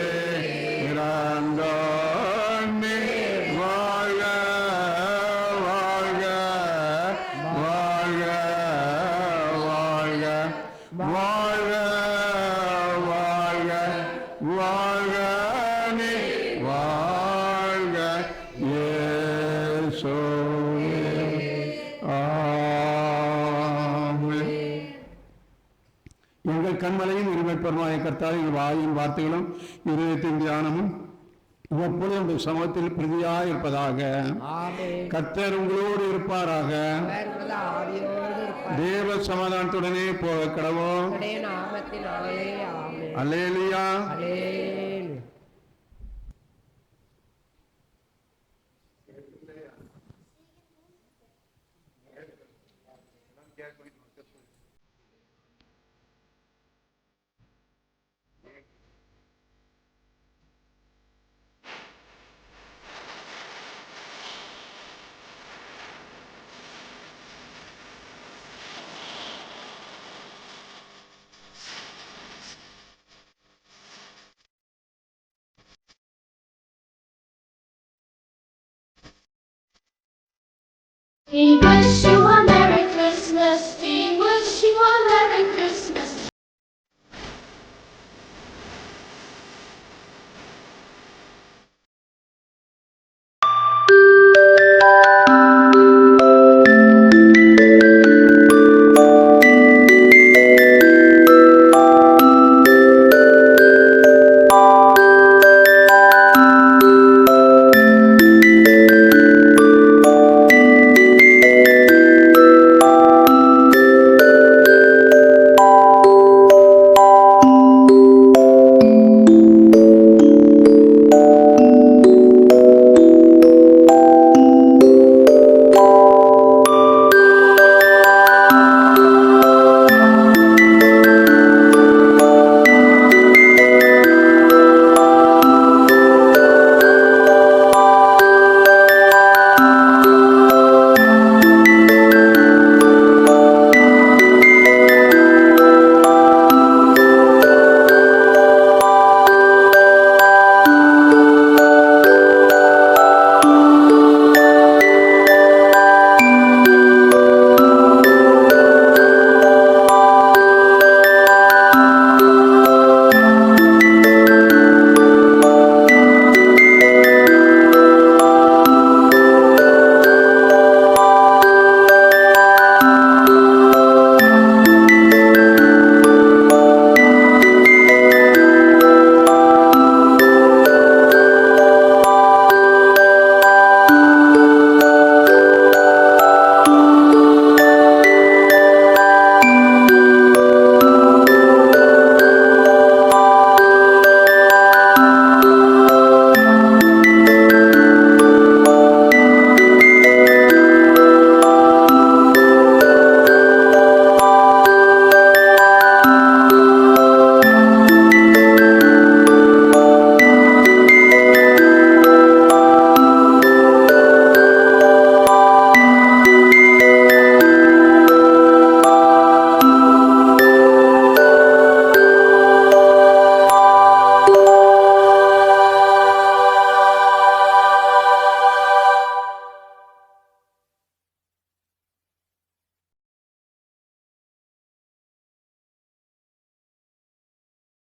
வாழ்க வாழ்க வாழ்க வாழ்க வாழ்க வாழ்க வாழ்க நீ வாழ்க இயேசுவே ஆமென். எங்கள் கண்மலையும் இருமைப்பெருமாய கர்த்தாவே, எங்கள் வாயின் வார்த்தைகளும் இருதயத்தின் தியானமும் எப்பொழுதும் உங்கள் சமூகத்தில் பிரதியாய் இருப்பதாக. ஆமென். கர்த்தர் உங்களோடு இருப்பாராக. அவர்களது ஆவியோடு இருப்பார். தேவ சமாதானத்துடனே போக கடவோம். உம்முடைய நாமத்தினாலே ஆமென். அல்லேலூயா. அல்லேலூயா. He was